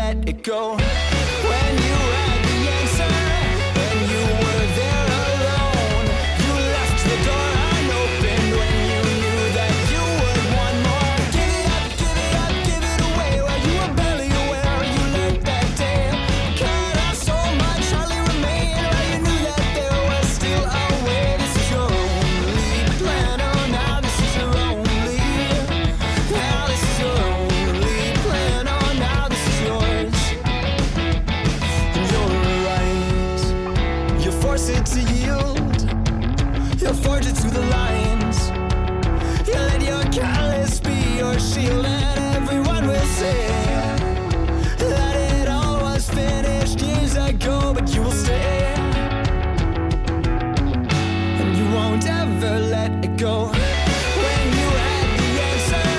let it go. When you had the answer, when you were there alone, you left the door unopened when you knew that you would want more. Give it up, give it up, give it away. While you were barely aware, you learned that day. Cut off so much, hardly remain. While you knew that there was still a way. This is your only plan. Oh, now this is your only. Now this is your only plan. Oh, now this is yours. And you're right. You force it to yield. You forge it to the lines. You let your callous be your shield, and everyone will say that it all was finished years ago, but you will stay, and you won't ever let it go. When you had the answer,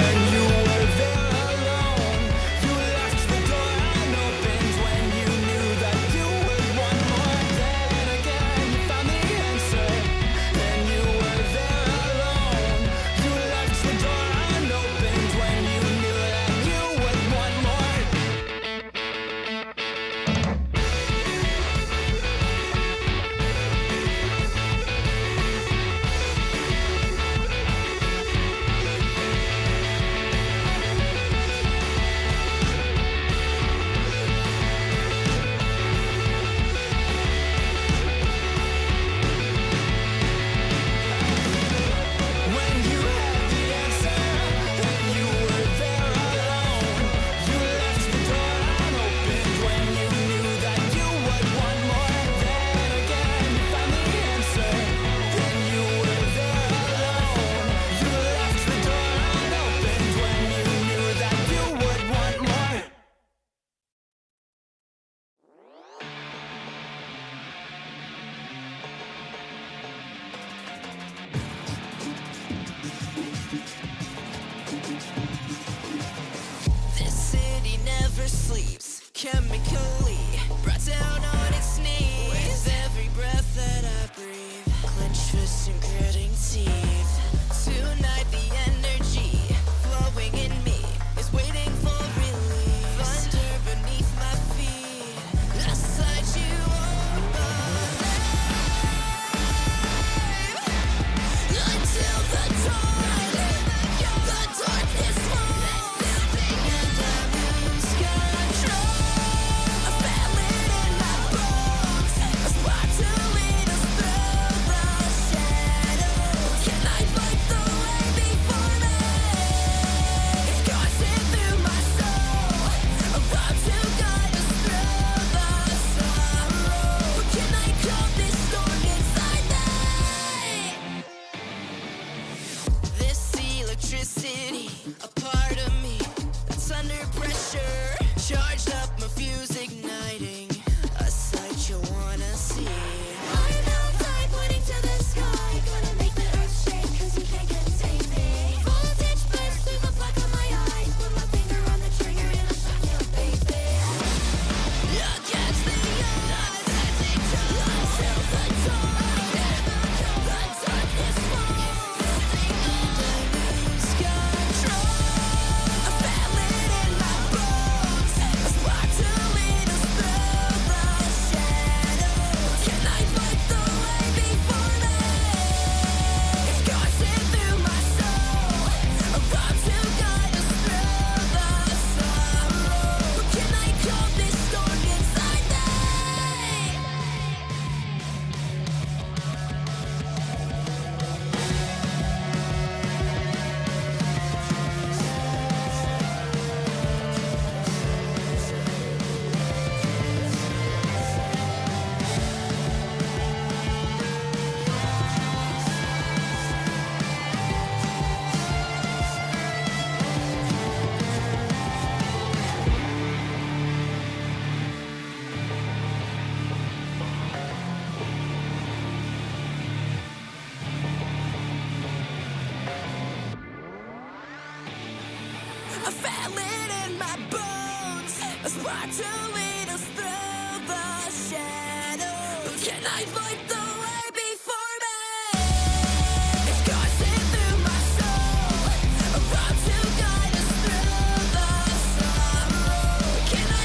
and you were there alone, you left the door unopened when you knew that you would want more. Then again, you found the answer, and you were there alone. You left the door unopened when you knew that you would want more. When you had the answer, and you were there alone, you left the door unopened when you knew that you would want more. Then again, you found the answer, and you were there alone. You left the door unopened when you knew that you would want more. This city never sleeps, chemically brought down on its knees. With every breath that I breathe, clenched fists and gritting teeth. Tonight the energy flowing in me is waiting for release. Thunder beneath my feet, I sight you alive. Until the dawn, the darkness falls, and I lose control. I feel it in my bones, a spark to lead us through the shadows. Can I fight the way before me? It's coursing through my soul, a road to guide us through the sorrow. Can I calm this storm inside me? This electricity, a part of me that's under pressure, charged up, my fuse igniting, a sight you wanna see. I'm outside pointing to the sky, gonna make the earth shake, cause you can't contain me. Voltage bursts through the black of my eyes, put my finger on the trigger and I'll shock you, baby. Against the odds, until the dawn, the darkness falls, and I lose control. I feel it in my bones, a spark to lead us through the shadows. Can I fight the way before me? It's coursing through my soul, a road to guide us through the sorrow. Can I calm this storm inside me? I feel it in my bones, a spark to lead us through the shadows. Can I fight the way before me? It's coursing through my soul, a road to guide us through the sorrow. Can I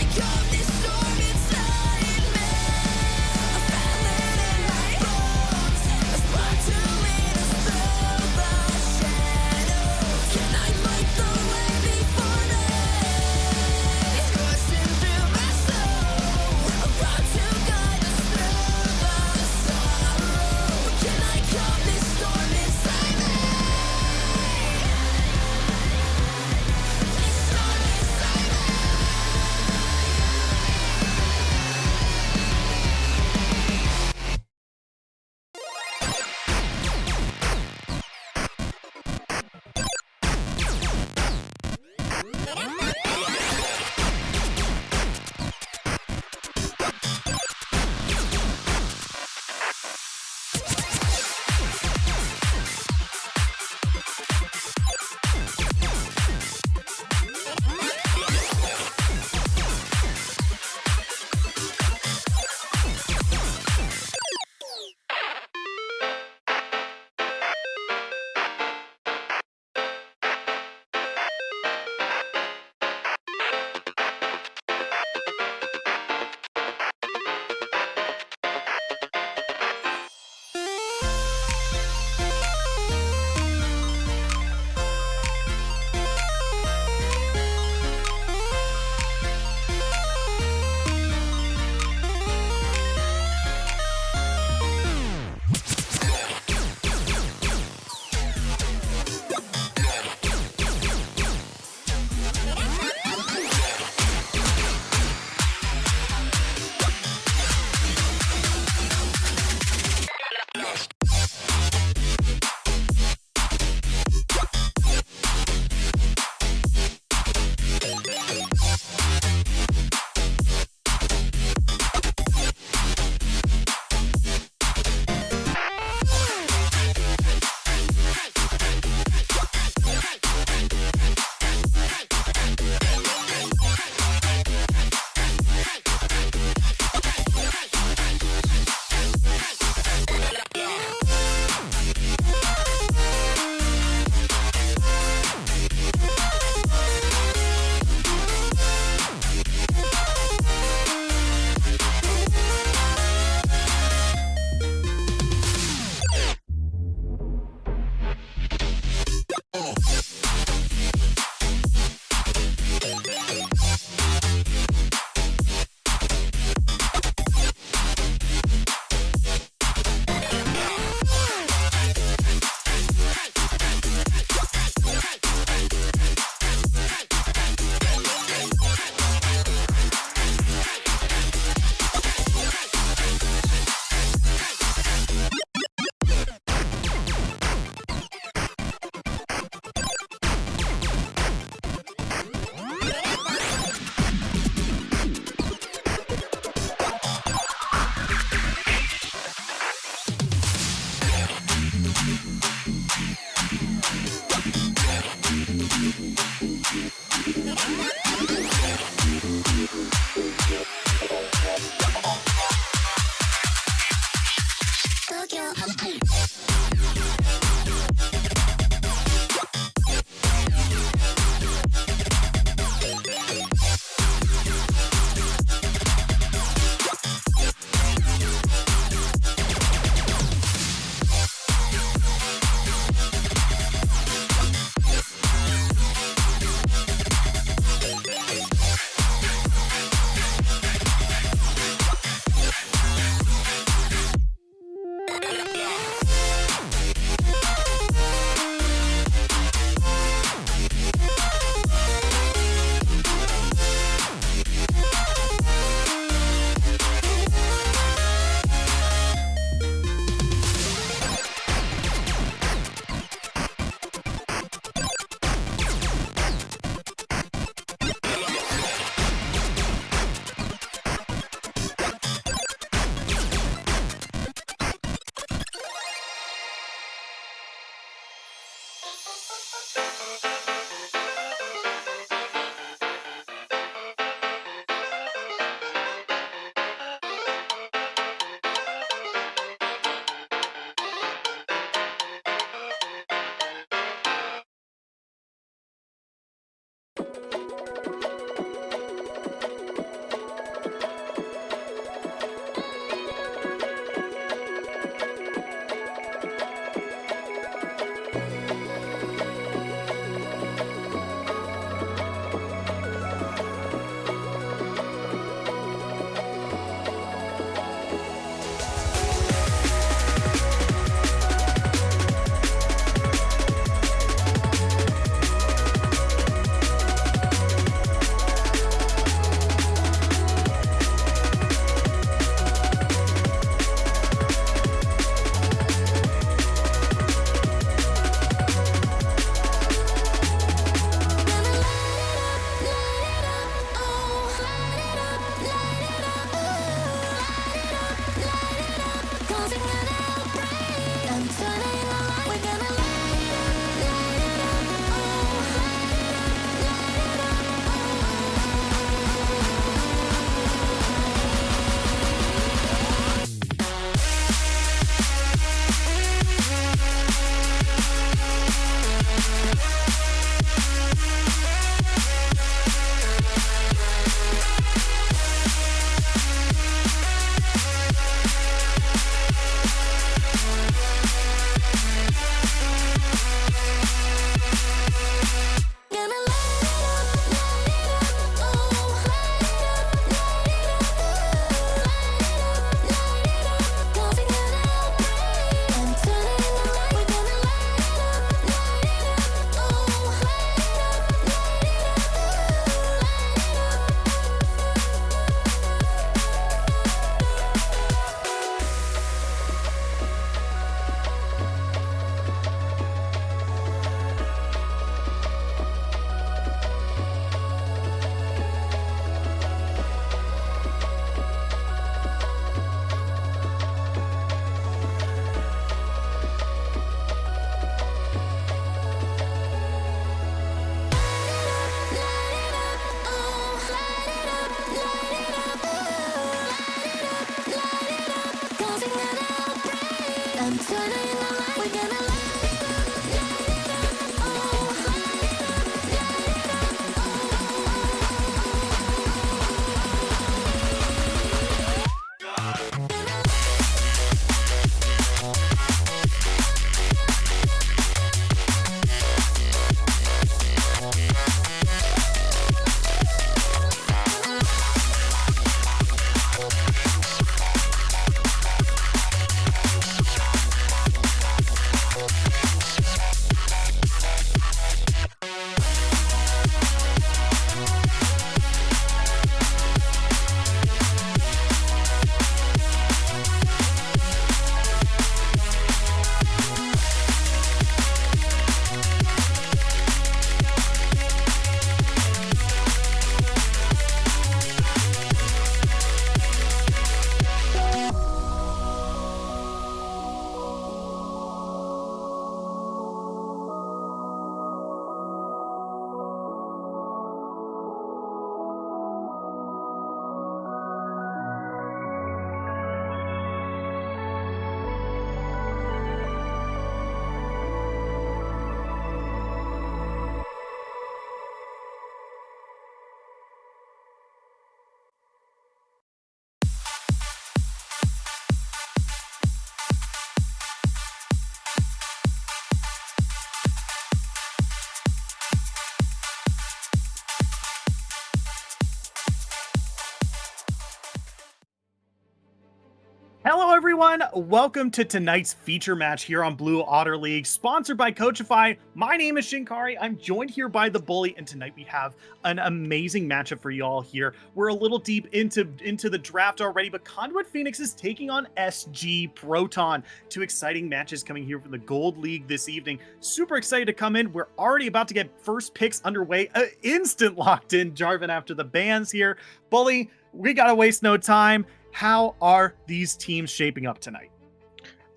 Hello, everyone. Welcome to tonight's feature match here on Blue Otter League, sponsored by Coachify. My name is Shinkari. I'm joined here by the Bully, and tonight we have an amazing matchup for y'all here. We're a little deep into the draft already, but Conduit Phoenix is taking on SG Proton. Two exciting matches coming here from the Gold League this evening. Super excited to come in. We're already about to get first picks underway. Instant locked in Jarvan after the bans here. Bully, we gotta waste no time. How are these teams shaping up tonight?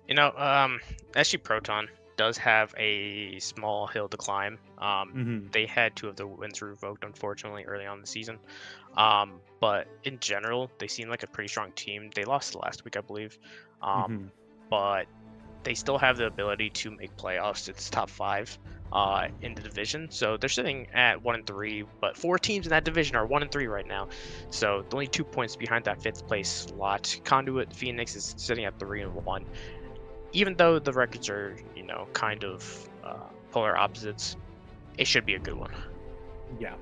SG Proton does have a small hill to climb. They had two of their wins revoked, unfortunately, early on in the season. But in general, they seem like a pretty strong team. They lost last week, I believe. But they still have the ability to make playoffs. It's top five in the division. So they're sitting at 1-3, but four teams in that division are 1-3 right now. So only 2 points behind that fifth place slot. Conduit Phoenix is sitting at 3-1. Even though the records are, kind of polar opposites, it should be a good one. Yeah.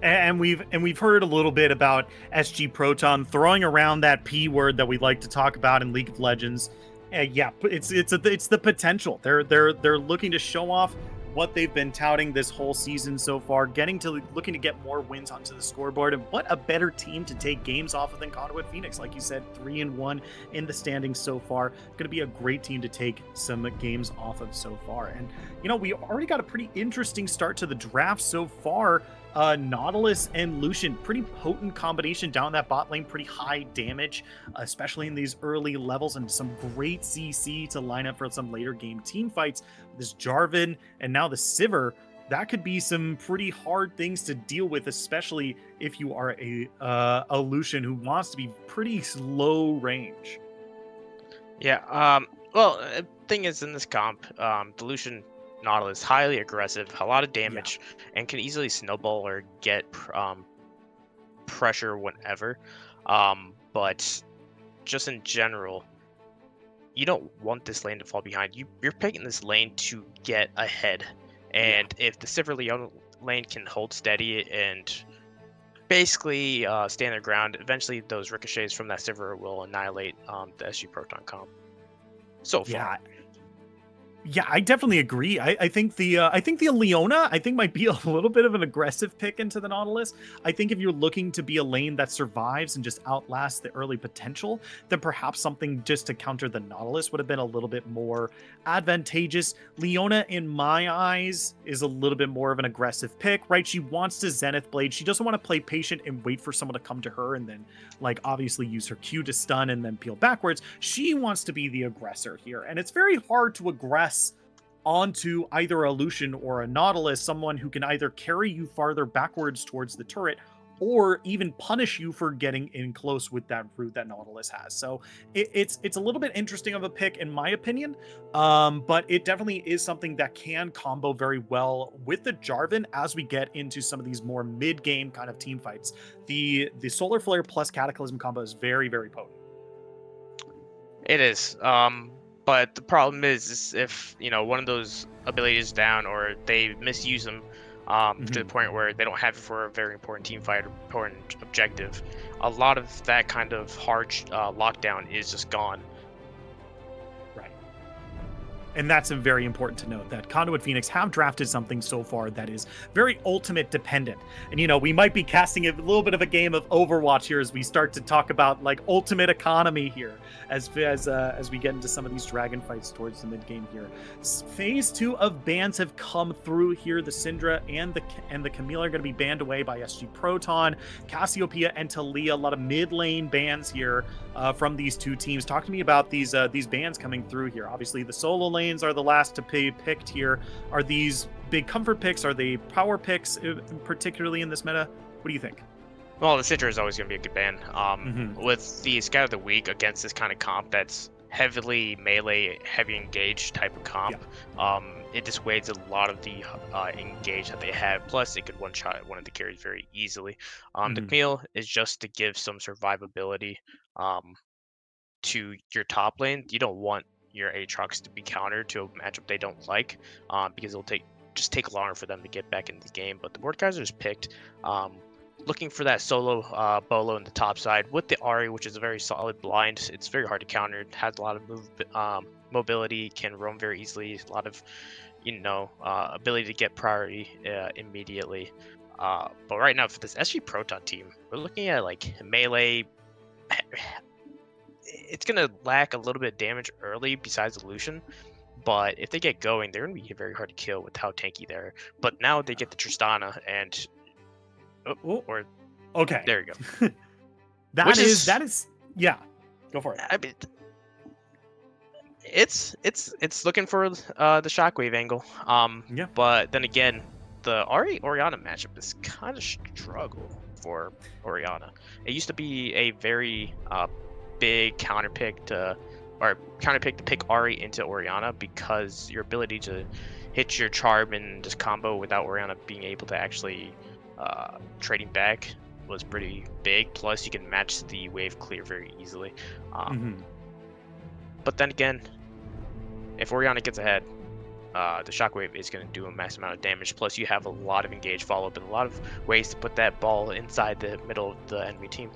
And we've heard a little bit about SG Proton throwing around that P word that we like to talk about in League of Legends. It's the potential. They're looking to show off what they've been touting this whole season so far, looking to get more wins onto the scoreboard. And what a better team to take games off of than Conduit Phoenix. Like you said, 3-1 in the standings so far. Going to be a great team to take some games off of so far. And we already got a pretty interesting start to the draft so far. Nautilus and Lucian, pretty potent combination down that bot lane, pretty high damage, especially in these early levels, and some great CC to line up for some later game team fights. This Jarvan and now the Sivir, that could be some pretty hard things to deal with, especially if you are a Lucian who wants to be pretty low range. Yeah. Well, thing is, in this comp, the Lucian Nautilus highly aggressive, a lot of damage, and can easily snowball or get pressure whenever. But just in general, you don't want this lane to fall behind. You're picking this lane to get ahead, and if the Sivir Leona lane can hold steady and basically stand their ground, eventually those ricochets from that Sivir will annihilate the SG Proton comp. So far. Yeah, I definitely agree. I think the Leona might be a little bit of an aggressive pick into the Nautilus. I think if you're looking to be a lane that survives and just outlasts the early potential, then perhaps something just to counter the Nautilus would have been a little bit more advantageous. Leona, in my eyes, is a little bit more of an aggressive pick, right? She wants to Zenith Blade. She doesn't want to play patient and wait for someone to come to her and then, obviously use her Q to stun and then peel backwards. She wants to be the aggressor here, and it's very hard to aggress onto either a Lucian or a Nautilus, someone who can either carry you farther backwards towards the turret or even punish you for getting in close with that route that Nautilus has. So it's a little bit interesting of a pick in my opinion, but it definitely is something that can combo very well with the Jarvan as we get into some of these more mid-game kind of team fights. The Solar Flare plus Cataclysm combo is very, very potent. It is. But the problem is if one of those abilities is down or they misuse them to the point where they don't have it for a very important team fight or important objective, a lot of that kind of hard lockdown is just gone. Right. And that's very important to note that Conduit Phoenix have drafted something so far that is very ultimate dependent. And we might be casting a little bit of a game of Overwatch here as we start to talk about ultimate economy here as we get into some of these dragon fights towards the mid game here. Phase 2 of bans have come through here. The Syndra and the Camille are going to be banned away by SG Proton, Cassiopeia and Talia. A lot of mid lane bans here from these two teams. Talk to me about these bans coming through here. Obviously, the solo lanes are the last to be picked here. Are these big comfort picks? Are they power picks, particularly in this meta? What do you think? Well, the Syndra is always going to be a good ban. With the Scout of the Week against this kind of comp that's heavily melee, heavy engaged type of comp, it dissuades a lot of the engage that they have. Plus, it could one-shot one of the carries very easily. The Camille is just to give some survivability to your top lane. You don't want your Aatrox to be countered to a matchup they don't like, because it'll take longer for them to get back into the game. But the Mordekaiser is picked looking for that solo Bolo in the top side with the Ari, which is a very solid blind. It's very hard to counter. It has a lot of mobility, can roam very easily. A lot of ability to get priority immediately. But right now for this SG Proton team, we're looking at like melee. It's gonna lack a little bit of damage early besides illusion, but if they get going, they're gonna be very hard to kill with how tanky they're. But now they get the Tristana and Oh, or okay. there you go. that is yeah. Go for it. I mean, it's looking for the shockwave angle. Yeah. But then again, the Oriana matchup is kind of struggle for Oriana. It used to be a very big counterpick to pick Ari into Oriana because your ability to hit your charm and just combo without Oriana being able to actually trading back was pretty big. Plus, you can match the wave clear very easily. But then again, if Oriana gets ahead, the shockwave is going to do a massive amount of damage. Plus, you have a lot of engaged follow-up and a lot of ways to put that ball inside the middle of the enemy team.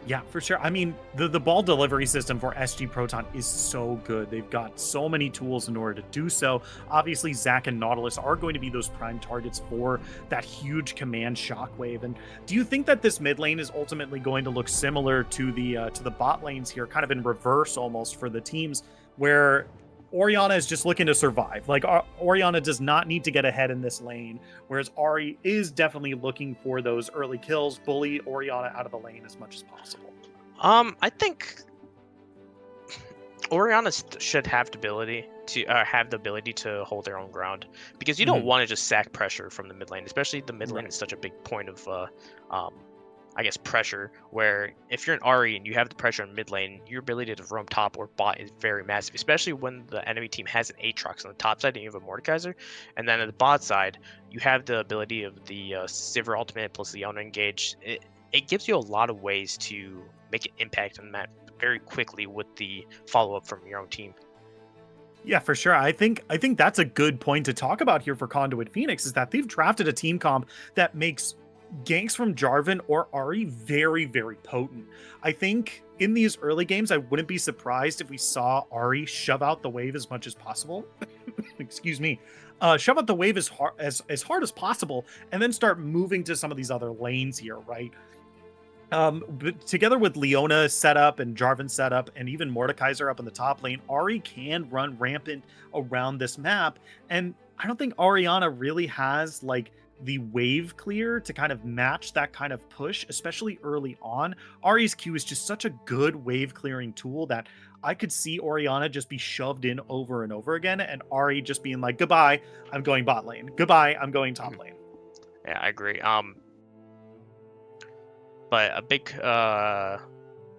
Yeah, for sure. I mean, the ball delivery system for SG Proton is so good. They've got so many tools in order to do so. Obviously, Zac and Nautilus are going to be those prime targets for that huge command shockwave. And do you think that this mid lane is ultimately going to look similar to the bot lanes here, kind of in reverse almost for the teams, where Oriana is just looking to survive? Like, Oriana does not need to get ahead in this lane, whereas Ari is definitely looking for those early kills, bully Oriana out of the lane as much as possible. I think Oriana should have the ability to hold their own ground, because you don't want to just sack pressure from the mid lane, especially the mid lane is such a big point of I guess pressure, where if you're an Ari and you have the pressure in mid lane, your ability to roam top or bot is very massive, especially when the enemy team has an Aatrox on the top side and you have a Mordekaiser. And then on the bot side, you have the ability of the Sivir ultimate plus Leona engage. It gives you a lot of ways to make an impact on the map very quickly with the follow-up from your own team. Yeah, for sure. I think that's a good point to talk about here for Conduit Phoenix, is that they've drafted a team comp that makes ganks from Jarvan or Ari very, very potent. I think in these early games, I wouldn't be surprised if we saw Ari shove out the wave as much as possible. Excuse me. Shove out the wave as hard as possible, and then start moving to some of these other lanes here, right? But together with Leona setup and Jarvan setup and even Mordekaiser up in the top lane, Ari can run rampant around this map. And I don't think Oriana really has like the wave clear to kind of match that kind of push, especially early on. Ari's Q is just such a good wave clearing tool that I could see Oriana just be shoved in over and over again, and Ari just being like, goodbye, I'm going bot lane. Goodbye, I'm going top lane. Yeah, I agree. But a big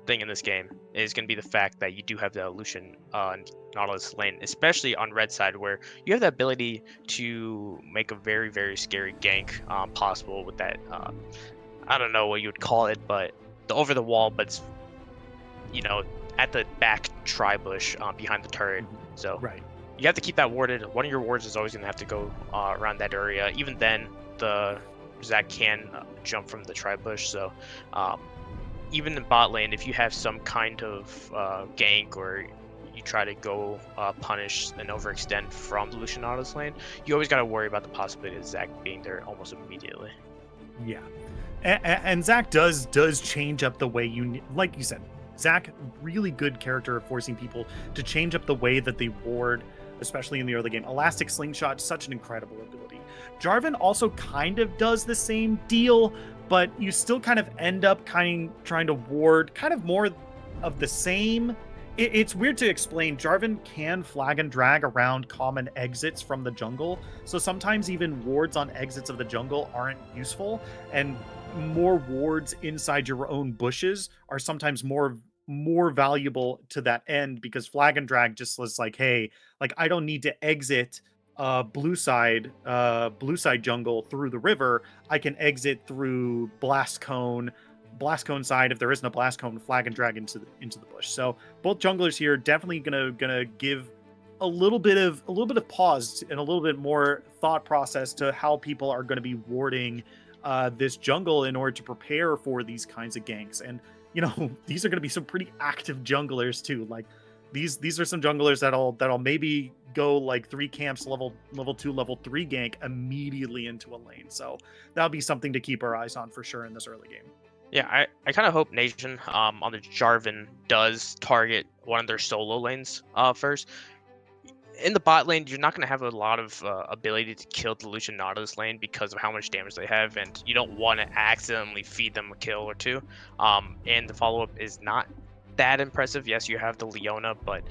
thing in this game is going to be the fact that you do have the illusion on Nautilus lane, especially on red side, where you have the ability to make a very, very scary gank possible with that. I don't know what you would call it, but the over the wall, but it's, at the back tri-bush behind the turret. So right, you have to keep that warded. One of your wards is always going to have to go around that area. Even then, the Zac can jump from the tri-bush. So even in bot lane, if you have some kind of gank or you try to go punish and overextend from the Lucian Nautilus lane, you always got to worry about the possibility of Zac being there almost immediately. Yeah, and Zac does change up the way like you said, Zac, really good character of forcing people to change up the way that they ward, especially in the early game. Elastic Slingshot, such an incredible ability. Jarvan also kind of does the same deal, but you still kind of end up trying to ward kind of more of the same. It's weird to explain. Jarvan can flag and drag around common exits from the jungle, so sometimes even wards on exits of the jungle aren't useful, and more wards inside your own bushes are sometimes more valuable to that end, because flag and drag just was like, hey, like I don't need to exit blue side jungle through the river. I can exit through blast cone side if there isn't a blast cone, flag and drag into the bush. So both junglers here definitely gonna give a little bit of pause and a little bit more thought process to how people are going to be warding this jungle in order to prepare for these kinds of ganks. And these are going to be some pretty active junglers too. Like these are some junglers that'll maybe go like 3 camps level 2, level 3 gank immediately into a lane. So that'll be something to keep our eyes on for sure in this early game. Yeah, I kind of hope Nation on the Jarvan does target one of their solo lanes first. In the bot lane, you're not going to have a lot of ability to kill the Lucian Nautilus lane because of how much damage they have, and you don't want to accidentally feed them a kill or two. And the follow-up is not that impressive. Yes, you have the Leona, but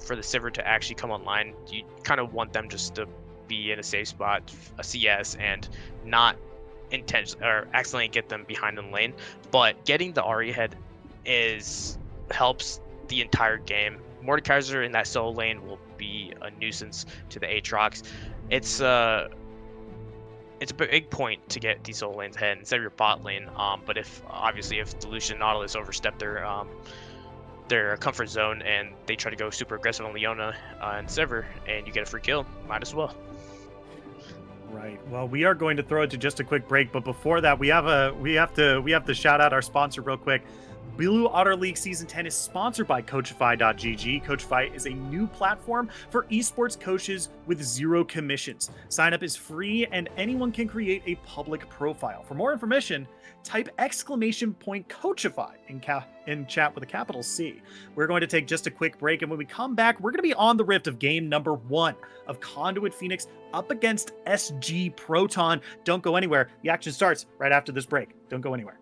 for the Sivir to actually come online, you kind of want them just to be in a safe spot, a CS, and not intentionally or accidentally get them behind in the lane. But getting the Ahri head helps the entire game. Mordekaiser in that solo lane will be a nuisance to the Aatrox. It's a big point to get these solo lanes ahead instead of your bot lane. But if the Lucian Nautilus overstep their comfort zone and they try to go super aggressive on Leona and Sivir, and you get a free kill, might as well. Right. Well, we are going to throw it to just a quick break, but before that, we have to shout out our sponsor real quick. Blue Otter League Season 10 is sponsored by Coachify.gg. Coachify is a new platform for esports coaches with 0 commissions. Sign up is free and anyone can create a public profile. For more information, type !Coachify in chat with a capital C. We're going to take just a quick break, and when we come back, we're going to be on the rift of game number 1 of Conduit Phoenix up against SG Proton. Don't go anywhere. The action starts right after this break. Don't go anywhere.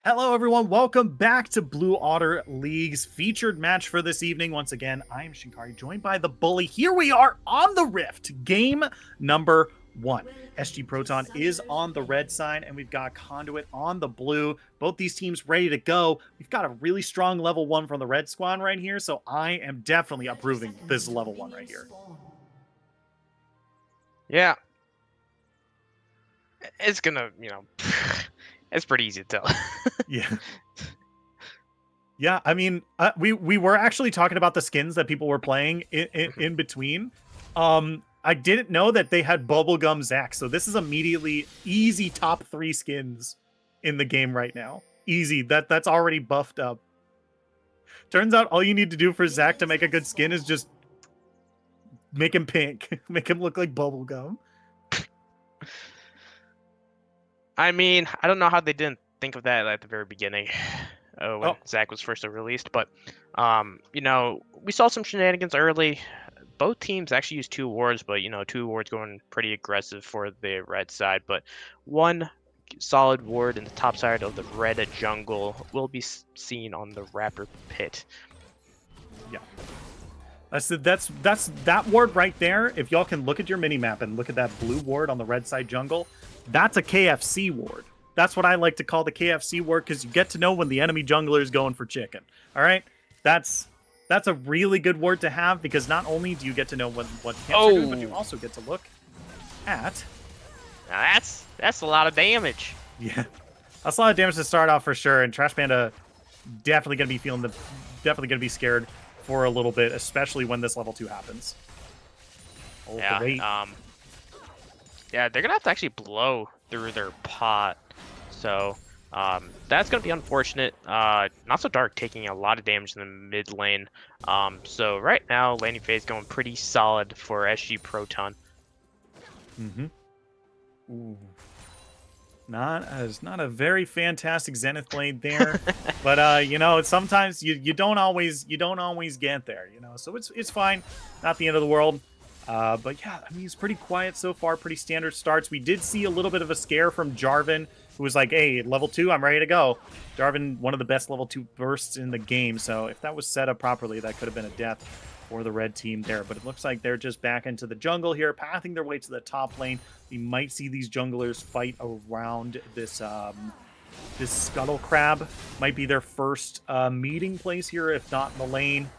Hello, everyone. Welcome back to Blue Otter League's featured match for this evening. Once again, I am Shinkari, joined by the Bully. Here we are on the Rift, game number 1. SG Proton is on the red side, and we've got Conduit on the blue. Both these teams ready to go. We've got a really strong level 1 from the red squad right here, so I am definitely approving this level 1 right here. Yeah. It's gonna, it's pretty easy to tell. Yeah. Yeah, I mean, we were actually talking about the skins that people were playing in between. I didn't know that they had Bubblegum Zac, so this is immediately easy top 3 skins in the game right now. Easy. That's already buffed up. Turns out all you need to do for Zac to make a good skin is just make him pink. Make him look like bubblegum. I mean, I don't know how they didn't think of that at the very beginning, when Oh, Zach was first released. But, we saw some shenanigans early. Both teams actually used two wards, but two wards going pretty aggressive for the red side. But one solid ward in the top side of the red jungle will be seen on the Raptor pit. yeah. That's that ward right there. If y'all can look at your mini map and look at that blue ward on the red side jungle, that's a KFC ward. That's what I like to call the KFC ward because you get to know when the enemy jungler is going for chicken. All right, that's a really good ward to have because not only do you get to know what camps are doing, but you also get to look at. Now that's a lot of damage. Yeah, that's a lot of damage to start off for sure. And Trash Panda definitely gonna be definitely gonna be scared for a little bit, especially when this level 2 happens. Oh, Yeah, yeah, they're gonna have to actually blow through their pot, so that's gonna be unfortunate. Not so dark taking a lot of damage in the mid lane. So right now laning phase going pretty solid for SG Proton. Mm-hmm. Ooh. Not a very fantastic Zenith blade there, but sometimes you don't always get there, so it's fine, not the end of the world. But yeah, I mean, he's pretty quiet so far, pretty standard starts. We did see a little bit of a scare from Jarvan, who was like, hey, level 2, I'm ready to go. Jarvan, one of the best level 2 bursts in the game, so if that was set up properly, that could have been a death for the red team there. But it looks like they're just back into the jungle here, pathing their way to the top lane. We might see these junglers fight around this this Scuttle Crab. Might be their first meeting place here, if not in the lane.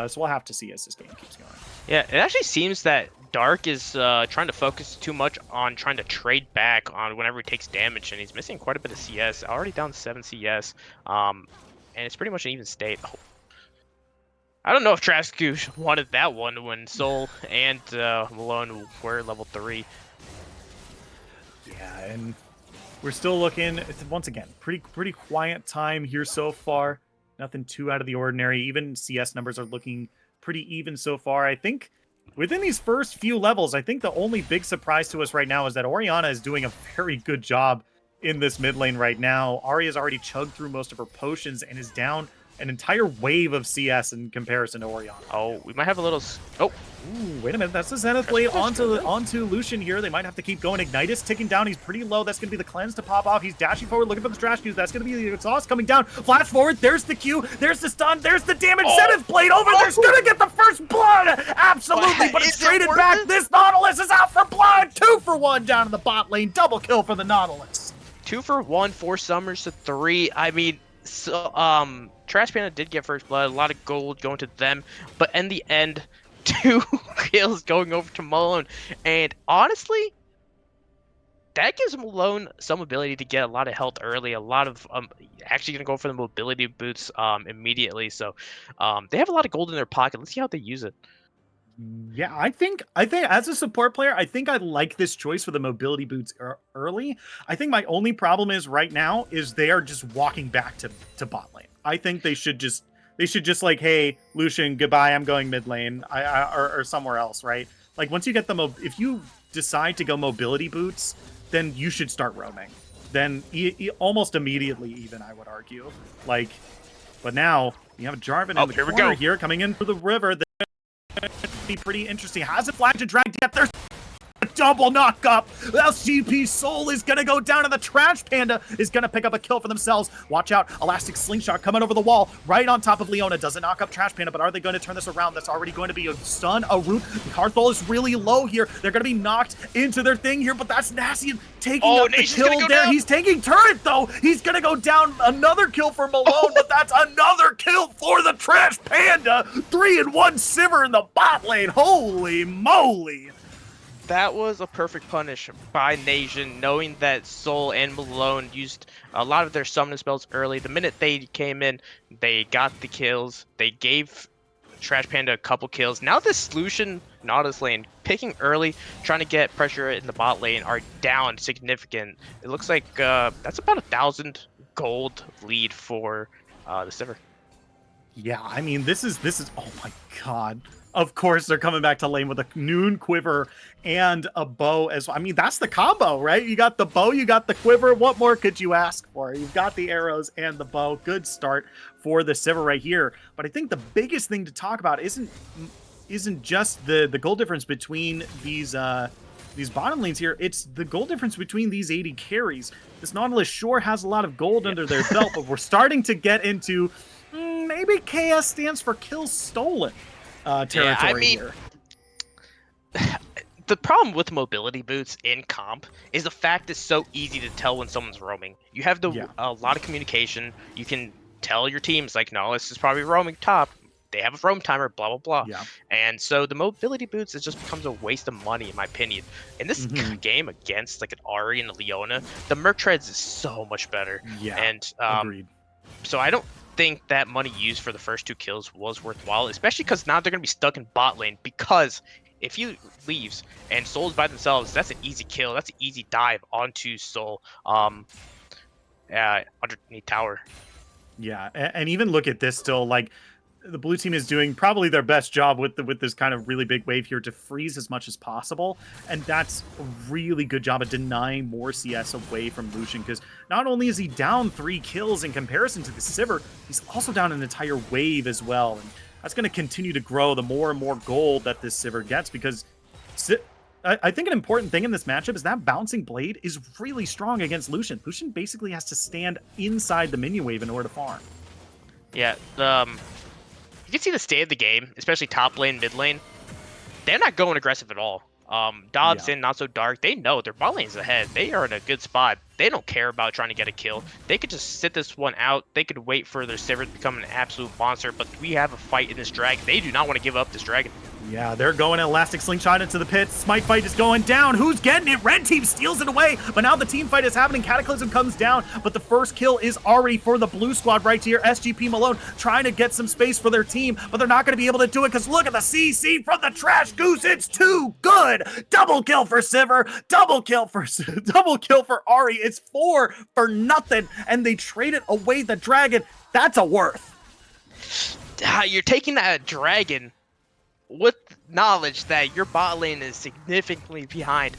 So we'll have to see as this game keeps going. Yeah, it actually seems that Dark is trying to focus too much on trying to trade back on whenever he takes damage, and he's missing quite a bit of CS. Already down 7 CS, and it's pretty much an even state. Oh. I don't know if Trasku wanted that one when Soul and Malone were level 3. Yeah, and we're still looking, once again, pretty quiet time here so far. Nothing too out of the ordinary. Even CS numbers are looking pretty even so far. I think within these first few levels, I think the only big surprise to us right now is that Orianna is doing a very good job in this mid lane right now. Arya's already chugged through most of her potions and is down an entire wave of CS in comparison to Orianna. Oh, we might have a little... Oh. Ooh, wait a minute. That's the Zenith Blade onto Lucian here. They might have to keep going. Ignitus ticking down. He's pretty low. That's going to be the cleanse to pop off. He's dashing forward, looking for the trash Qs. That's going to be the exhaust coming down. Flash forward. There's the Q. There's the stun. There's the damage. Zenith Blade over. There's going to get the first blood. Absolutely. But it's traded back. This Nautilus is out for blood. 2 for 1 down in the bot lane. Double kill for the Nautilus. 2 for 1, 4 summers to 3. I mean, so Trash Panda did get first blood, a lot of gold going to them, but in the end, 2 kills going over to Malone. And honestly, that gives Malone some ability to get a lot of health early, a lot of actually gonna go for the mobility boots immediately. So they have a lot of gold in their pocket. Let's see how they use it. Yeah, I think as a support player, I think I like this choice for the mobility boots early. I think my only problem is right now is they are just walking back to bot lane. I think they should just like, hey, Lucian, goodbye, I'm going mid lane, or somewhere else, right? Like once you get if you decide to go mobility boots, then you should start roaming. Then almost immediately, even I would argue. Like, but now you have a Jarvan in the corner here coming in for the river. Be pretty interesting. Hasn't flagged to drag yet. There's a double knock-up. LCP Soul is going to go down, and the Trash Panda is going to pick up a kill for themselves. Watch out. Elastic Slingshot coming over the wall right on top of Leona. Doesn't knock up Trash Panda, but are they going to turn this around? That's already going to be a stun, a root. Hearthfall is really low here. They're going to be knocked into their thing here, but that's nasty. Taking up the kill there. Down. He's taking turret, though. He's going to go down. Another kill for Malone, but that's another kill for the Trash Panda. 3-1 Sivir in the bot lane. Holy moly. That was a perfect punish by Nation, knowing that Soul and Malone used a lot of their summoning spells early. The minute they came in, they got the kills. They gave Trash Panda a couple kills. Now this Lucian Nautilus lane, picking early, trying to get pressure in the bot lane, are down significant. It looks like that's about 1,000 gold lead for the Sivir. Yeah, I mean, this is oh my god. Of course, they're coming back to lane with a noon quiver and a bow as well. I mean, that's the combo, right? You got the bow, you got the quiver. What more could you ask for? You've got the arrows and the bow. Good start for the Sivir right here. But I think the biggest thing to talk about isn't just the goal difference between these bottom lanes here. It's the goal difference between these 80 carries. This Nautilus sure has a lot of gold under their belt, but we're starting to get into maybe KS stands for kills stolen territory here. The problem with mobility boots in comp is the fact it's so easy to tell when someone's roaming. You have a lot of communication. You can tell your teams like, no, this is probably roaming top. They have a roam timer, blah, blah, blah. Yeah. And so the mobility boots, it just becomes a waste of money, in my opinion. In this game against like an Ari and a Leona, the Merc Treads is so much better. Yeah, and agreed. So I don't think that money used for the first 2 kills was worthwhile, especially because now they're going to be stuck in bot lane, because if he leaves and Soul's by themselves, that's an easy kill. That's an easy dive onto Soul underneath tower. Yeah, and even look at this still, like, the blue team is doing probably their best job with this kind of really big wave here to freeze as much as possible, and that's a really good job of denying more CS away from Lucian, because not only is he down 3 kills in comparison to the Sivir, he's also down an entire wave as well, and that's going to continue to grow the more and more gold that this Sivir gets, because I think an important thing in this matchup is that Bouncing Blade is really strong against Lucian. Lucian basically has to stand inside the minion wave in order to farm. Yeah, you can see the state of the game, especially top lane, mid lane. They're not going aggressive at all. Dobbs in Not So Dark, they know their bot lane's ahead. They are in a good spot. They don't care about trying to get a kill. They could just sit this one out. They could wait for their Sivir to become an absolute monster, but we have a fight in this dragon. They do not want to give up this dragon. Yeah, they're going Elastic Slingshot into the pit. Smite fight is going down. Who's getting it? Red team steals it away, but now the team fight is happening. Cataclysm comes down, but the first kill is already for the blue squad right here. SGP Malone trying to get some space for their team, but they're not going to be able to do it because look at the CC from the Trash Goose. It's too good. Double kill for Sivir. Double kill for Ari. It's 4 for nothing, and they traded away the dragon. That's a worth. You're taking that dragon with knowledge that your bot lane is significantly behind.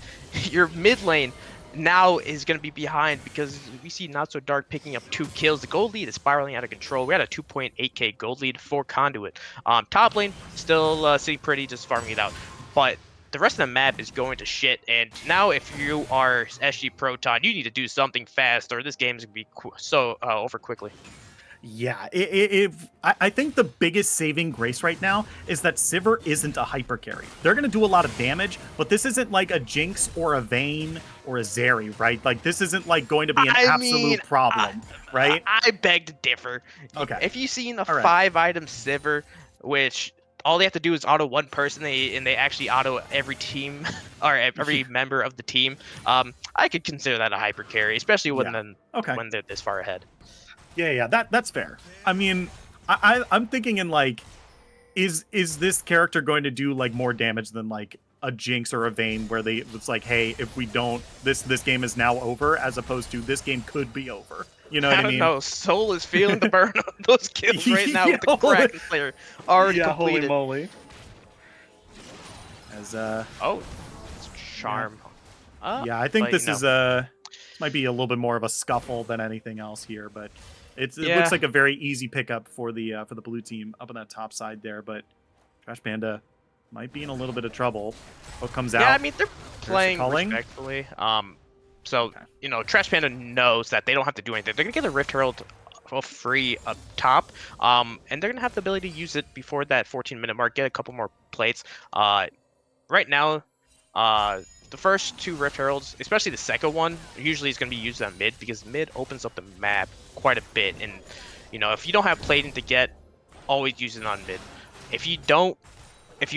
Your mid lane now is going to be behind because we see Not So Dark picking up 2 kills. The gold lead is spiraling out of control. We had a 2.8k gold lead for Conduit. Top lane still sitting pretty, just farming it out. But the rest of the map is going to shit. And now if you are SG Proton, you need to do something fast or this game is going to be over quickly. Yeah, I think the biggest saving grace right now is that Sivir isn't a hyper carry. They're going to do a lot of damage, but this isn't like a Jinx or a Vayne or a Zeri, right? Like, this isn't like going to be an absolute problem, right? I beg to differ. Okay. If you've seen a 5-item Sivir, which all they have to do is auto one person, and they actually auto every team or every member of the team, I could consider that a hyper carry, especially when when they're this far ahead. Yeah, that's fair. I mean, I'm thinking in like, is this character going to do like more damage than like a Jinx or a Vayne, where it's like, hey, if we don't, this game is now over, as opposed to this game could be over. You know what I mean? I don't know. Soul is feeling the burn on those kills right now with the Kraken player already completed. Holy moly. As it's Charm. Yeah, I think this might be a little bit more of a scuffle than anything else here, but it looks like a very easy pickup for the blue team up on that top side there. But Trash Panda might be in a little bit of trouble. What comes out? Yeah, I mean, they're playing respectfully. You know, Trash Panda knows that they don't have to do anything. They're gonna get a Rift Herald for free up top, and they're gonna have the ability to use it before that 14-minute mark. Get a couple more plates. Right now, the first 2 Rift Heralds, especially the second one, usually is going to be used on mid because mid opens up the map quite a bit. And, you know, if you don't have plating to get, always use it on mid. If you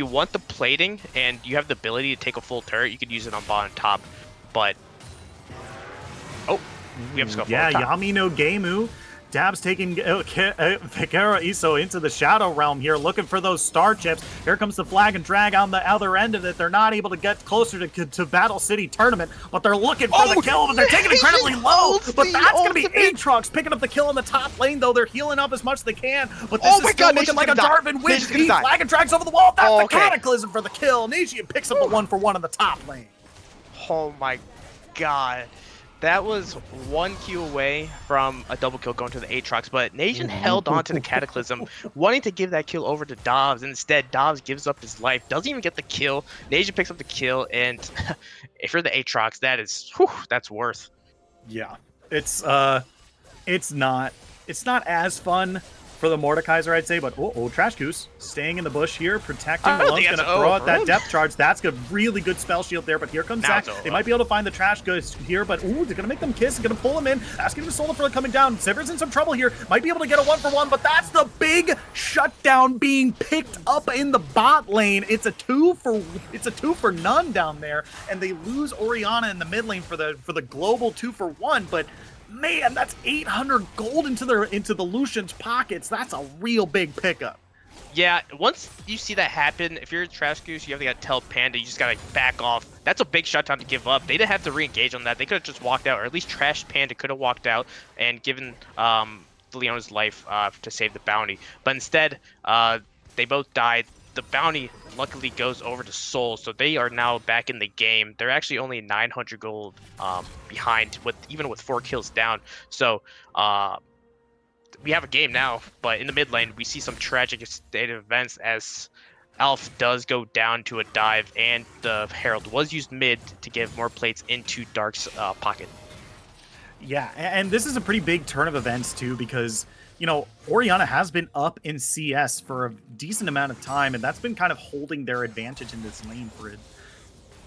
want the plating and you have the ability to take a full turret, you could use it on bottom top. But, we have Scuffle on top. Yami no Gameu Dab's taking Figura Iso into the Shadow Realm here, looking for those star chips. Here comes the flag and drag on the other end of it. They're not able to get closer to Battle City Tournament, but they're looking for the kill, but they're taking incredibly low. But that's going to be Aatrox picking up the kill in the top lane, though. They're healing up as much as they can, but this is still looking like a Darvin win. Flag and drags over the wall. That's the Cataclysm for the kill. Nation picks up a 1-for-1 in the top lane. Oh my god. That was 1 Q away from a double kill going to the Aatrox, but Nation held on to the Cataclysm, wanting to give that kill over to Dobbs. Instead, Dobbs gives up his life, doesn't even get the kill. Nation picks up the kill, and if you're the Aatrox, that is, that's worth. Yeah, it's not as fun for the Mordekaiser, I'd say, but Trash Goose staying in the bush here, protecting. Malone's going to throw out that depth charge. That's a really good spell shield there, but here comes Zach. They might be able to find the Trash Goose here, but they're going to make them kiss. They're going to pull him in, asking him to Solar for coming down. Sivir's in some trouble here. Might be able to get a 1-for-1, but that's the big shutdown being picked up in the bot lane. It's a two for none down there, and they lose Orianna in the mid lane for the global 2-for-1, but man, that's 800 gold into the Lucian's pockets. That's a real big pickup. Yeah, once you see that happen, if you're a Trash Goose, you have to tell Panda, you just gotta back off. That's a big shutdown to give up. They didn't have to re-engage on that. They could have just walked out, or at least Trash Panda could have walked out and given Leona's life to save the bounty. But instead, they both died. The bounty luckily goes over to Soul, so they are now back in the game. They're actually only 900 gold behind, even with 4 kills down. So we have a game now, but in the mid lane, we see some tragic state of events as Alf does go down to a dive, and the Herald was used mid to give more plates into Dark's pocket. Yeah, and this is a pretty big turn of events too, because Orianna has been up in CS for a decent amount of time, and that's been kind of holding their advantage in this lane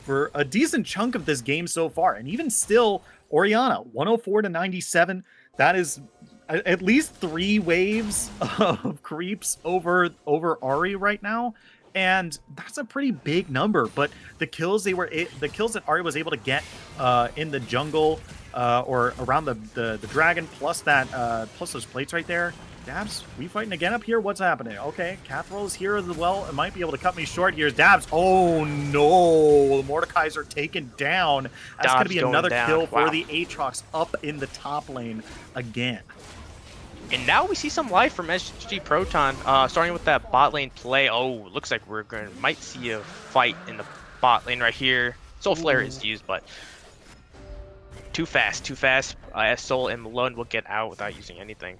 for a decent chunk of this game so far. And even still, Orianna, 104 to 97, that is at least 3 waves of creeps over Ari right now. And that's a pretty big number, but the kills that Ari was able to get in the jungle or around the dragon, plus those plates right there. Dabs, we fighting again up here? What's happening? Okay, Cathrol is here as well. It might be able to cut me short here. Dabs, oh no, the Mordekaiser taken down. That's going to be another kill for the Aatrox up in the top lane again. And now we see some life from SG Proton, starting with that bot lane play. Oh, looks like might see a fight in the bot lane right here. Soul Flare is used, but too fast. Soul and Malone will get out without using anything.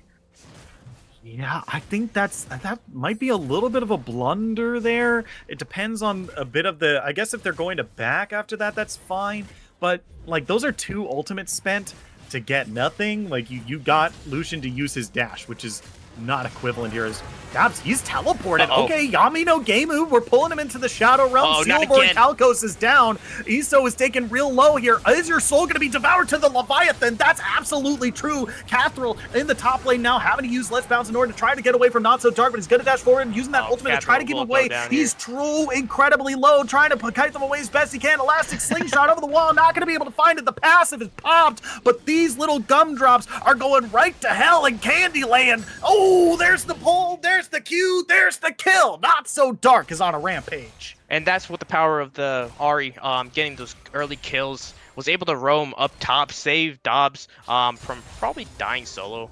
Yeah, I think that might be a little bit of a blunder there. It depends on a bit of I guess if they're going to back after that, that's fine. But like those are 2 ultimates spent to get nothing. Like you got Lucian to use his dash, which is not equivalent here. As Dabs, he's teleported. Okay, Yami no game move. We're pulling him into the Shadow Realm. Silver and Calcos is down. Iso is taken real low here. Is your soul going to be devoured to the Leviathan? That's absolutely true. Cathrol in the top lane now, having to use Let's Bounce in order to try to get away from Not So Dark, but he's going to dash forward and using that ultimate to try to keep him away. He's too incredibly low, trying to kite them away as best he can. Elastic slingshot over the wall, not going to be able to find it. The passive is popped, but these little gumdrops are going right to hell in Candyland. Oh, there's the pull, there's the Q, there's the kill. Not So Dark is on a rampage. And that's what the power of the Ari getting those early kills, was able to roam up top, save Dobbs from probably dying solo.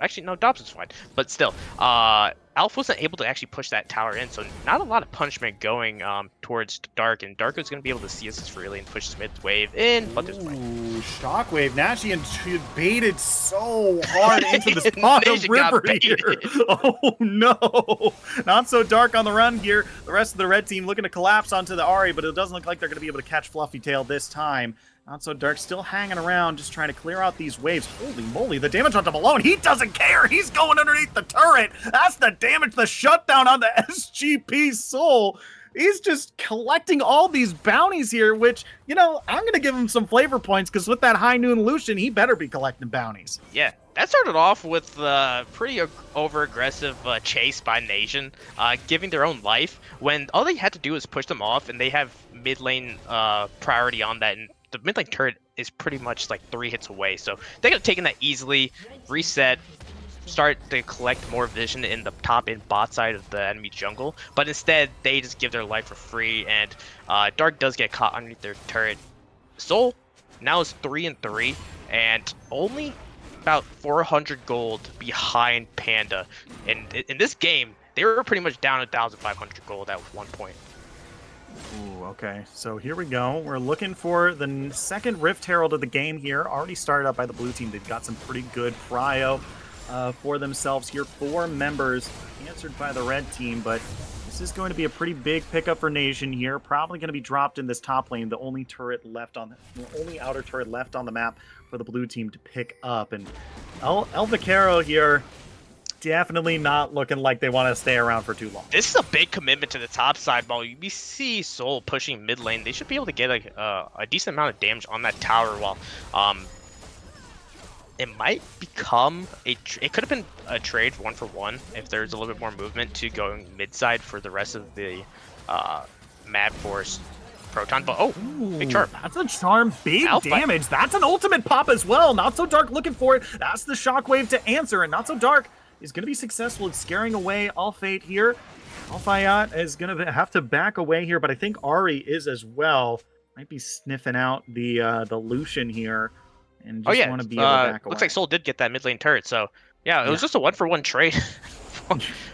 Actually, no, Dobbs is fine, but still, Alpha wasn't able to actually push that tower in, so not a lot of punishment going towards Dark, and Dark is going to be able to see us freely and push mid wave in, but there's Shockwave. Nashian baited so hard into this bottom river here. Oh no. Not So Dark on the run here. The rest of the red team looking to collapse onto the Ari, but it doesn't look like they're going to be able to catch Fluffy Tail this time. Not So Dark still hanging around, just trying to clear out these waves. Holy moly, the damage onto Malone. He doesn't care. He's going underneath the turret. That's the damage, the shutdown on the SGP Soul. He's just collecting all these bounties here, which, I'm going to give him some flavor points, because with that High Noon Lucian, he better be collecting bounties. Yeah, that started off with pretty over-aggressive chase by Nation, giving their own life, when all they had to do was push them off, and they have mid lane priority on that, and the mid lane turret is pretty much like 3 hits away, so they could have taken that easily, reset, start to collect more vision in the top and bot side of the enemy jungle, but instead they just give their life for free, and Dark does get caught underneath their turret. Soul now is 3-3 and only about 400 gold behind Panda. And in this game, they were pretty much down 1,500 gold at one point. Ooh, okay. So here we go. We're looking for the second Rift Herald of the game here. Already started up by the blue team. They've got some pretty good prio for themselves here. 4 members answered by the red team, but this is going to be a pretty big pickup for Nation here. Probably going to be dropped in this top lane. The only outer turret left on the map for the blue team to pick up. And El Vaquero here, definitely not looking like they want to stay around for too long. This is a big commitment to the top side, while we see Soul pushing mid lane. They should be able to get a decent amount of damage on that tower. While it might become it could have been a trade 1-for-1 if there's a little bit more movement to going mid side for the rest of the Mad Force Proton. But big charm. That's a charm, big Alpha. damage. That's an ultimate pop as well. Not So Dark looking for it. That's the shockwave to answer, and Not So Dark is going to be successful at scaring away Al-Fate here. Al-Fayat is going to have to back away here, but I think Ari is as well. Might be sniffing out the Lucian here, and just want to be able to back away. Looks like Soul did get that mid lane turret, so yeah, it was just a 1-for-1 trade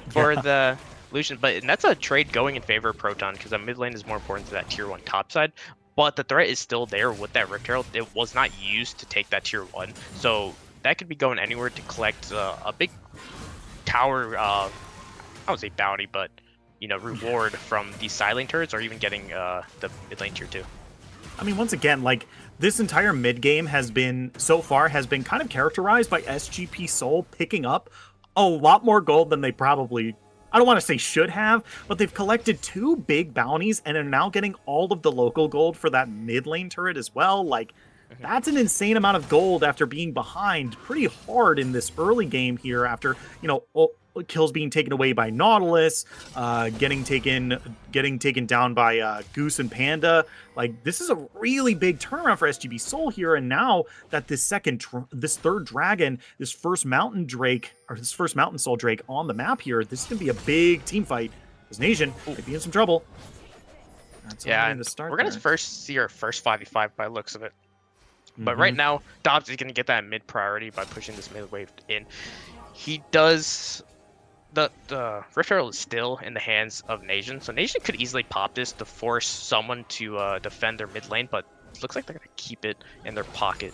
for the Lucian, and that's a trade going in favor of Proton, because that mid lane is more important to that tier 1 top side. But the threat is still there with that Rift Herald. It was not used to take that tier 1, so that could be going anywhere to collect a big tower, I would say bounty, but reward from these side lane turrets, or even getting the mid lane tier 2. I mean, once again, like, this entire mid game has been kind of characterized by SGP Soul picking up a lot more gold than they probably, I don't want to say should have, but they've collected 2 big bounties and are now getting all of the local gold for that mid lane turret as well. Like, that's an insane amount of gold after being behind pretty hard in this early game here after, kills being taken away by Nautilus, getting taken down by Goose and Panda. Like, this is a really big turnaround for SGB Soul here, and now that this third dragon, this first Mountain Soul Drake on the map here, this is gonna be a big team fight. This Nation could be in some trouble. That's yeah, the start we're gonna there. first see our first 5v5 by the looks of it. But right now, Dobbs is gonna get that mid priority by pushing this mid wave in. He does. The Rift Herald is still in the hands of Nation, so Nation could easily pop this to force someone to defend their mid lane, but it looks like they're gonna keep it in their pocket.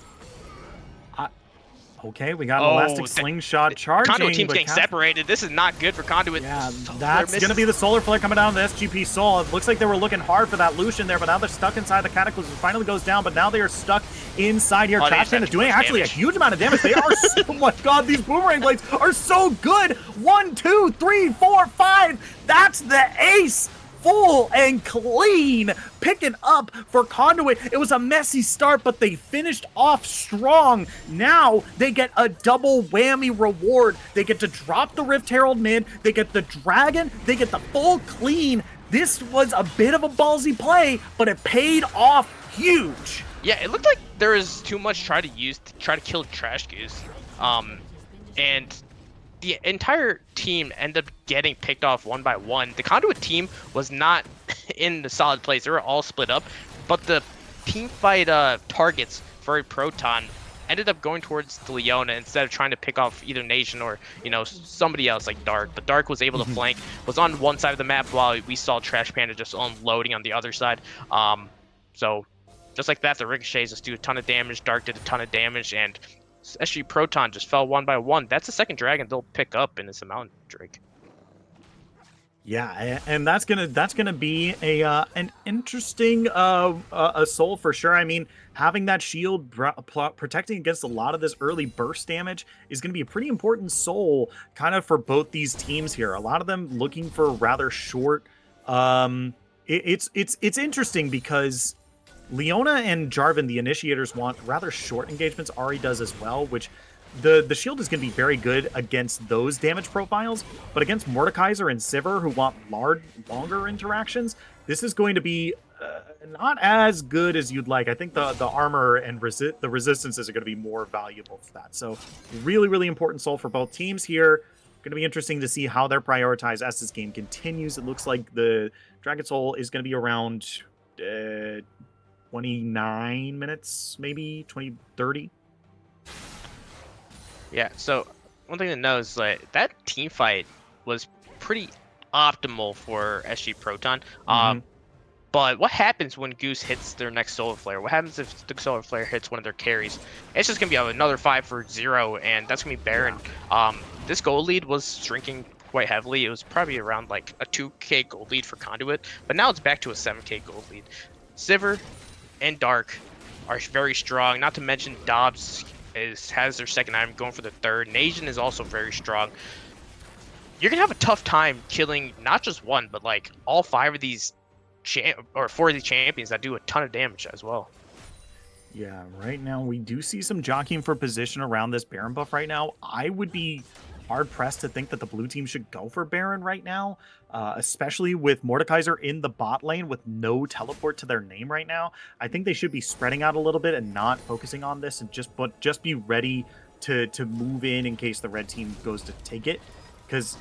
Okay, we got an elastic slingshot charging. Conduit team's getting separated. This is not good for Conduit. Yeah, that's going to be the solar flare coming down on the SGP Soul. It looks like they were looking hard for that Lucian there, but now they're stuck inside the Cataclysm. It finally goes down, but now they are stuck inside here. Trash Panda doing actually a huge amount of damage. They are, oh my god, these boomerang blades are so good. 1, 2, 3, 4, 5. That's the ace. Full and clean, picking up for Conduit. It was a messy start, but they finished off strong. Now they get a double whammy reward. They get to drop the Rift Herald mid, they get the dragon, they get the full clean. This was a bit of a ballsy play, but it paid off huge. Yeah, it looked like there was too much try to kill Trash Goose. And the entire team ended up getting picked off one by one. The Conduit team was not in the solid place. They were all split up, but the team fight targets for Proton ended up going towards the Leona instead of trying to pick off either Nation or somebody else like Dark. But Dark was able to flank, was on one side of the map while we saw Trash Panda just unloading on the other side. So just like that, the ricochets just do a ton of damage. Dark did a ton of damage, and SG Proton just fell one by one. That's the second dragon they'll pick up in this Mountain Drake. Yeah, and that's gonna be an interesting soul for sure. I mean, having that shield protecting against a lot of this early burst damage is gonna be a pretty important soul, kind of for both these teams here. A lot of them looking for rather short. It's interesting because Leona and Jarvan, the initiators, want rather short engagements. Ari does as well, which the shield is going to be very good against those damage profiles, but against Mordekaiser and Sivir, who want longer interactions, this is going to be not as good as you'd like. I think the armor and the resistances are going to be more valuable for that. So really, really important soul for both teams here. Going to be interesting to see how they're prioritized as this game continues. It looks like the Dragon Soul is going to be around 29 minutes, maybe 30. Yeah, so one thing to know is that team fight was pretty optimal for SG Proton. But what happens when Goose hits their next Solar Flare? What happens if the Solar Flare hits one of their carries? It's just going to be another 5 for 0, and that's going to be Baron. This gold lead was shrinking quite heavily. It was probably around like a 2k gold lead for Conduit, but now it's back to a 7k gold lead. Sivir and Dark are very strong, not to mention Dobbs has their second item going for the third. Nation is also very strong. You're going to have a tough time killing not just one, but like all 5 of these 4 of these champions that do a ton of damage as well. Yeah, right now we do see some jockeying for position around this Baron buff right now. I would be hard-pressed to think that the blue team should go for Baron right now, especially with Mordekaiser in the bot lane with no teleport to their name right now. I think they should be spreading out a little bit and not focusing on this, and just be ready to move in case the red team goes to take it, because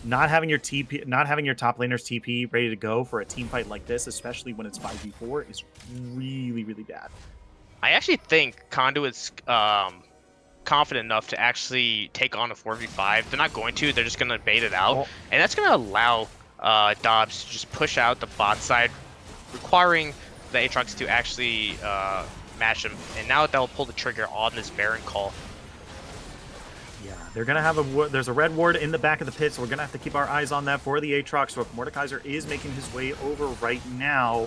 not having your top laner's TP ready to go for a team fight like this, especially when it's 5v4, is really, really bad. I actually think Conduit's confident enough to actually take on a 4v5. They're not going to. They're just going to bait it out. And that's going to allow Dobbs to just push out the bot side, requiring the Aatrox to actually match him. And now they'll pull the trigger on this Baron call. Yeah, they're going to have there's a red ward in the back of the pit, so we're going to have to keep our eyes on that for the Aatrox. So if Mordekaiser is making his way over right now,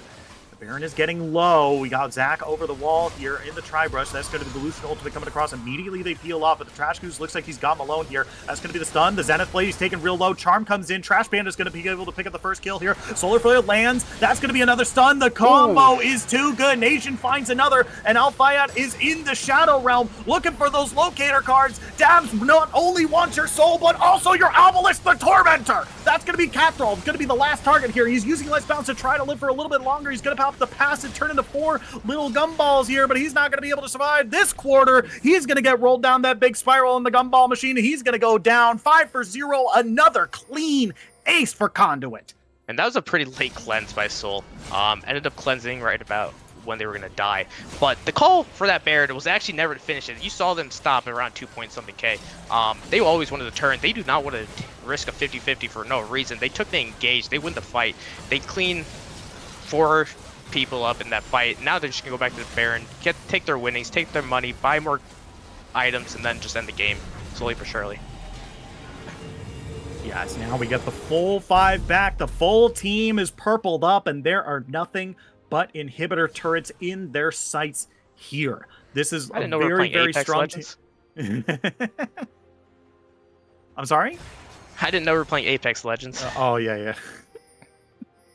the Baron is getting low. We got Zac over the wall here in the Tri-Brush. That's going to be the Lucian ultimate coming across. Immediately they peel off, but the Trash Goose looks like he's got Malone here. That's going to be the stun. The Zenith Blade is taken real low. Charm comes in. Trash Panda is going to be able to pick up the first kill here. Solar Flare lands. That's going to be another stun. The combo is too good. Nation finds another, and Alfayat is in the Shadow Realm looking for those locator cards. Dabs not only wants your soul, but also your Obelisk the Tormentor. That's going to be Cathral. It's going to be the last target here. He's using Let's Bounce to try to live for a little bit longer. He's going to pop the pass and turn into 4 little gumballs here, but he's not going to be able to survive this quarter. He's going to get rolled down that big spiral in the gumball machine. He's going to go down 5 for 0. Another clean ace for Conduit. And that was a pretty late cleanse by Soul. Ended up cleansing right about when they were going to die. But the call for that Baron was actually never to finish it. You saw them stop at around 2-point-something K. They always wanted to turn. They do not want to risk a 50-50 for no reason. They took the engage. They win the fight. They clean 4 people up in that fight. Now they're just going to go back to the Baron, take their winnings, take their money, buy more items, and then just end the game slowly but surely. Yes, now we get the full 5 back. The full team is purpled up, and there are nothing but inhibitor turrets in their sights here. This is a very, very strong team. I'm sorry? I didn't know we were playing Apex Legends. Oh, yeah.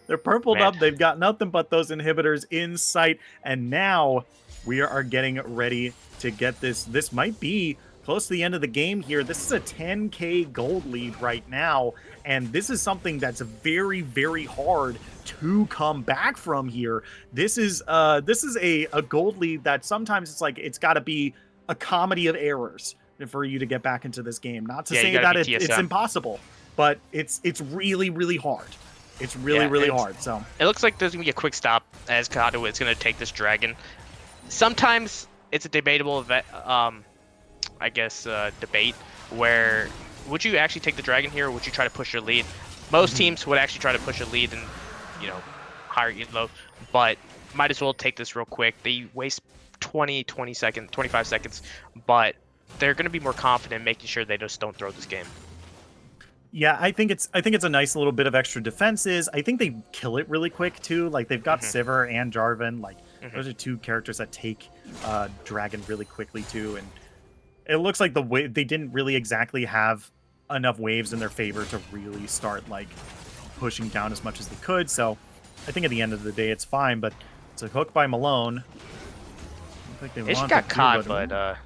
They're purpled up. They've got nothing but those inhibitors in sight. And now we are getting ready to get this. This might be close to the end of the game here. This is a 10k gold lead right now. And this is something that's very, very hard to come back from here. This is a gold lead that sometimes it's like it's got to be a comedy of errors for you to get back into this game. Not to say that it's impossible, but it's really, really hard. It's really hard. So it looks like there's gonna be a quick stop as Conduit's gonna take this dragon. Sometimes it's a debatable event, I guess, debate where would you actually take the dragon here, or would you try to push your lead? Most teams would actually try to push a lead and, higher elo, but might as well take this real quick. They waste 25 seconds, but they're going to be more confident making sure they just don't throw this game. Yeah, I think it's a nice little bit of extra defenses. I think they kill it really quick too. Like they've got Sivir and Jarvan. Like those are 2 characters that take dragon really quickly too. And it looks like they didn't really exactly have enough waves in their favor to really start like pushing down as much as they could. So I think at the end of the day it's fine. But it's a hook by Malone. Like they got caught, but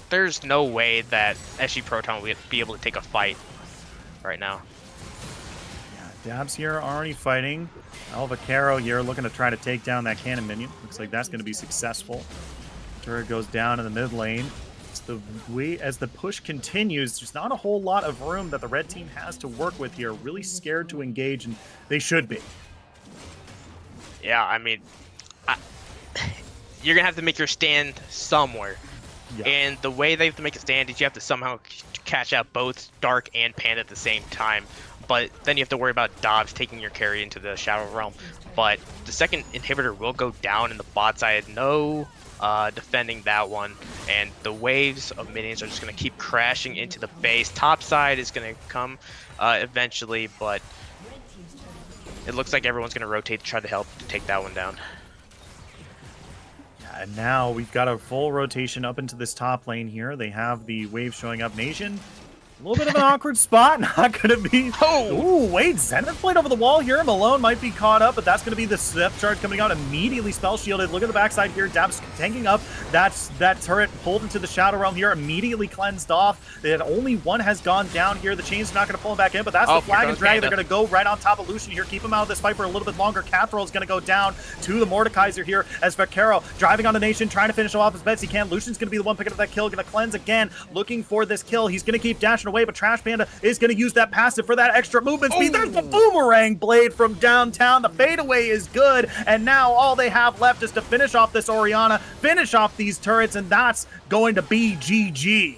there's no way that SG Proton will be able to take a fight right now. Yeah, Dabs here already fighting. Alvacaro here looking to try to take down that cannon minion. Looks like that's going to be successful. Turret goes down in the mid lane. As the push continues, there's not a whole lot of room that the red team has to work with here. Really scared to engage, and they should be. Yeah, I mean, you're going to have to make your stand somewhere. Yeah. And the way they have to make a stand is you have to somehow catch out both Dark and Panda at the same time. But then you have to worry about Dobbs taking your carry into the Shadow Realm. But the second inhibitor will go down in the bot side. No defending that one. And the waves of minions are just going to keep crashing into the base. Top side is going to come eventually, but it looks like everyone's going to rotate to try to help to take that one down. And now we've got a full rotation up into this top lane here. They have the wave showing up. Nation, a little bit of an awkward spot. Not going to be... Oh! Ooh, wait, Zenith Blade over the wall here. Malone might be caught up, but that's going to be the step charge coming out. Immediately spell shielded. Look at the backside here. Dabs tanking up. That turret pulled into the Shadow Realm here. Immediately cleansed off. And only one has gone down here. The chain's not going to pull him back in, but that's the flag and drag. They're going to go right on top of Lucian here. Keep him out of this fight for a little bit longer. Cathrall is going to go down to the Mordekaiser here as Vaquero driving on the Nation, trying to finish him off as best he can. Lucian's going to be the one picking up that kill. Going to cleanse again, looking for this kill. He's going to keep dashing away, but Trash Panda is going to use that passive for that extra movement speed. There's the boomerang blade from downtown. The fadeaway is good, and now all they have left is to finish off this Orianna, finish off these turrets, and that's going to be GG.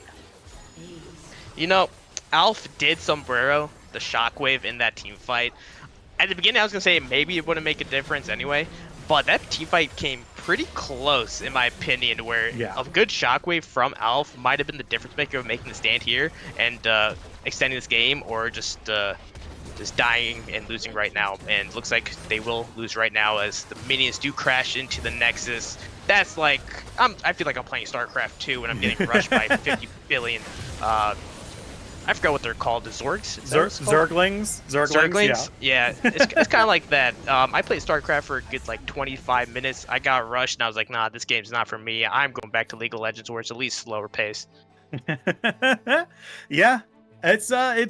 You know, Alf did sombrero the shockwave in that team fight. At the beginning, I was going to say maybe it wouldn't make a difference anyway, but that team fight came pretty close, in my opinion, where a good shockwave from Alf might have been the difference maker of making the stand here and extending this game, or just dying and losing right now. And looks like they will lose right now as the minions do crash into the Nexus. That's like, I feel like I'm playing StarCraft 2 when I'm getting rushed by 50 billion. I forgot what they're called. The Zorgs? Zerglings? Zerglings? Yeah, it's kind of like that. I played StarCraft for a good like 25 minutes. I got rushed and I was like, nah, this game's not for me. I'm going back to League of Legends where it's at least slower pace. Yeah, it's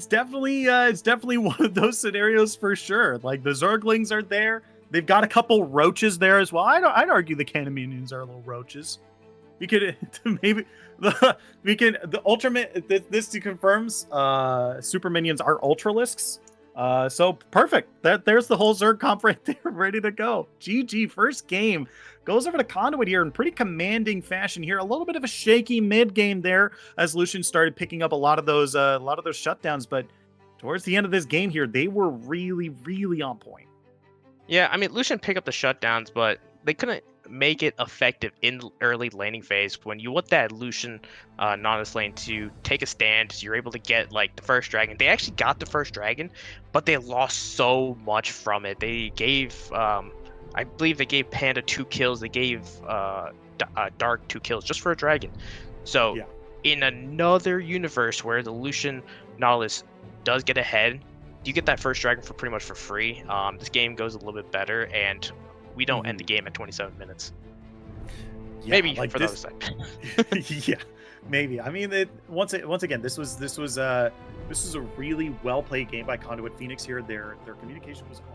definitely one of those scenarios for sure. Like the Zerglings are there. They've got a couple roaches there as well. I'd argue the cannon minions are little roaches. You could maybe the ultimate. This confirms super minions are ultralisks. So perfect. There's the whole Zerg comp right there, ready to go. GG, first game goes over to Conduit here in pretty commanding fashion here. A little bit of a shaky mid game there as Lucian started picking up a lot of those shutdowns, but towards the end of this game here, they were really, really on point. Yeah, I mean, Lucian picked up the shutdowns, but they couldn't make it effective in the early laning phase. When you want that Lucian Nautilus lane to take a stand, you're able to get like the first dragon. They actually got the first dragon, but they lost so much from it. They gave, I believe they gave Panda 2 kills. They gave Dark 2 kills just for a dragon. So in another universe where the Lucian Nautilus does get ahead, you get that first dragon for pretty much for free. This game goes a little bit better, and we don't end the game at 27 minutes. Yeah, maybe like for this, the other side. Yeah, maybe. I mean, once again, this was a really well played game by Conduit Phoenix here. Their communication was on.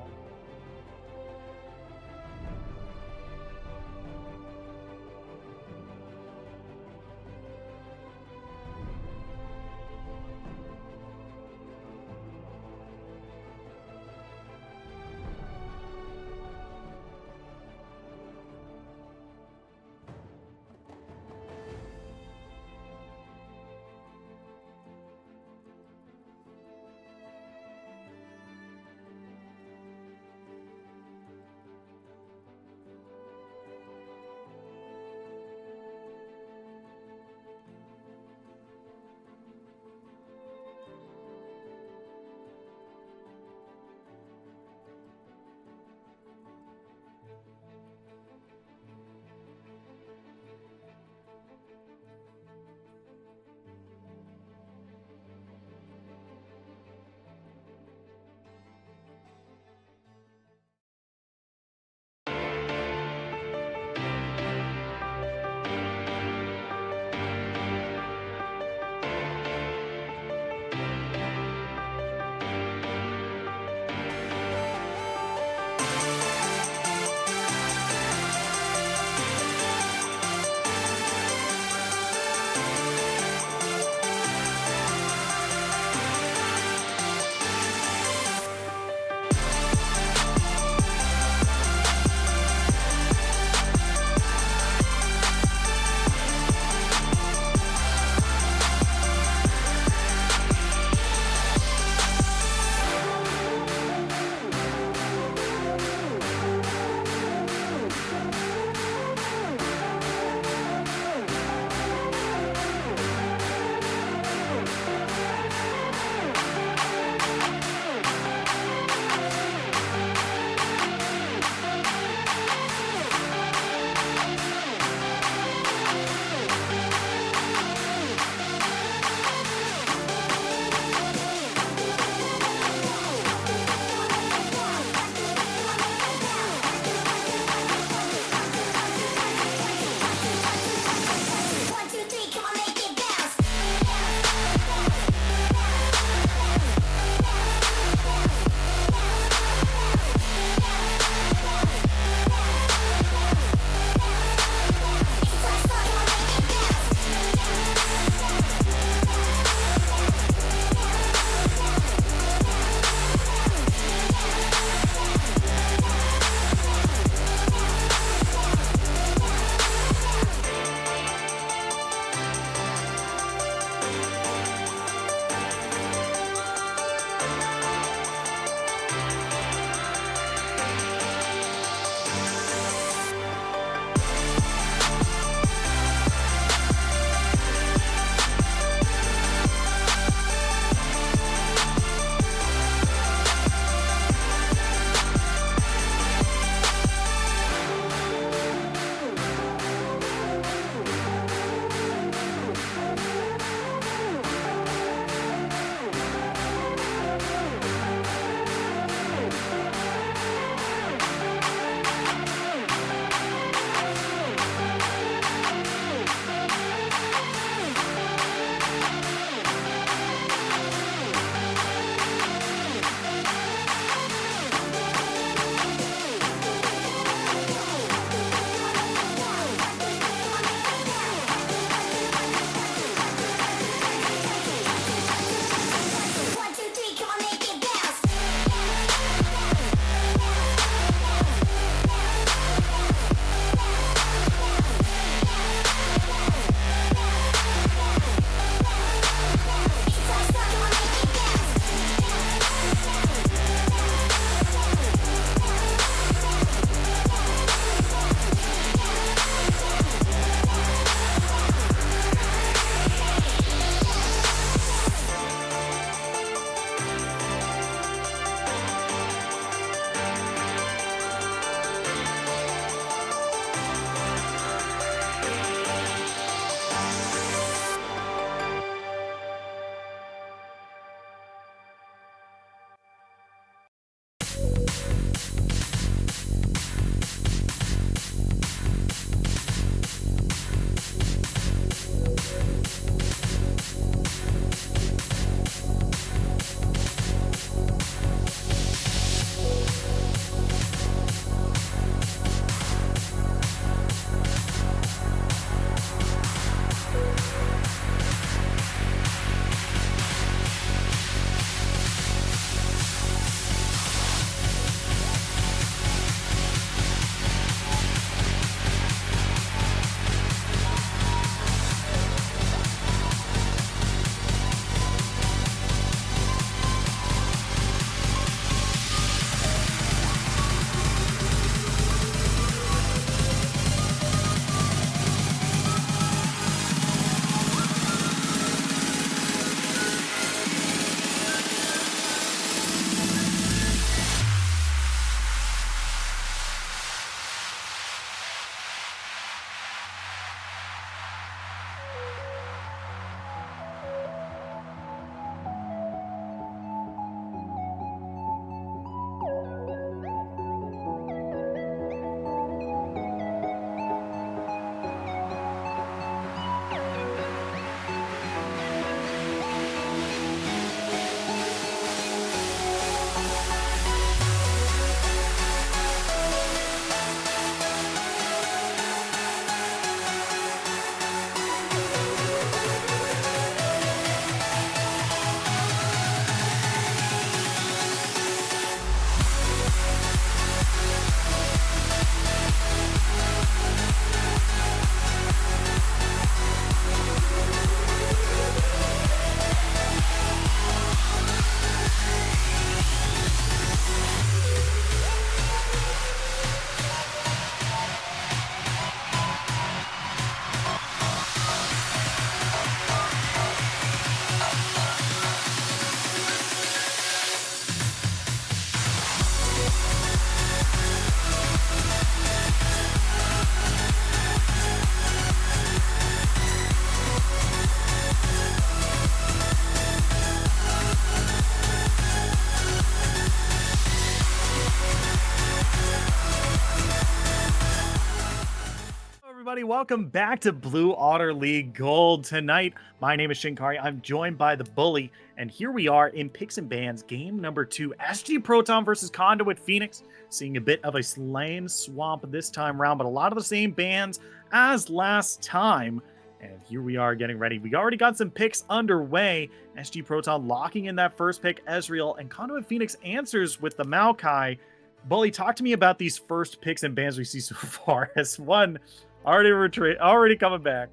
Everybody, welcome back to Blue Otter League Gold. Tonight, my name is Shinkari. I'm joined by the Bully, and here we are in Picks and Bans, game number 2, SG Proton versus Conduit Phoenix. Seeing a bit of a slime swamp this time around, but a lot of the same bans as last time. And here we are getting ready. We already got some picks underway. SG Proton locking in that first pick, Ezreal, and Conduit Phoenix answers with the Maokai. Bully, talk to me about these first picks and bans we see so far. As one already coming back.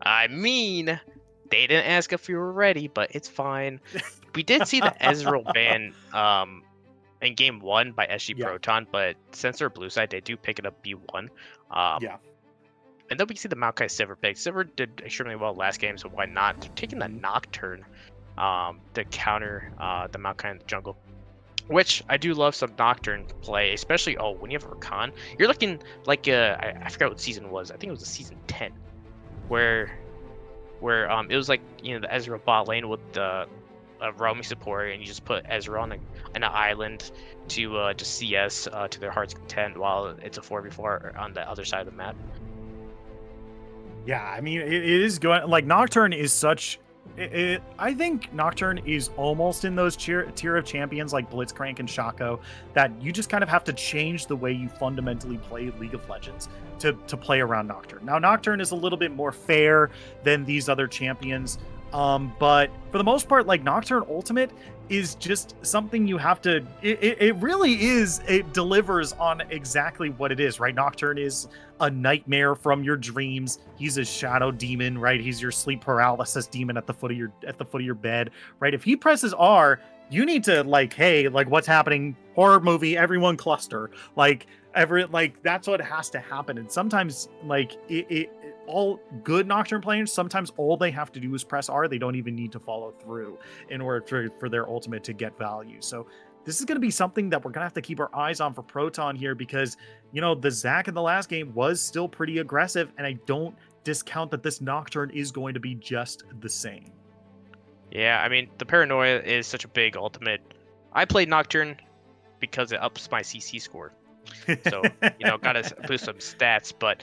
I mean, they didn't ask if we were ready, but it's fine. We did see the Ezreal ban in game 1 by SG Proton, but since they're blue side, they do pick it up B1. And then we see the Maokai Sivir pick. Sivir did extremely well last game, so why not? They're taking the Nocturne to counter the Maokai in the jungle. Which I do love some Nocturne play, especially when you have a Rakan. You're looking like I forgot what season it was. I think it was a season 10, where it was like, you know, the Ezreal bot lane with the roaming support, and you just put Ezreal on an island to just CS to their heart's content while it's a 4v4 on the other side of the map. Yeah, I mean, it is going, like, Nocturne is such. I think Nocturne is almost in those tier of champions like Blitzcrank and Shaco that you just kind of have to change the way you fundamentally play League of Legends to play around Nocturne. Now, Nocturne is a little bit more fair than these other champions, but for the most part, like, Nocturne Ultimate is just something you have to, it really is, it delivers on exactly what it is, right? Nocturne is a nightmare from your dreams. He's a shadow demon, right? He's your sleep paralysis demon at the foot of your bed, right? If he presses R, you need to, like, hey, like, what's happening? Horror movie, everyone cluster. Like, that's what has to happen. And sometimes, like, all good Nocturne players, sometimes all they have to do is press R. They don't even need to follow through in order for their ultimate to get value. So this is going to be something that we're going to have to keep our eyes on for Proton here, because, you know, the Zac in the last game was still pretty aggressive, and I don't discount that this Nocturne is going to be just the same. Yeah, I mean, the Paranoia is such a big ultimate. I played Nocturne because it ups my CC score. So gotta boost some stats. But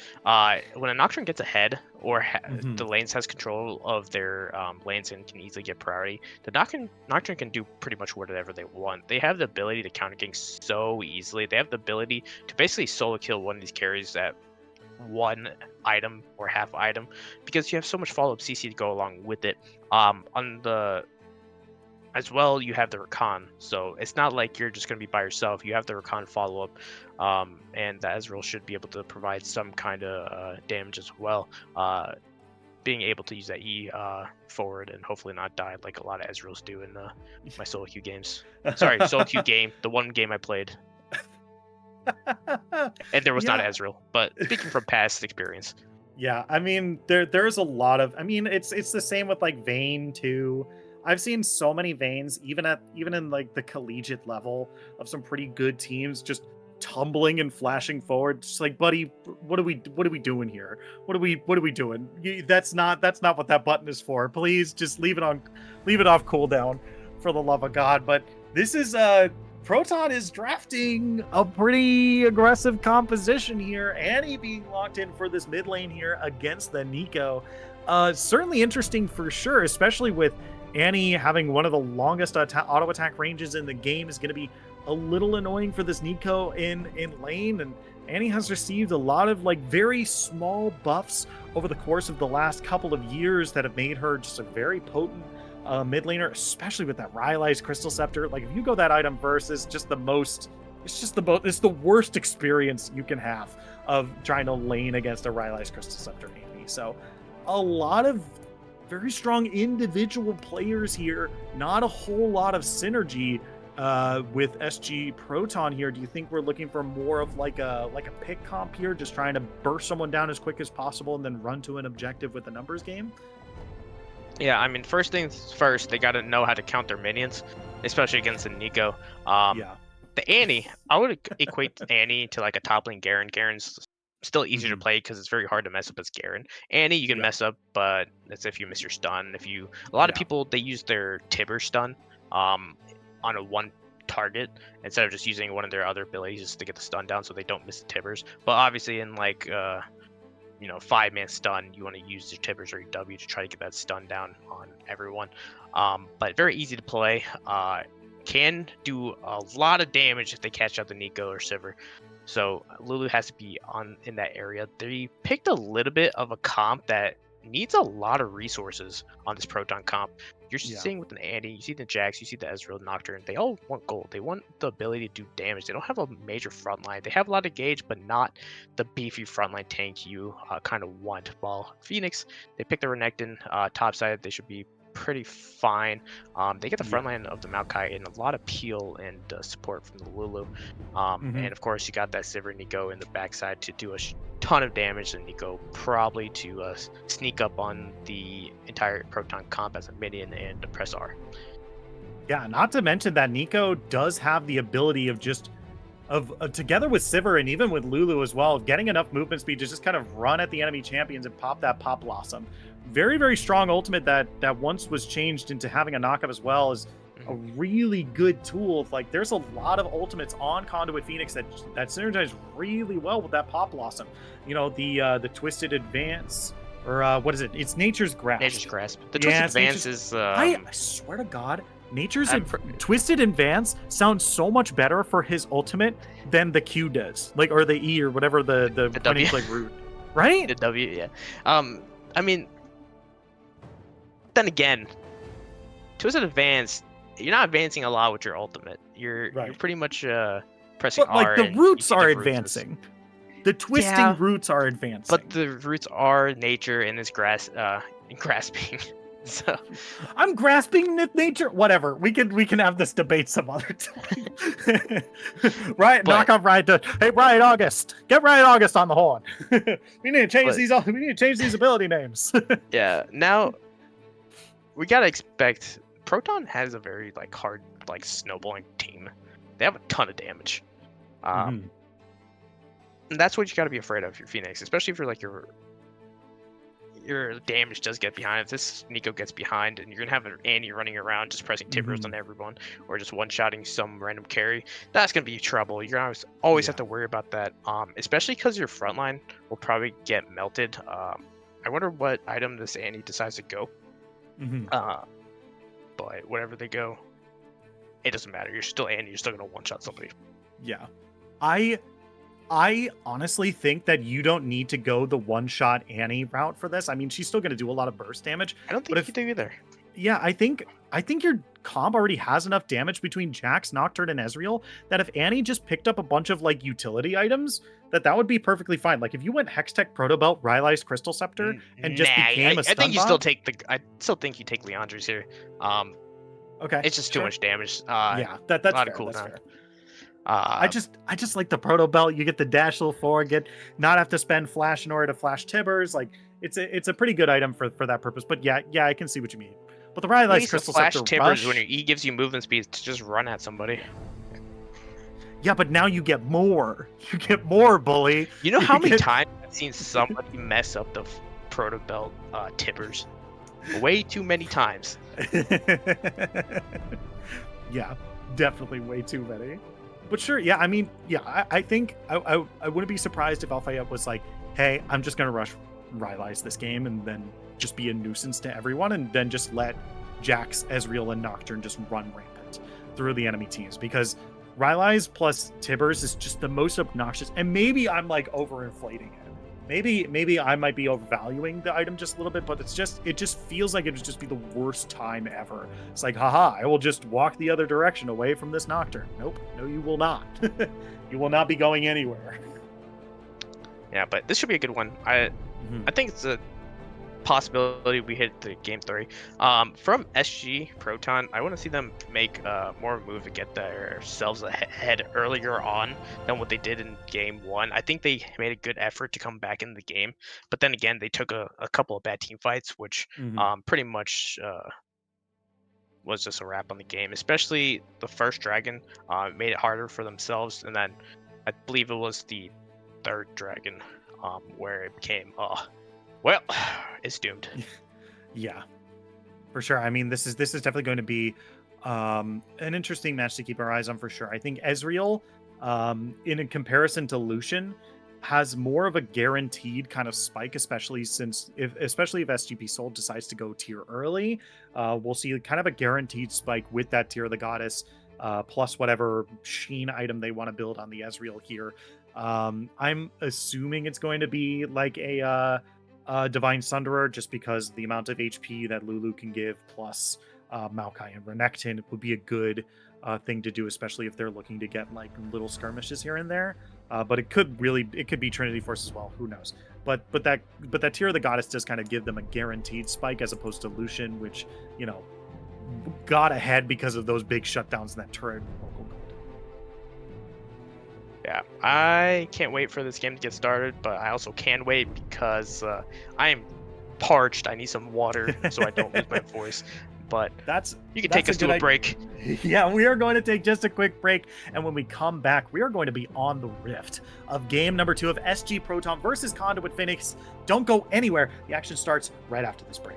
when a Nocturne gets ahead or the lanes has control of their lanes and can easily get priority, the Nocturne can do pretty much whatever they want. They have the ability to counter gank so easily. They have the ability to basically solo kill one of these carries at one item or half item, because you have so much follow-up CC to go along with it. As well, you have the Rakan, so it's not like you're just going to be by yourself. You have the Rakan follow-up, and the Ezreal should be able to provide some kind of damage as well. Being able to use that E forward and hopefully not die like a lot of Ezreals do in my solo queue games. Sorry, solo queue game, the one game I played. And there was not Ezreal, but speaking from past experience. Yeah, I mean, there's a lot of, I mean, it's the same with like Vayne too. I've seen so many Vaynes, even in like the collegiate level, of some pretty good teams just tumbling and flashing forward. Just like, buddy, what are we doing here? What are we doing? That's not what that button is for. Please just leave it off cooldown, for the love of God. But this is Proton is drafting a pretty aggressive composition here. Annie being locked in for this mid lane here against the Nico. Certainly interesting for sure, especially with Annie having one of the longest auto attack ranges in the game. Is going to be a little annoying for this Nico in lane. And Annie has received a lot of like very small buffs over the course of the last couple of years that have made her just a very potent mid laner, especially with that Rylai's Crystal Scepter. Like if you go that item verse, it's the worst experience you can have of trying to lane against a Rylai's Crystal Scepter Annie. So a lot of very strong individual players here, not a whole lot of synergy with SG Proton here. Do you think we're looking for more of like a pick comp here, just trying to burst someone down as quick as possible and then run to an objective with a numbers game? Yeah, I mean, first things first, they got to know how to count their minions, especially against the Nico. The Annie, I would equate Annie to like a top lane Garen. Garen's still easier to play because it's very hard to mess up as Garen. Annie, you can mess up, but that's if you miss your stun. A lot of people, they use their Tibber stun on a one target instead of just using one of their other abilities to get the stun down so they don't miss the Tibbers. But obviously in like 5-man stun, you want to use your Tibbers or your W to try to get that stun down on everyone. But very easy to play. Can do a lot of damage if they catch out the Nico or Sivir. So Lulu has to be in that area. They picked a little bit of a comp that needs a lot of resources on this Proton comp. You're seeing with an Annie, you see the Jax, you see the Ezreal, Nocturne. They all want gold. They want the ability to do damage. They don't have a major frontline. They have a lot of gauge, but not the beefy frontline tank you kind of want. While Phoenix, they picked the Renekton top side. They should be pretty fine. They get the front line of the Maokai and a lot of peel and support from the Lulu. And of course, you got that Sivir Nico in the backside to do a ton of damage, and Nico probably to sneak up on the entire Proton comp as a minion and press R. Yeah, not to mention that Nico does have the ability of just together with Sivir and even with Lulu as well, getting enough movement speed to just kind of run at the enemy champions and pop that Pop Blossom. Very, very strong ultimate that once was changed into having a knockup as well is a really good tool. Like there's a lot of ultimates on Conduit Phoenix that synergize really well with that Pop Blossom. The Twisted Advance, or what is it? It's Nature's Grasp. Nature's Grasp. The Twisted Advance is... I swear to God, Twisted Advance sounds so much better for his ultimate than the Q does, like, or the E or whatever the W like root, right? The W, yeah. I mean, then again, Twisted Advance, you're not advancing a lot with your ultimate. You're pretty much pressing but, like, R. the roots are advancing. The twisting roots are advancing. But the roots are nature and is grasping. So I'm grasping nature. Whatever. We can have this debate some other time. Knock on Riot. Hey, Riot August, get Riot August on the horn. We need to change these. We need to change these ability names. Yeah. Now we gotta expect. Proton has a very hard snowballing team. They have a ton of damage. And that's what you gotta be afraid of, your Phoenix, especially if you're your damage does get behind, if this Nico gets behind and you're gonna have an Annie running around just pressing tippers on everyone or just one-shotting some random carry, that's gonna be trouble. You're gonna always have to worry about that. Especially because your front line will probably get melted. I wonder what item this Annie decides to go. But whatever they go, it doesn't matter. You're still Annie. You're still gonna one-shot somebody. Yeah, I honestly think that you don't need to go the one-shot Annie route for this. I mean, she's still going to do a lot of burst damage. I don't think you do either. Yeah, I think your comp already has enough damage between Jax, Nocturne, and Ezreal that if Annie just picked up a bunch of like utility items, that would be perfectly fine. Like if you went Hextech, Protobelt, Rylai's Crystal Scepter, and just became a stun I think you bot, still take I still think you take Leandre's here. Okay, it's just too much damage. Yeah, that's not fair, a cool that's down. fair. I just like the Proto Belt. You get the dash level 4, not have to spend flash in order to flash Tibbers. Like it's a pretty good item for that purpose. But yeah, I can see what you mean. But the Rylai's Crystal flash Scepter Tibbers rush, when your E gives you movement speed to just run at somebody. Yeah, but now you get more. You get more, bully. You know how many times I've seen somebody mess up the Proto Belt Tibbers? Way too many times. Yeah, definitely way too many. But sure, yeah, I mean, yeah, I think I wouldn't be surprised if Alfayet was like, hey, I'm just going to rush Rylai's this game and then just be a nuisance to everyone and then just let Jax, Ezreal, and Nocturne just run rampant through the enemy teams because Rylai's plus Tibbers is just the most obnoxious. And maybe I'm like overinflating it. Maybe I might be overvaluing the item just a little bit, but it just feels like it would just be the worst time ever. It's like, haha, I will just walk the other direction away from this Nocturne. Nope, no, you will not. You will not be going anywhere. Yeah, but this should be a good one. I think it's a possibility we hit the game 3. From SG Proton, I want to see them make more of a move to get themselves ahead earlier on than what they did in game 1. I think they made a good effort to come back in the game, but then again, they took a couple of bad team fights, which pretty much was just a wrap on the game. Especially the first dragon made it harder for themselves, and then I believe it was the third dragon where it became well, it's doomed. Yeah, for sure. I mean, this is definitely going to be an interesting match to keep our eyes on for sure. I think Ezreal, in a comparison to Lucian, has more of a guaranteed kind of spike, especially if SGP Soul decides to go tier early. We'll see kind of a guaranteed spike with that tier of the goddess, plus whatever Sheen item they want to build on the Ezreal here. I'm assuming it's going to be like a Divine Sunderer, just because the amount of HP that Lulu can give, plus Maokai and Renekton would be a good thing to do, especially if they're looking to get like little skirmishes here and there. But it could be Trinity Force as well. Who knows? But that tier of the goddess does kind of give them a guaranteed spike as opposed to Lucian, which got ahead because of those big shutdowns in that turret. Yeah, I can't wait for this game to get started, but I also can't wait because I am parched. I need some water so I don't lose my voice. But you can take us to a break. Yeah, we are going to take just a quick break, and when we come back, we are going to be on the rift of game number 2 of SG Proton versus Conduit Phoenix. Don't go anywhere. The action starts right after this break.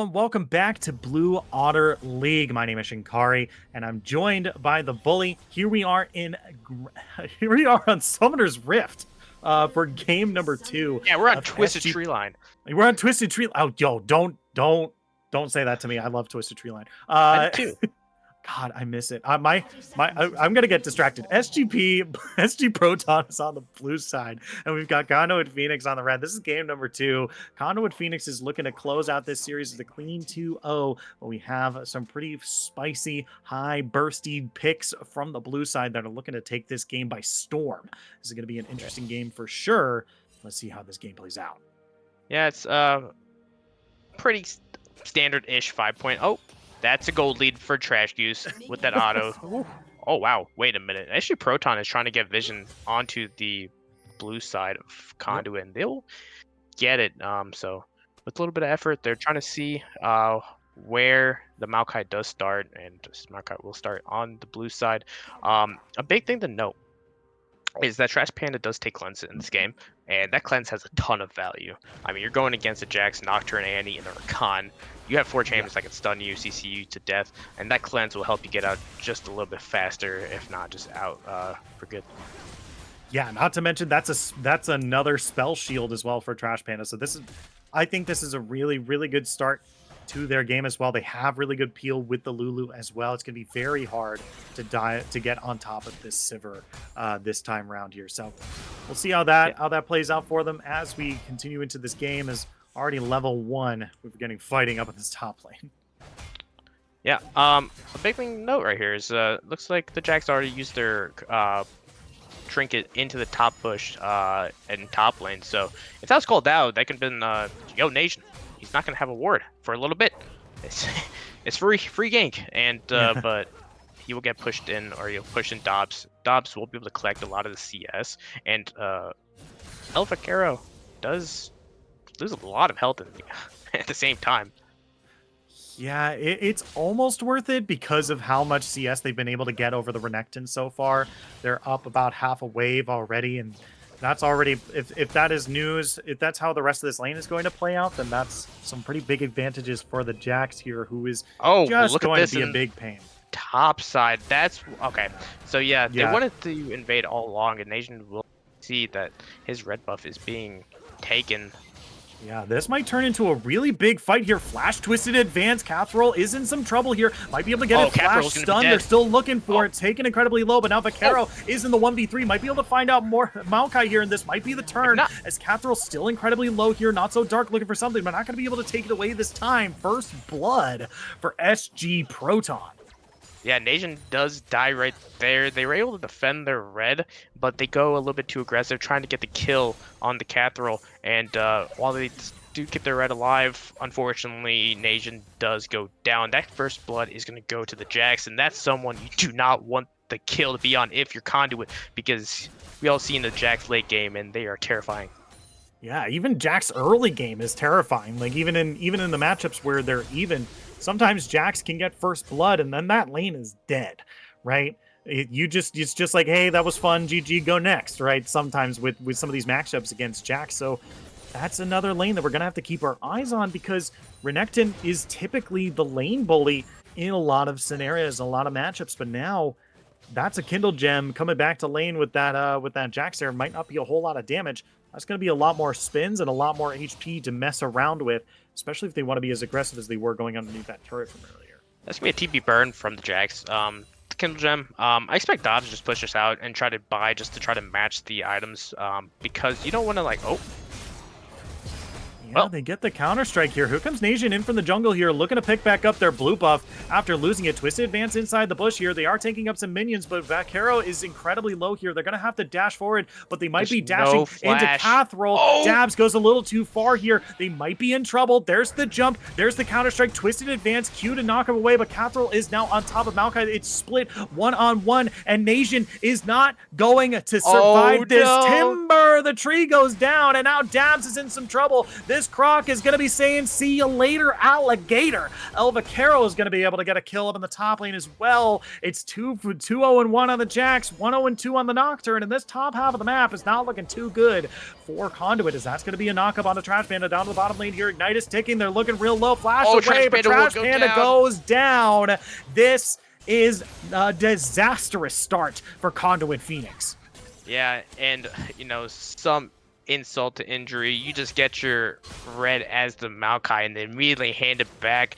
everyone. Welcome back to Blue Otter League. My name is Shinkari, and I'm joined by the bully. Here we are on Summoner's Rift for game number 2. Yeah, we're on Twisted Tree Line. We're on Twisted Tree. Oh, yo, don't say that to me. I love Twisted Tree Line. I do too. God, I miss it. I'm gonna get distracted. SG Proton is on the blue side, and we've got Conduit Phoenix on the red. This is game number 2. Conduit Phoenix is looking to close out this series with a clean 2-0, but we have some pretty spicy, high, bursty picks from the blue side that are looking to take this game by storm. This is gonna be an interesting game for sure. Let's see how this game plays out. Yeah, it's pretty standard-ish 5-point. Oh, that's a gold lead for Trash Goose with that auto. Ooh. Oh, wow. Wait a minute. Actually, Proton is trying to get vision onto the blue side of Conduit, and they'll get it. So with a little bit of effort, they're trying to see where the Maokai does start, and Maokai will start on the blue side. A big thing to note is that Trash Panda does take cleanse in this game, and that cleanse has a ton of value. I mean, you're going against a Jax, Nocturne, Annie, and a Rakan. You have 4 chambers that can stun you, CC you to death, and that cleanse will help you get out just a little bit faster, if not just out for good. Yeah, not to mention that's another spell shield as well for Trash Panda. So I think this is a really, really good start to their game as well. They have really good peel with the Lulu as well. It's going to be very hard to get on top of this Sivir this time around here. So we'll see how that plays out for them as we continue into this game. As already level 1, we're getting fighting up in this top lane. Yeah, a big thing to note right here is looks like the Jax already used their trinket into the top bush and top lane. So if that was called out, that could have been Yo Nation. He's not going to have a ward for a little bit. It's free gank, and but he will get pushed in, or he'll push in Dobbs. Dobbs will be able to collect a lot of the CS, and El Vaquero does lose a lot of health at the same time. Yeah, it's almost worth it because of how much CS they've been able to get over the Renekton so far. They're up about half a wave already, and that's already, if that is news, if that's how the rest of this lane is going to play out, then that's some pretty big advantages for the Jax here, who is just going to be a big pain. Top side, that's okay. So yeah, they wanted to invade all along, and Nation will see that his red buff is being taken. Yeah, this might turn into a really big fight here. Flash Twisted Advance. Catherall is in some trouble here. Might be able to get it flash stunned. They're still looking for it. Taken incredibly low, but now Vaquero is in the 1v3. Might be able to find out more Maokai here, and this might be the turn. As Catherall's still incredibly low here. Not so dark, looking for something, but not going to be able to take it away this time. First blood for SG Proton. Yeah, Nation does die right there. They were able to defend their red, but they go a little bit too aggressive, trying to get the kill on the Catherall. And while they do keep their red alive, unfortunately, Nation does go down. That first blood is going to go to the Jax, and that's someone you do not want the kill to be on if you're Conduit, because we all seen the Jax late game, and they are terrifying. Yeah, even Jax early game is terrifying. Like even in the matchups where they're even, sometimes Jax can get first blood, and then that lane is dead, right? It's just like, hey, that was fun, GG, go next, right? Sometimes with some of these matchups against Jax. So that's another lane that we're gonna have to keep our eyes on, because Renekton is typically the lane bully in a lot of scenarios, a lot of matchups. But now that's a Kindle Gem coming back to lane with that Jax there. Might not be a whole lot of damage. That's going to be a lot more spins and a lot more HP to mess around with, especially if they want to be as aggressive as they were going underneath that turret from earlier. That's going to be a TB burn from the Jax. The Kindle Gem, I expect Dobbs to just push this out and try to buy just to try to match the items, because you don't want to Yeah, they get the counter-strike here. Here comes Nation in from the jungle here, looking to pick back up their blue buff after losing it. Twisted Advance inside the bush here. They are taking up some minions, but Vaquero is incredibly low here. They're going to have to dash forward, but they might be dashing into Catherall. Dabs goes a little too far here. They might be in trouble. There's the jump. There's the counter-strike. Twisted Advance, Q to knock him away, but Catherall is now on top of Maokai. It's split one-on-one, and Nation is not going to survive this. Timber, the tree goes down, and now Dabs is in some trouble. This this Croc is going to be saying, see you later, alligator. El Vaquero is going to be able to get a kill up in the top lane as well. It's 2-0-1 on the Jax, 1-0-2 on the Nocturne, and this top half of the map is not looking too good for Conduit, as that's going to be a knock-up on the Trash Panda down to the bottom lane here. Ignite is ticking. They're looking real low. Flash away, but Trash Panda goes down. This is a disastrous start for Conduit Phoenix. Yeah, and, some insult to injury. You just get your red as the Maokai and then immediately hand it back.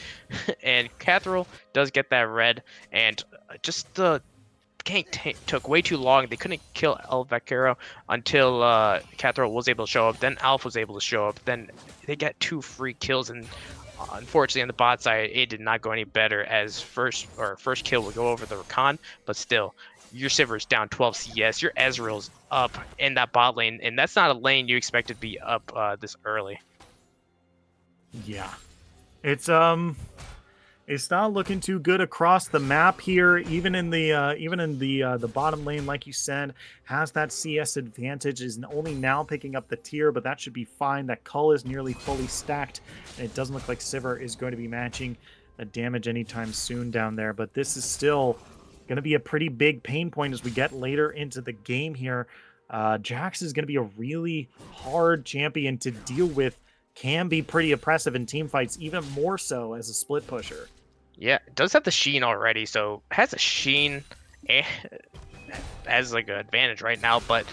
And Catherall does get that red, and just the game took way too long. They couldn't kill El Vaquero until Catherall was able to show up. Then Alf was able to show up. Then they got 2 free kills, and unfortunately on the bot side, it did not go any better, as first kill would go over the Rakan, but still, your Sivir's down 12 CS, your Ezreal's up in that bot lane, and that's not a lane you expect to be up this early. Yeah, it's not looking too good across the map here. Even in the bottom lane, like you said, has that CS advantage, is only now picking up the tier, but that should be fine. That Cull is nearly fully stacked, and it doesn't look like Sivir is going to be matching the damage anytime soon down there. But this is still going to be a pretty big pain point as we get later into the game here. Jax is going to be a really hard champion to deal with. Can be pretty oppressive in team fights, even more so as a split pusher. Yeah, it does have the Sheen already, so has a Sheen as like an advantage right now, but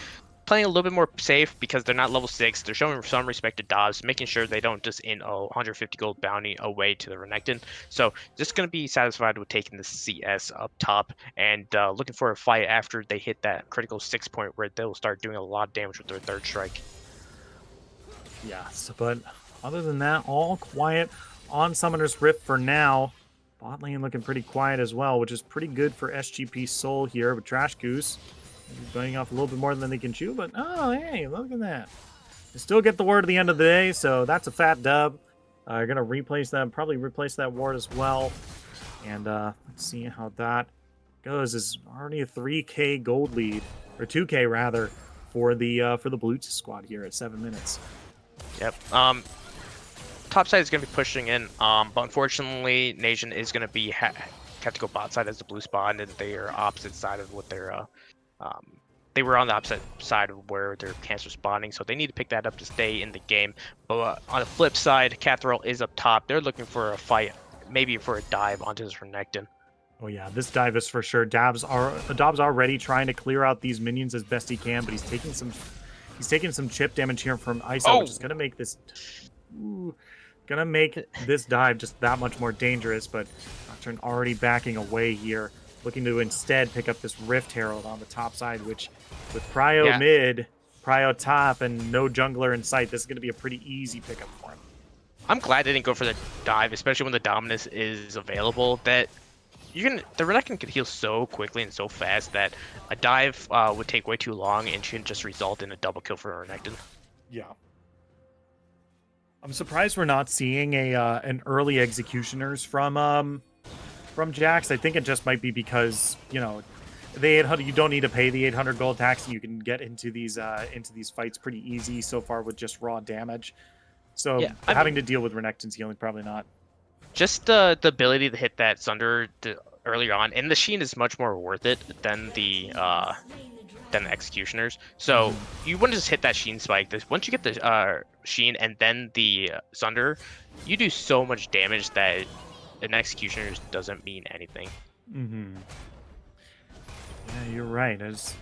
playing a little bit more safe because they're not level 6. They're showing some respect to Dobbs, making sure they don't just in 150 gold bounty away to the Renekton. So just going to be satisfied with taking the CS up top and looking for a fight after they hit that critical 6 point where they'll start doing a lot of damage with their third strike. Yes, but other than that, all quiet on Summoner's Rift for now. Bot lane looking pretty quiet as well, which is pretty good for SGP Soul here with Trash Goose. Biting off a little bit more than they can chew, but oh, hey, look at that. They still get the ward at the end of the day, so that's a fat dub. You're going to probably replace that ward as well. And let's see how that goes. Is already a 3K gold lead, or 2K rather, for the Blue squad here at 7 minutes. Yep. Top side is going to be pushing in, but unfortunately, Nation is going to be have to go bot side as the blue spawn, and they are opposite side of what they're they were on the opposite side of where their camps were spawning, so they need to pick that up to stay in the game. But on the flip side, Catherall is up top. They're looking for a fight, maybe for a dive onto this Renekton. Oh yeah, this dive is for sure. Dobbs already trying to clear out these minions as best he can, but he's taking some chip damage here from ISO, which is gonna make this dive just that much more dangerous. But Nocturne already backing away here, looking to instead pick up this Rift Herald on the top side, which with Prio mid, Prio top, and no jungler in sight, this is going to be a pretty easy pickup for him. I'm glad they didn't go for the dive, especially when the Dominus is available. That the Renekton can heal so quickly and so fast that a dive would take way too long and shouldn't just result in a double kill for Renekton. Yeah. I'm surprised we're not seeing an early Executioners from Jax. I think it just might be because, the 800, you don't need to pay the 800 gold tax, and you can get into these fights pretty easy so far with just raw damage. So having to deal with Renekton's healing, probably not. Just the ability to hit that Sunder earlier on, and the Sheen is much more worth it than the Executioners. So you wouldn't just hit that Sheen spike. Once you get the Sheen and then the Sunder, you do so much damage that an Executioners doesn't mean anything. Yeah, you're right. As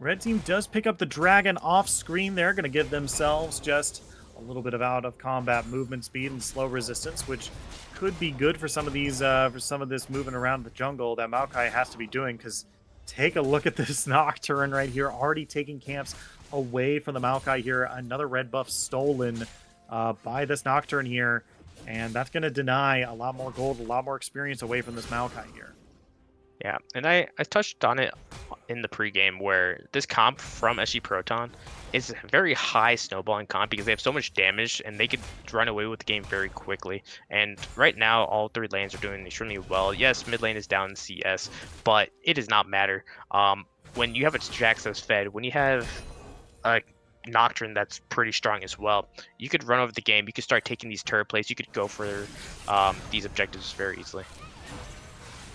Red Team does pick up the Dragon off screen, they're going to give themselves just a little bit of out of combat movement speed and slow resistance, which could be good for some of these for some of this moving around the jungle that Maokai has to be doing. Because take a look at this Nocturne right here, already taking camps away from the Maokai here. Another red buff stolen by this Nocturne here, and that's going to deny a lot more gold, a lot more experience away from this Maokai here. Yeah, and I touched on it in the pregame where this comp from SG Proton is a very high snowballing comp because they have so much damage and they could run away with the game very quickly. And right now, all 3 lanes are doing extremely well. Yes, mid lane is down in CS, but it does not matter. When you have a Jax that's fed, when you have a Nocturne that's pretty strong as well. You could run over the game. You could start taking these turret plays. You could go for these objectives very easily.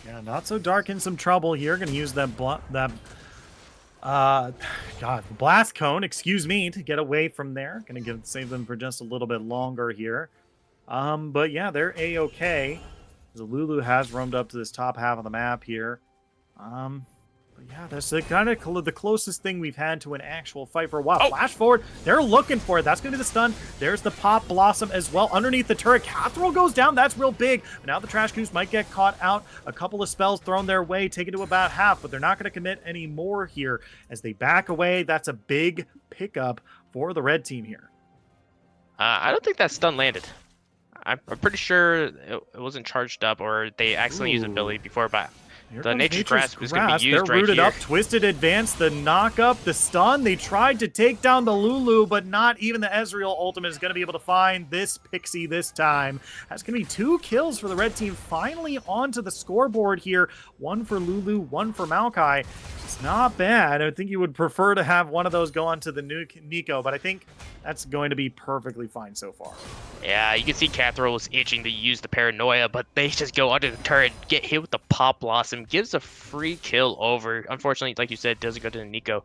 Yeah, Not So Dark in some trouble here. Gonna use that blast cone, excuse me, to get away from there. Gonna save them for just a little bit longer here. But yeah, they're a-okay. The Lulu has roamed up to this top half of the map here. But yeah, that's the kind of the closest thing we've had to an actual fight for a while. Flash forward, they're looking for it. That's going to be the stun. There's the Pop Blossom as well. Underneath the turret, Catherall goes down. That's real big. But now the Trash Goose might get caught out. A couple of spells thrown their way, taken to about half, but they're not going to commit any more here as they back away. That's a big pickup for the red team here. I don't think that stun landed. I'm pretty sure it wasn't charged up, or they accidentally used ability before, but the Nature's Grasp is going to be used They're right rooted here. up, Twisted Advance, the knock up, the stun. They tried to take down the Lulu, but not even the Ezreal ultimate is going to be able to find this Pixie this time. That's going to be 2 kills for the red team, finally onto the scoreboard here. 1 for Lulu, 1 for Maokai. It's not bad. I think you would prefer to have one of those go on to the new Nico, but I think that's going to be perfectly fine so far. Yeah, you can see Catherall was itching to use the Paranoia, but they just go under the turret, get hit with the Pop Blossom, gives a free kill over. Unfortunately, like you said, it doesn't go to the Nico,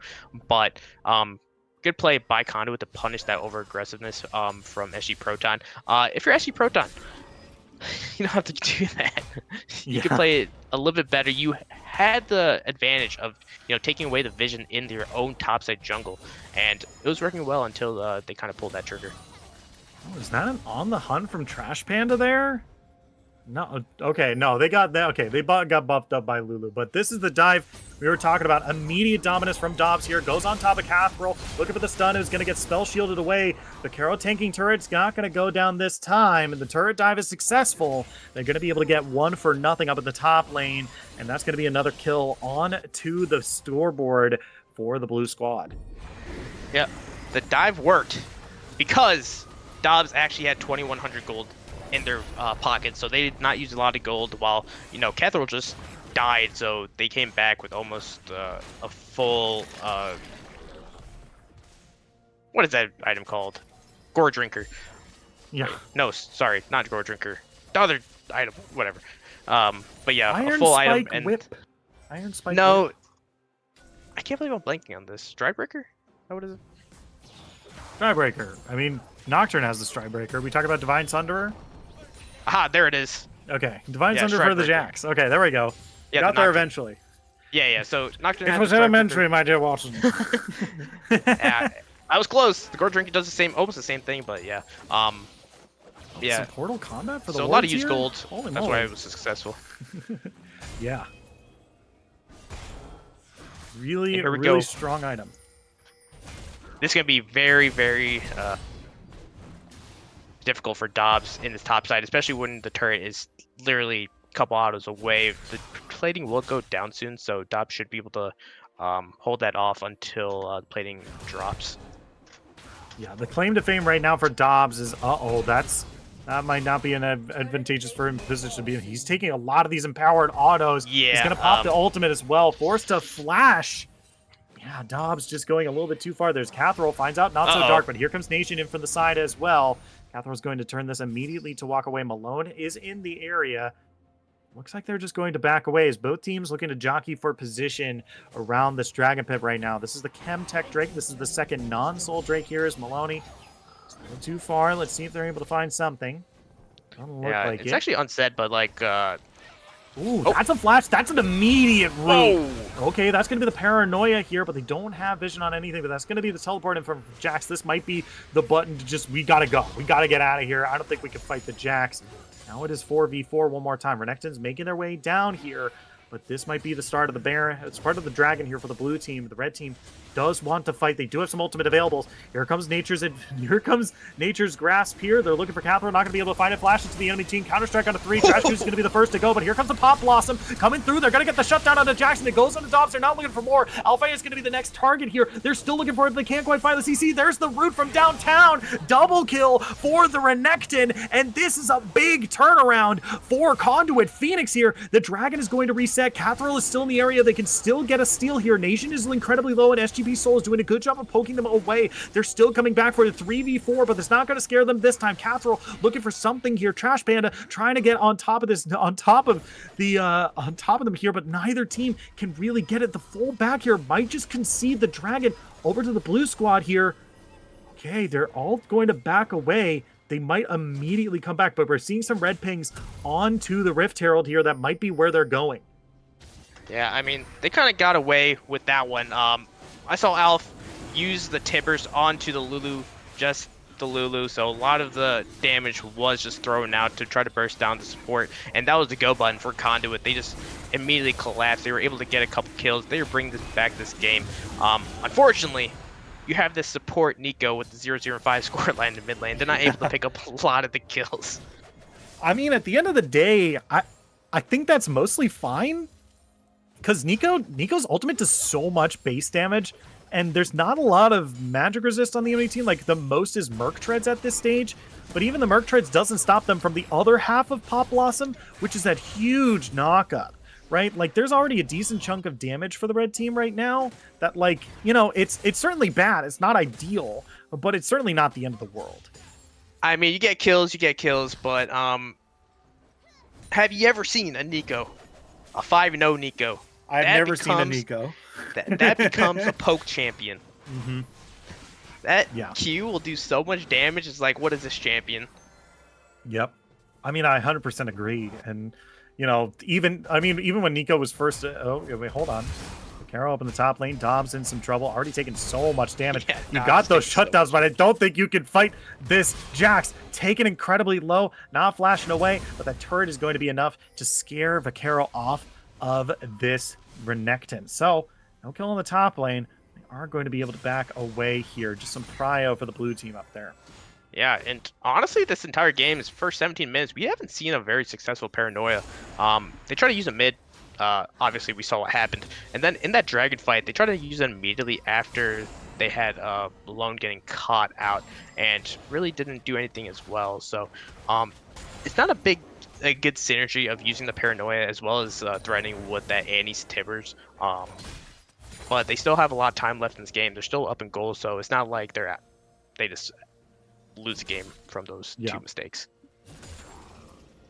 but good play by Conduit to punish that over-aggressiveness from SG Proton. If you're SG Proton, you don't have to do that. You can play it a little bit better. You had the advantage of taking away the vision in your own topside jungle, and it was working well until they kind of pulled that trigger. Oh, is that an on the hunt from Trash Panda there? No, okay, no, they got that. Okay, they got buffed up by Lulu, but this is the dive we were talking about. Immediate dominance from Dobbs here. Goes on top of Catherall, looking for the stun. Is going to get spell shielded away. The Carol tanking turret's not going to go down this time, and the turret dive is successful. They're going to be able to get 1 for nothing up at the top lane, and that's going to be another kill on to the scoreboard for the blue squad. Yeah, the dive worked because Dobbs actually had 2,100 gold in their pocket, so they did not use a lot of gold, while Catherall just died, so they came back with almost a full what is that item called? Gore Drinker. Yeah. No, sorry, not Gore Drinker. The other item, whatever. But yeah, Iron a full Spike item and Whip. Iron Spike no, Whip. I can't believe I'm blanking on this. Stridebreaker? What is it? Stridebreaker. I mean, Nocturne has the Stridebreaker. We talk about Divine Sunderer? Aha, there it is. Okay, Divine Yeah, Sunderer for the Stridebreaker. Jax. Okay, there we go. Yeah, Got the there Nocturne. eventually. Yeah, so Nocturne It has was the Stridebreaker. elementary, my dear Watson. Yeah, I was close. The Gore Drinker does almost the same thing, but yeah. Yeah. Some Portal Combat for the So a lot of wards use here? gold. Holy That's moly. why it was successful. Yeah. Really, Here we really go. strong item. This is gonna be very, very difficult for Dobbs in this top side, especially when the turret is literally a couple autos away. The plating will go down soon, so Dobbs should be able to hold that off until the plating drops. Yeah, the claim to fame right now for Dobbs is, that might not be an advantageous for him position to be in. He's taking a lot of these empowered autos. Yeah, He's going to pop the ultimate as well. Forced to flash. Yeah, Dobbs just going a little bit too far. There's Catherall, finds out not so dark, but here comes Nation in from the side as well. Catherall's going to turn this immediately to walk away. Malone is in the area. Looks like they're just going to back away as both teams looking to jockey for position around this Dragon Pit right now. This is the Chemtech Drake. This is the second non-soul Drake here is Maloney. It's a little too far. Let's see if they're able to find something. Doesn't look like it's it. actually unsaid, but like Ooh, that's a flash. That's an immediate root. Oh. Okay, that's going to be the Paranoia here, but they don't have vision on anything, but that's going to be the teleport in from Jax. This might be the button to just, we got to go. We got to get out of here. I don't think we can fight the Jax. Now it is 4v4 one more time. Renekton's making their way down here, but this might be the start of the Baron. It's part of the Dragon here for the blue team. The red team does want to fight. They do have some ultimate availables. Here comes Nature's Grasp here. They're looking for Catherall. Not going to be able to find it. Flash into the enemy team. Counter-strike onto 3. Trash Goose is going to be the first to go, but here comes the Pop Blossom coming through. They're going to get the shutdown onto Jackson. It goes onto Dobbs. They're not looking for more. Alpha is going to be the next target here. They're still looking for it, but they can't quite find the CC. There's the root from downtown. Double kill for the Renekton, and this is a big turnaround for Conduit. Phoenix here. The Dragon is going to reset. reset. Catherall is still in the area. They can still get a steal here. Nation is incredibly low, and SGP Soul is doing a good job of poking them away. They're still coming back for the 3v4, but it's not going to scare them this time. Catherall looking for something here. Trash Panda trying to get on top of this, on top of them here, but neither team can really get it. The full back here might just concede the dragon over to the blue squad here. Okay, they're all going to back away. They might immediately come back, but we're seeing some red pings onto the Rift Herald here. That might be where they're going. Yeah, I mean, they kind of got away with that one. I saw Alf use the timbers onto the Lulu, just the Lulu, so a lot of the damage was just thrown out to try to burst down the support, and that was the go button for Conduit. They just immediately collapsed. They were able to get a couple kills. They were bringing this game. Unfortunately, you have this support Nico with the 0-0-5 scoreline in the mid lane. They're not able to pick up a lot of the kills. I mean, at the end of the day, I think that's mostly fine, because Nico's ultimate does so much base damage, and there's not a lot of magic resist on the enemy team. Like, the most is Merc Treads at this stage, but even the Merc Treads doesn't stop them from the other half of Pop Blossom, which is that huge knockup. Right? Like, there's already a decent chunk of damage for the red team right now that, like, you know, it's certainly bad. It's not ideal, but it's certainly not the end of the world. I mean, you get kills, but have you ever seen a Nico? A 5-0 Nico? I've never seen a Nico. That becomes a poke champion. Mm-hmm. That Q will do so much damage. It's like, what is this champion? Yep. I mean, I 100% agree. And you know, even when Nico was first, wait, hold on. Carol up in the top lane. Dom's in some trouble. Already taking so much damage. Yeah, you got those shutdowns, but I don't think you can fight this Jax. Taken incredibly low, not flashing away, but that turret is going to be enough to scare Vaquero off of this Renekton. So, no kill on the top lane. They are going to be able to back away here. Just some prio for the blue team up there. Yeah, and honestly, this entire game, is first 17 minutes, we haven't seen a very successful Paranoia. They try to use a mid. Obviously, we saw what happened. And then in that dragon fight, they tried to use it immediately after they had Malone getting caught out, and really didn't do anything as well. So it's not a good synergy of using the Paranoia as well as threatening with that Annie's Tibbers. But they still have a lot of time left in this game. They're still up in goals, so it's not like they just lose the game from those two mistakes.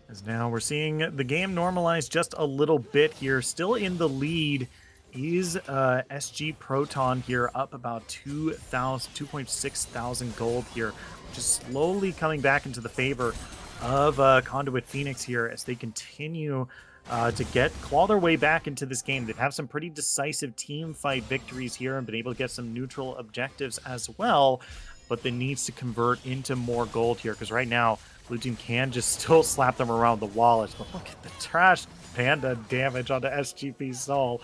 As now we're seeing the game normalize just a little bit here. Still in the lead is SG Proton here, up about 2.6 thousand gold here, just slowly coming back into the favor of Conduit Phoenix here as they continue to claw their way back into this game. They've had some pretty decisive team fight victories here and been able to get some neutral objectives as well, but they needs to convert into more gold here, because right now blue team can just still slap them around the wallets. But look at the Trash Panda damage onto SGP Soul.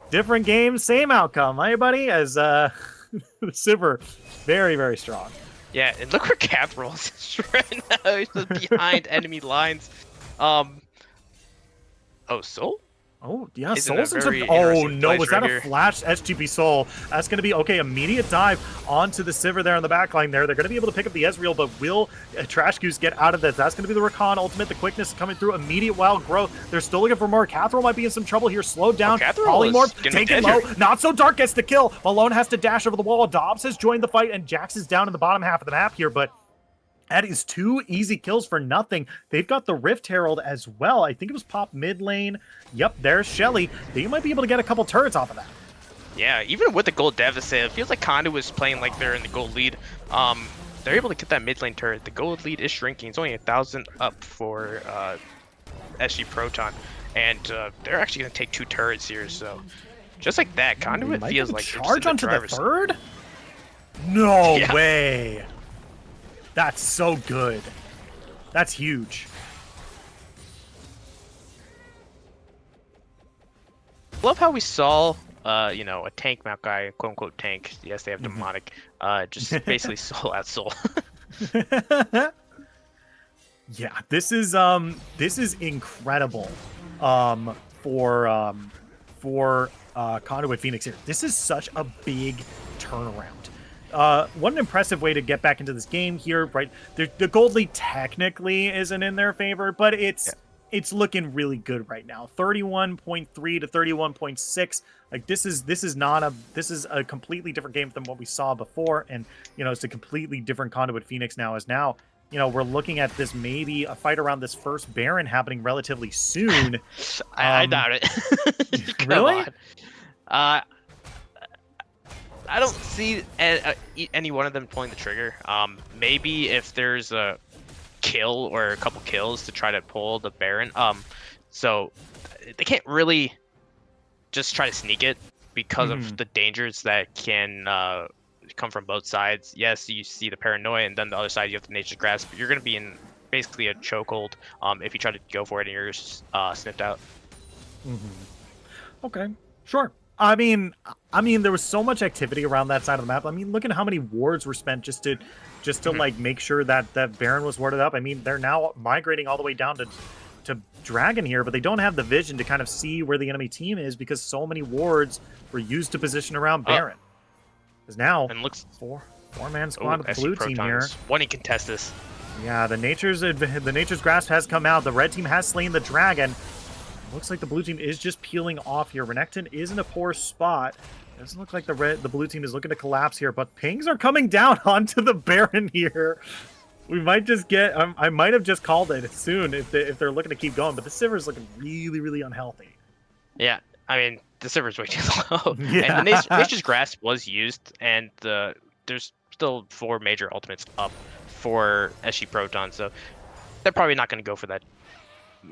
Different game, same outcome, hey buddy? As the Sivir, very, very strong. Yeah, and look where Catherall is right now. He's just behind enemy lines. Oh, Soul? Oh, yeah, Soul's in some... Oh, no, was that a flash SGP Soul? That's going to be, okay, immediate dive onto the Sivir there on the backline there. They're going to be able to pick up the Ezreal, but will Trash Goose get out of this? That's going to be the Rakan ultimate. The quickness coming through, immediate wild growth. They're still looking for more. Catherall might be in some trouble here. Slowed down. Polymorph, taken low. Not so dark gets the kill. Malone has to dash over the wall. Dobbs has joined the fight, and Jax is down in the bottom half of the map here, but that is 2 easy kills for nothing. They've got the Rift Herald as well. I think it was Pop mid lane. Yep, there's Shelly. They might be able to get a couple turrets off of that. Yeah, even with the gold deficit, it feels like Conduit was playing like they're in the gold lead. They're able to get that mid lane turret. The gold lead is shrinking. It's only 1,000 up for SG Proton. And they're actually going to take 2 turrets here. So just like that, Conduit feels like charge onto the third? No way. That's so good. That's huge. Love how we saw, you know, a tank map guy, quote unquote tank. Yes, they have demonic. Just basically soul at soul. Yeah, this is incredible. For Conduit Phoenix here. This is such a big turnaround. What an impressive way to get back into this game here, right? The gold lead technically isn't in their favor, but it's it's looking really good right now. 31.3 to 31.6. Like this is a completely different game than what we saw before, and it's a completely different Conduit Phoenix now. As now, we're looking at this maybe a fight around this first Baron happening relatively soon. I doubt it. Come Really? on. I don't see any one of them pulling the trigger. Maybe if there's a kill or a couple kills to try to pull the Baron. So they can't really just try to sneak it because of the dangers that can come from both sides. Yes, you see the paranoia, and then the other side you have the Nature's Grasp. But you're going to be in basically a chokehold if you try to go for it and you're sniffed out. Okay, sure. I mean, there was so much activity around that side of the map. I mean, look at how many wards were spent just to like make sure that Baron was warded up. I mean, they're now migrating all the way down to Dragon here, but they don't have the vision to kind of see where the enemy team is because so many wards were used to position around Baron. Because now, and looks four-man squad of the blue team here. One he can test this. Yeah, the Nature's Grasp has come out. The red team has slain the Dragon. Looks like the blue team is just peeling off here. Renekton is in a poor spot. Doesn't look like the blue team is looking to collapse here, but pings are coming down onto the Baron here. We might just get... I might have just called it soon if they're looking to keep going, but the Sivir is looking really, really unhealthy. Yeah, I mean, the Sivir's way too low. Yeah. And the Nature's Grasp was used, and there's still 4 major ultimates up for SG Proton, so they're probably not going to go for that.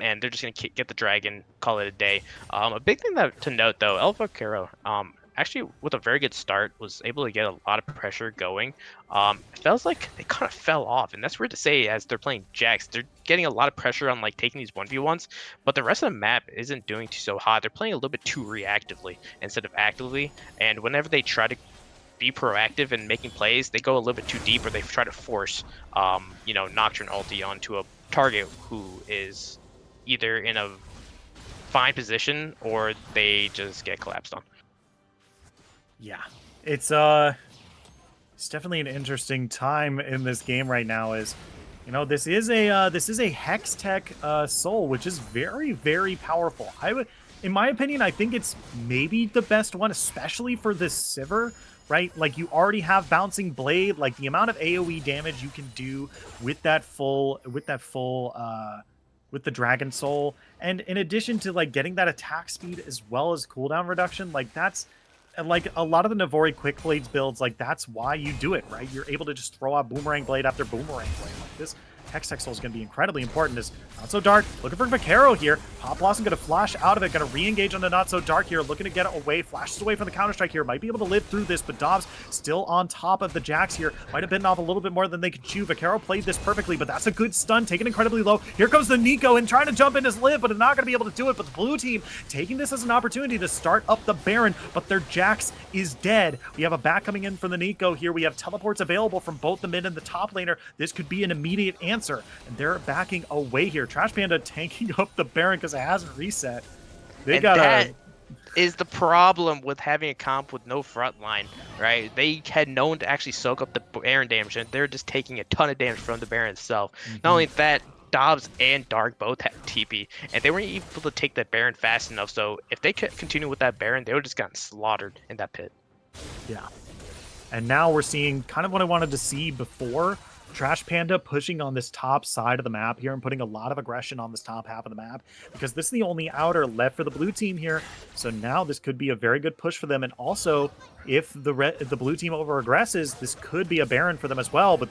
And they're just going to get the dragon, call it a day. A big thing to note, though, El Vaquero, actually, with a very good start, was able to get a lot of pressure going. It feels like they kind of fell off, and that's weird to say as they're playing Jax. They're getting a lot of pressure on like taking these 1v1s, but the rest of the map isn't doing so hot. They're playing a little bit too reactively instead of actively, and whenever they try to be proactive and making plays, they go a little bit too deep, or they try to force, Nocturne ulti onto a target who is either in a fine position or they just get collapsed on. Yeah, it's definitely an interesting time in this game right now. Is this is a Hextech soul, which is very, very powerful. In my opinion, I think it's maybe the best one, especially for this Sivir. Right, like you already have Bouncing Blade, like the amount of AoE damage you can do with the Dragon Soul, and in addition to like getting that attack speed as well as cooldown reduction, like that's like a lot of the Navori Quick Blades builds, like that's why you do it, right? You're able to just throw out Boomerang Blade after Boomerang Blade. Like this Hextech Soul is going to be incredibly important. Is Not So Dark looking for Vaquero here. Pop Blossom going to flash out of it, going to re-engage on the Not So Dark here, looking to get it away, flashes away from the Counter-Strike here, might be able to live through this, but Dobbs still on top of the Jax here, might have bitten off a little bit more than they could chew. Vaquero played this perfectly, but that's a good stun, taken incredibly low. Here comes the Nico and trying to jump in his live, but not going to be able to do it, but the blue team taking this as an opportunity to start up the Baron, but their Jax is dead. We have a back coming in from the Nico here. We have teleports available from both the mid and the top laner. This could be an immediate answer, and they're backing away here. Trash Panda tanking up the Baron because it hasn't reset. That is the problem with having a comp with no front line, right? They had no one to actually soak up the Baron damage, and they're just taking a ton of damage from the Baron itself. Not only that, Dobbs and Dark both have TP, and they weren't able to take that Baron fast enough, so if they could continue with that Baron, they would have just gotten slaughtered in that pit. Yeah. And now we're seeing kind of what I wanted to see before. Trash Panda pushing on this top side of the map here and putting a lot of aggression on this top half of the map, because this is the only outer left for the blue team here. So now this could be a very good push for them. And also, if the blue team over aggresses, this could be a Baron for them as well. But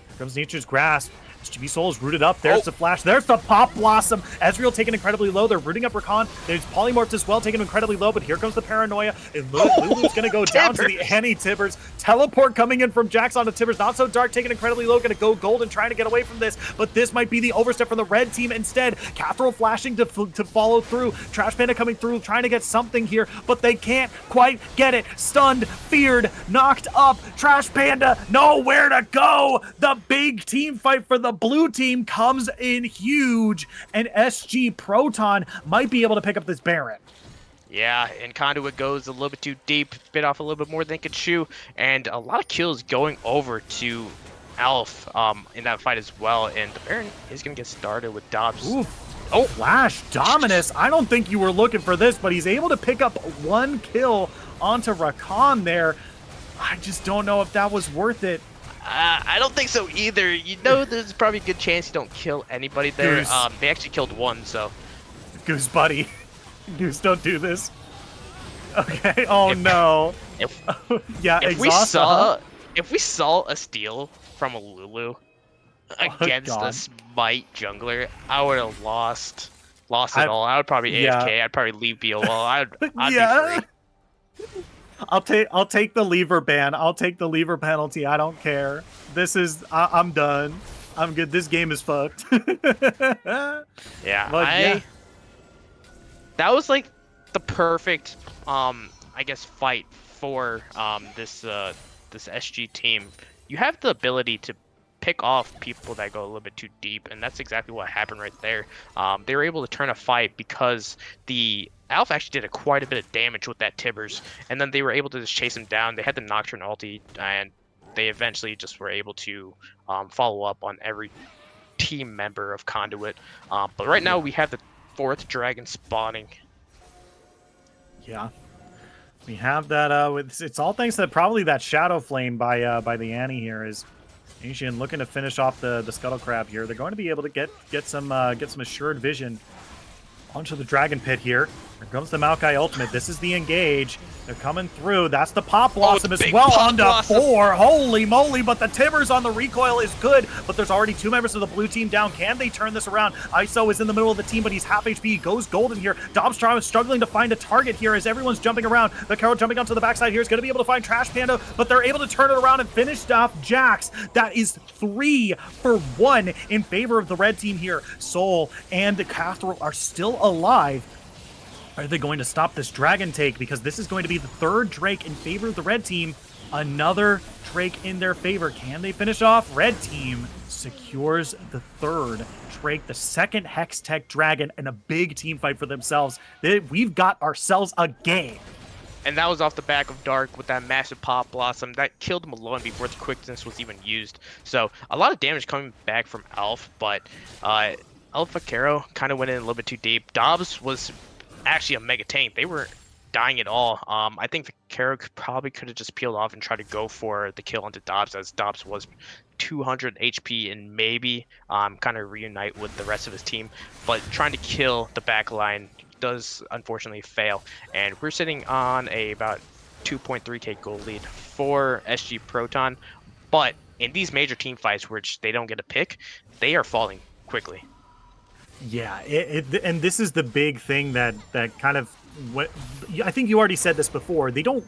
here comes Nature's Grasp. SGB Soul is rooted up. There's the flash. There's the Pop Blossom. Ezreal taken incredibly low. They're rooting up Rakan. There's Polymorphs as well taken incredibly low, but here comes the Paranoia. And Lulu's going to go down to the Anti-Tibbers. Teleport coming in from Jax onto Tibbers. Not So Dark taken incredibly low. Going to go gold and trying to get away from this, but this might be the overstep from the red team instead. Catherall flashing to follow through. Trash Panda coming through, trying to get something here, but they can't quite get it. Stunned, feared, knocked up. Trash Panda nowhere to go. The big team fight for the blue team comes in huge, and SG Proton might be able to pick up this Baron. Yeah, and Conduit goes a little bit too deep, bit off a little bit more than they could chew, and a lot of kills going over to Alf in that fight as well, and the Baron is going to get started with Dobbs. Oh, Flash Dominus. I don't think you were looking for this, but he's able to pick up 1 kill onto Rakan there. I just don't know if that was worth it. I don't think so either. You know, there's probably a good chance you don't kill anybody there. Goose. They actually killed 1, so. Goose, buddy. Goose, don't do this. Okay. Oh, no. Yeah, exhaust. If we saw a steal from a Lulu against a Smite jungler, I would have lost it all. I would probably AFK. I'd probably leave BOL. I'd be free. I'll take the lever ban. I'll take the lever penalty. I don't care. This is I'm done. I'm good. This game is fucked. Yeah, that was like the perfect I guess fight for this SG team. You have the ability to pick off people that go a little bit too deep, and that's exactly what happened right there. They were able to turn a fight because the Alpha actually did quite a bit of damage with that Tibbers, and then they were able to just chase him down. They had the Nocturne ulti, and they eventually just were able to follow up on every team member of Conduit. But right now we have the 4th dragon spawning. Yeah. We have that, it's all thanks to probably that Shadow Flame by the Annie here. Is Asian looking to finish off the Scuttle Crab here. They're going to be able to get some assured vision onto the Dragon Pit here. Here comes the Maokai ultimate. This is the engage. They're coming through. That's the Pop Blossom as well onto 4. Holy moly, but the Tibbers on the recoil is good, but there's already 2 members of the blue team down. Can they turn this around? ISO is in the middle of the team, but he's half HP. He goes golden here. Dobstrom is struggling to find a target here as everyone's jumping around. Vaquero jumping onto the backside here is going to be able to find Trash Panda, but they're able to turn it around and finish off Jax. That is 3 for 1 in favor of the red team here. Soul and Catherall are still alive. Are they going to stop this dragon take? Because this is going to be the 3rd Drake in favor of the red team. Another Drake in their favor. Can they finish off? Red team secures the 3rd Drake, the 2nd Hex Tech Dragon, and a big team fight for themselves. We've got ourselves a game. And that was off the back of Dark with that massive Pop Blossom. That killed Malone before the quickness was even used. So a lot of damage coming back from Alf, but Alpha Caro kind of went in a little bit too deep. Dobbs was actually a mega tank. They were dying at all. I think the Caro probably could have just peeled off and tried to go for the kill onto Dobbs, as Dobbs was 200 HP and maybe kind of reunite with the rest of his team. But trying to kill the back line does unfortunately fail, and we're sitting on about 2.3k gold lead for SG Proton. But in these major team fights, which they don't get a pick, they are falling quickly. Yeah, and this is the big thing that kind of what I think you already said this before. They don't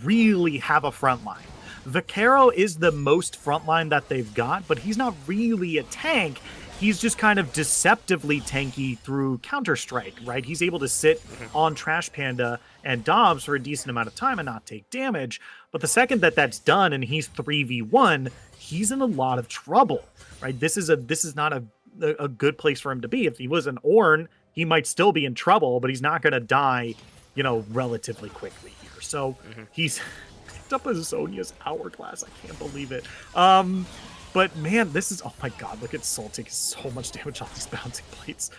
really have a front line. Vaquero is the most front line that they've got, but he's not really a tank. He's just kind of deceptively tanky through Counter-Strike, right? He's able to sit on Trash Panda and Dobbs for a decent amount of time and not take damage. But the second that that's done and he's 3v1, he's in a lot of trouble, right? This is not a good place for him to be. If he was an Ornn, he might still be in trouble, but he's not going to die, relatively quickly here. So he's picked up a Sonia's Hourglass. I can't believe it. But man, this is, oh my god, look at Soul taking so much damage off these bouncing plates.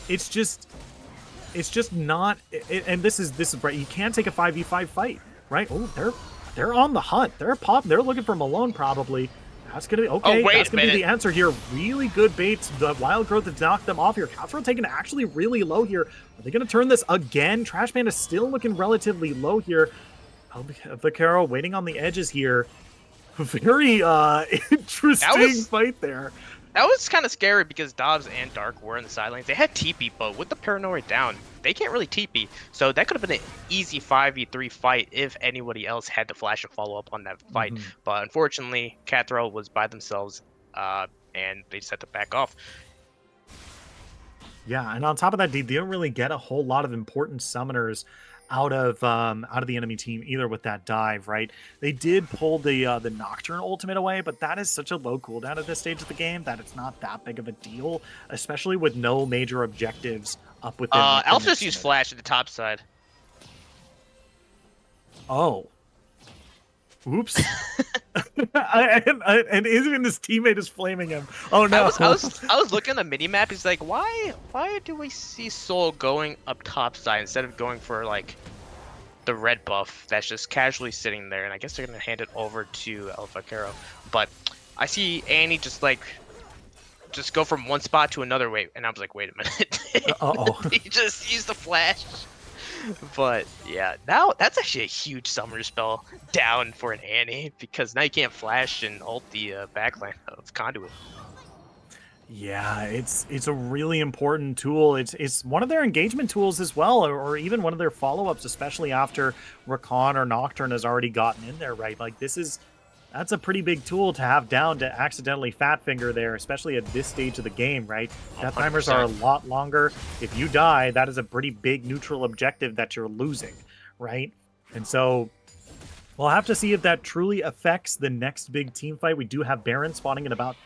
It's just not, and this is right. You can't take a 5v5 fight, right? Oh, they're on the hunt. They're looking for Malone probably. That's gonna be okay. That's gonna be the answer here. Really good baits. The Wild Growth has knocked them off here. Catherall taken actually really low here. Are they gonna turn this again? Trash Man is still looking relatively low here. Vaquero waiting on the edges here. Very interesting fight there. That was kind of scary because Dobbs and Dark were in the side lanes. They had TP, but with the Paranoia down, they can't really TP. So that could have been an easy 5v3 fight if anybody else had to flash a follow-up on that fight. But unfortunately, Catherall was by themselves, and they just had to back off. Yeah, and on top of that, they didn't really get a whole lot of important summoners out of the enemy team either with that dive, right? They did pull the Nocturne ultimate away, but that is such a low cooldown at this stage of the game that it's not that big of a deal, especially with no major objectives up within. Alpha just used flash at the top side. Oh. Oops. And even his teammate is flaming him. Oh no. I was looking at the mini map. He's like, why do we see Soul going up top side instead of going for like the red buff that's just casually sitting there? And I guess they're gonna hand it over to El Vaquero. But I see Annie just go from one spot to another way, and I was like, wait a minute. He just used the flash. But yeah, now that's actually a huge summoner spell down for an Annie, because now you can't flash and ult the backline of Conduit. Yeah, it's a really important tool. It's one of their engagement tools as well, or even one of their follow-ups, especially after Rakan or Nocturne has already gotten in there, right? Like that's a pretty big tool to have down to accidentally fat finger there, especially at this stage of the game, right? Death timers are a lot longer. If you die, that is a pretty big neutral objective that you're losing, right? And so we'll have to see if that truly affects the next big team fight. We do have Baron spawning in about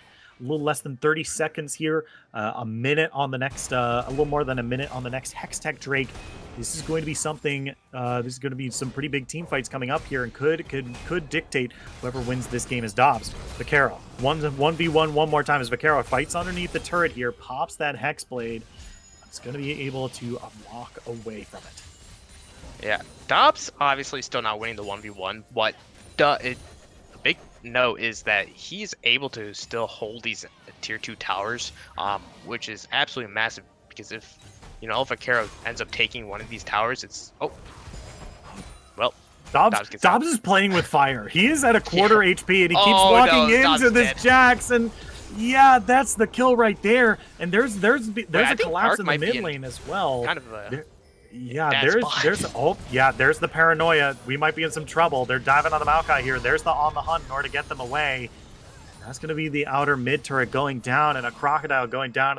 a little less than 30 seconds here. A minute on the next, a little more than a minute on the next Hextech Drake. This is going to be something, this is going to be some pretty big team fights coming up here, and could dictate whoever wins this game is Dobbs. Vaquero, 1v1 one more time as Vaquero fights underneath the turret here, pops that Hex Blade. It's going to be able to walk away from it. Yeah, Dobbs obviously still not winning the 1v1. What a big note is that he's able to still hold these tier 2 towers, which is absolutely massive, because if El Vaquero ends up taking one of these towers, it's well, Dobbs is playing with fire. He is at a quarter HP, and he keeps walking into this Jax, and yeah, that's the kill right there. And there's a collapse in the mid lane as well. Kind of a there's the paranoia. We might be in some trouble. They're diving on the Maokai here. There's the on the hunt in order to get them away. That's going to be the outer mid turret going down, and a Crocodile going down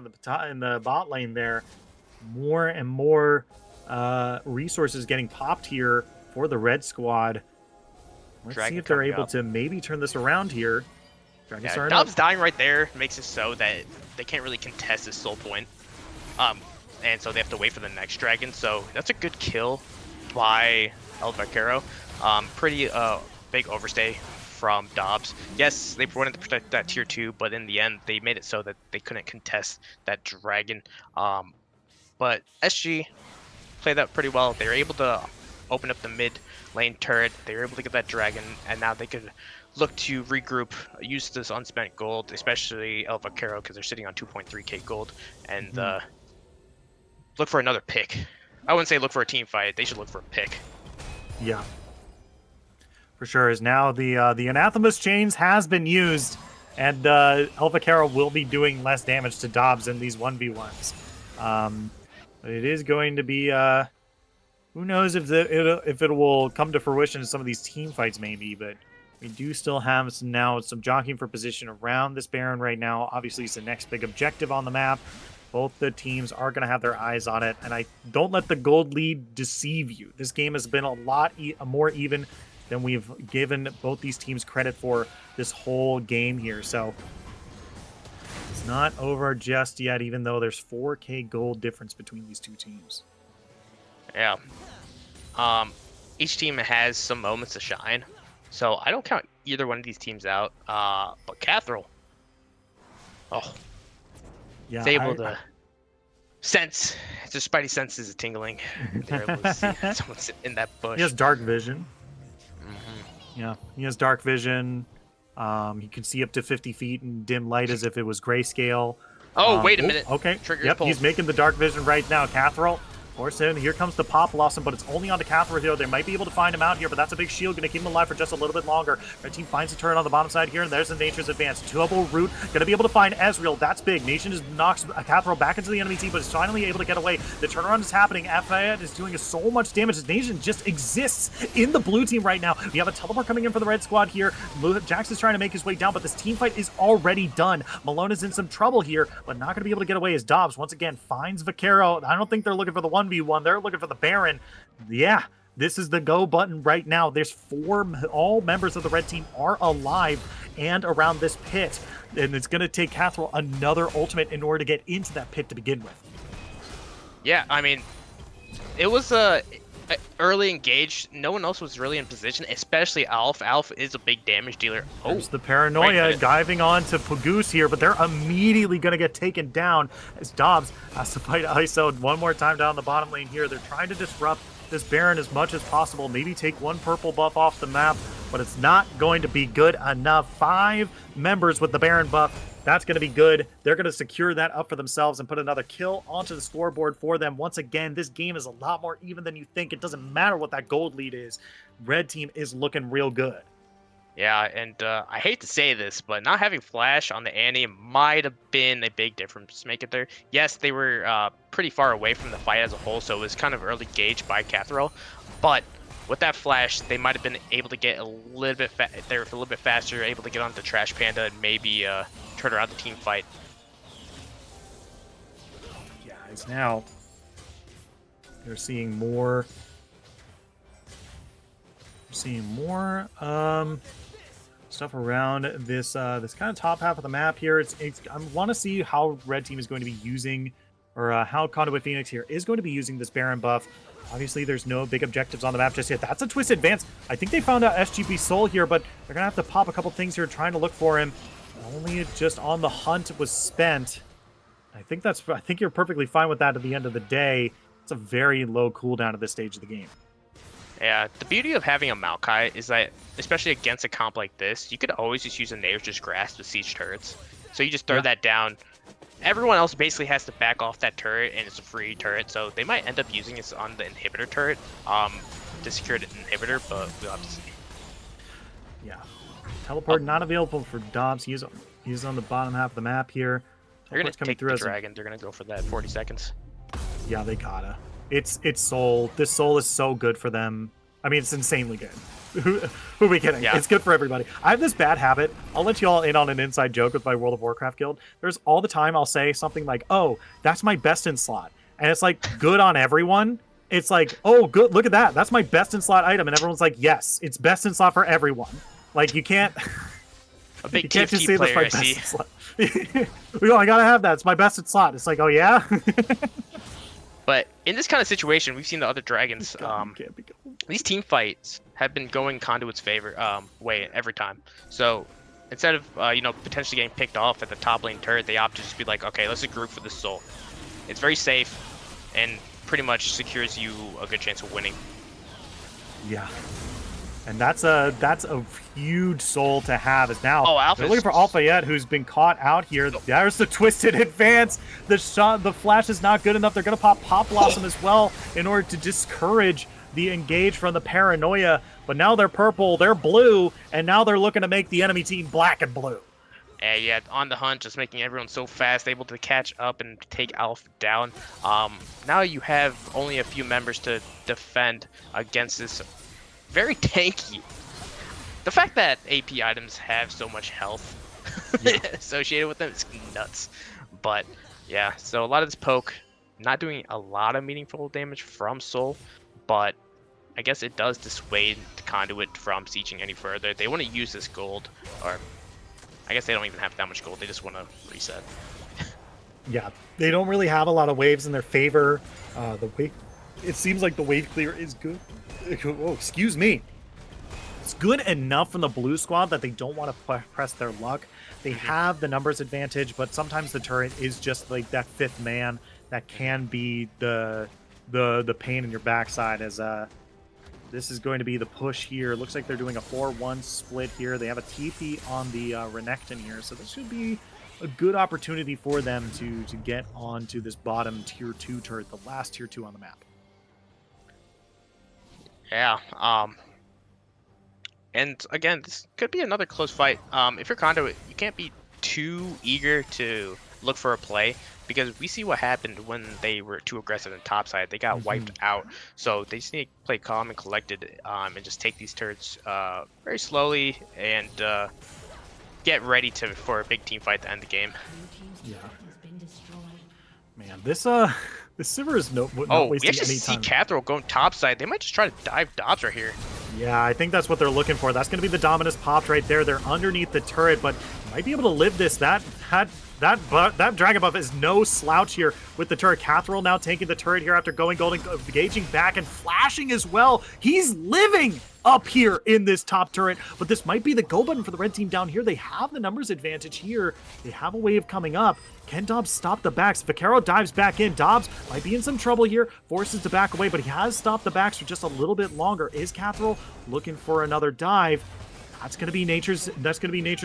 in the bot lane there. More and more resources getting popped here for the red squad. Let's see if they're able to maybe turn this around here. Dobbs dying right there makes it so that they can't really contest this soul point. And so they have to wait for the next dragon. So that's a good kill by El Vaquero. Pretty big overstay from Dobbs. Yes, they wanted to protect that tier 2, but in the end, they made it so that they couldn't contest that dragon. But SG played that pretty well. They were able to open up the mid lane turret. They were able to get that dragon, and now they could look to regroup, use this unspent gold, especially El Vaquero, because they're sitting on 2.3k gold, and look for another pick. I wouldn't say look for a team fight. They should look for a pick. Yeah, for sure. Is now the Anathema's chains has been used, and El Vaquero will be doing less damage to Dobbs in these 1v1s. But it is going to be who knows if it will come to fruition in some of these team fights, maybe. But we do still have some jockeying for position around this Baron right now. Obviously, it's the next big objective on the map. Both the teams are going to have their eyes on it, and I don't let the gold lead deceive you. This game has been a lot more even than we've given both these teams credit for this whole game here. So it's not over just yet, even though there's 4k gold difference between these two teams. Yeah. Each team has some moments to shine, so I don't count either one of these teams out. But Catherall, yeah, is able to sense. Their spidey senses are tingling. They're able to see someone's in that bush. He has dark vision. Yeah, he has dark vision. He can see up to 50 feet in dim light as if it was grayscale. Oh, wait a minute. Okay. Trigger's pulled. He's making the dark vision right now. Catherall, force in. Here comes the pop blossom, but it's only onto Catherall here. They might be able to find him out here, but that's a big shield. Going to keep him alive for just a little bit longer. Red team finds the turret on the bottom side here, and there's the Nature's Advance. Double root. Going to be able to find Ezreal. That's big. Nation just knocks Catherall back into the enemy team, but is finally able to get away. The turnaround is happening. Fayette is doing so much damage. His Nation just exists in the blue team right now. We have a teleport coming in for the red squad here. Jax is trying to make his way down, but this team fight is already done. Malone is in some trouble here, but not going to be able to get away as Dobbs once again finds Vaquero. I don't think they're looking for the 1v1. They're looking for the Baron. Yeah, this is the go button right now. There's all members of the red team are alive and around this pit, and it's going to take Catherall another ultimate in order to get into that pit to begin with. Yeah, I mean, it was a early engaged. No one else was really in position, especially Alf. Alf is a big damage dealer. Oh, There's the Paranoia diving on to Pagoose here, but they're immediately going to get taken down as Dobbs has to fight ISO one more time down the bottom lane here. They're trying to disrupt this Baron as much as possible. Maybe take one purple buff off the map, but it's not going to be good enough. 5 members with the Baron buff. That's going to be good. They're going to secure that up for themselves and put another kill onto the scoreboard for them. Once again, this game is a lot more even than you think. It doesn't matter what that gold lead is. Red team is looking real good. Yeah, and I hate to say this, but not having Flash on the Annie might have been a big difference maker there. Yes, they were pretty far away from the fight as a whole, so it was kind of early gauge by Catherall. But with that Flash, they might have been able to get a little bit they were a little bit faster, able to get onto Trash Panda and maybe turn around the team fight. Yeah, it's now they're seeing more. Stuff around this this kind of top half of the map here. I want to see how Red Team is going to be using, or how Conduit Phoenix here is going to be using this Baron buff. Obviously, there's no big objectives on the map just yet. That's a Twisted Advance. I think they found out SGP Soul here, but they're going to have to pop a couple things here trying to look for him. Only just on the hunt was spent. I think you're perfectly fine with that at the end of the day. It's a very low cooldown at this stage of the game. Yeah, the beauty of having a Maokai is that, especially against a comp like this, you could always just use a Nair's Grasp to siege turrets. So you just throw that down. Everyone else basically has to back off that turret, and it's a free turret, so they might end up using it on the inhibitor turret to secure the inhibitor, but we'll have to see. Yeah. Teleport not available for Dobbs. He's on the bottom half of the map here. They're going to take the dragon. They're going to go for that 40 seconds. Yeah, they gotta. It's Soul. This Soul is so good for them. I mean, it's insanely good. Who are we kidding? Yeah. It's good for everybody. I have this bad habit. I'll let you all in on an inside joke with my World of Warcraft guild. There's all the time I'll say something like, oh, that's my best in slot. And it's like good on everyone. It's like, oh, good. Look at that. That's my best in slot item. And everyone's like, yes, it's best in slot for everyone. Like, you can't... A big TFT player, I see. I gotta have that. It's my best in slot. It's like, oh, yeah? But in this kind of situation, we've seen the other dragons. These team fights have been going Conduit's way every time. So instead of potentially getting picked off at the top lane turret, they opt to just be like, okay, let's just group for this Soul. It's very safe and pretty much secures you a good chance of winning. Yeah. And that's a huge Soul to have. Is now they're looking for Alphayet, who's been caught out here. There's the Twisted Advance. The flash is not good enough. They're gonna pop Blossom as well in order to discourage the engage from the Paranoia. But now they're purple, they're blue, and now they're looking to make the enemy team black and blue. Yeah, on the hunt, just making everyone so fast, able to catch up and take Alpha down. Now you have only a few members to defend against this very tanky. The fact that AP items have so much health associated with them is nuts. But yeah, so a lot of this poke, not doing a lot of meaningful damage from Soul, but I guess it does dissuade the Conduit from sieging any further. They want to use this gold, or I guess they don't even have that much gold. They just want to reset. Yeah, they don't really have a lot of waves in their favor. It seems like the wave clear is good. Oh, excuse me. It's good enough from the blue squad that they don't want to press their luck. They have the numbers advantage, but sometimes the turret is just like that fifth man that can be the pain in your backside. As this is going to be the push here. Looks like they're doing a 4-1 split here. They have a TP on the Renekton here, so this should be a good opportunity for them to get onto this bottom tier 2 turret, the last tier 2 on the map. Yeah, and again, this could be another close fight. If you're Conduit, you can't be too eager to look for a play, because we see what happened when they were too aggressive in topside. They got wiped out, so they just need to play calm and collected, and just take these turrets very slowly and get ready for a big team fight to end the game. Yeah. Man, this Sivir is not wasting any time. We actually see Catherall going topside. They might just try to dive Dobbs right here. Yeah, I think that's what they're looking for. That's going to be the Dominus popped right there. They're underneath the turret, but might be able to live this. That That Dragon Buff is no slouch here with the turret. Catherall now taking the turret here after going golden, engaging back and flashing as well. He's living up here in this top turret, but this might be the go button for the red team down here. They have the numbers advantage here. They have a wave coming up. Can Dobbs stop the backs? Vaquero dives back in. Dobbs might be in some trouble here, forces to back away, but he has stopped the backs for just a little bit longer. Is Catherall looking for another dive? That's gonna be Nature's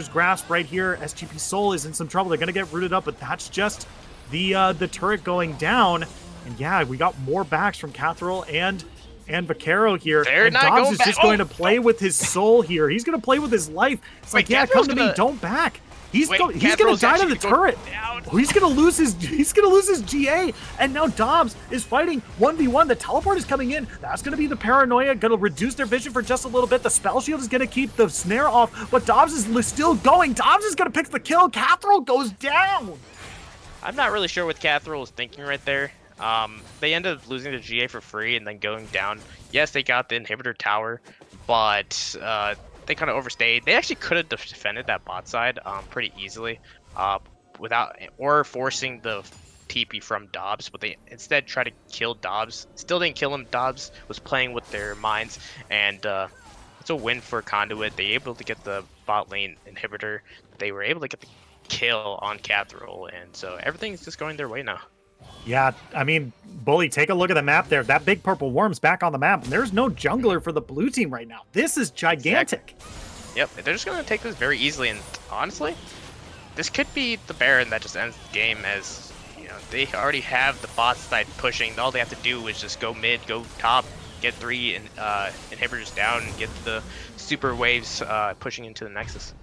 grasp right here. SGP Soul is in some trouble. They're gonna get rooted up, but that's just the turret going down. And yeah, we got more backs from Catherall and Vaquero here. They're and not Dobbs going is back. just going to play with his soul here. He's gonna play with his life. It's like, yeah, come to me, don't back. He's gonna die to the turret. He's gonna lose his GA, and now Dobbs is fighting 1v1. The teleport is coming in. That's gonna be the paranoia, gonna reduce their vision for just a little bit. The spell shield is gonna keep the snare off, but Dobbs is still going. Dobbs is gonna pick the kill. Catherall goes down. I'm not really sure what Catherall was thinking right there. They ended up losing the GA for free and then going down. Yes, they got the inhibitor tower, but they kind of overstayed. They actually could have defended that bot side pretty easily without forcing the TP from Dobbs, but they instead tried to kill Dobbs. Still didn't kill him. Dobbs was playing with their minds, and it's a win for Conduit. They were able to get the bot lane inhibitor. They were able to get the kill on Catherall, and so everything's just going their way now. Yeah, I mean, Bully, take a look at the map there. That big purple worm's back on the map, and there's no jungler for the blue team right now. This is gigantic. Exactly. Yep, they're just going to take this very easily, and honestly, this could be the Baron that just ends the game, as, you know, they already have the bot side pushing. All they have to do is just go mid, go top, get 3 inhibitors down, and get the super waves pushing into the Nexus.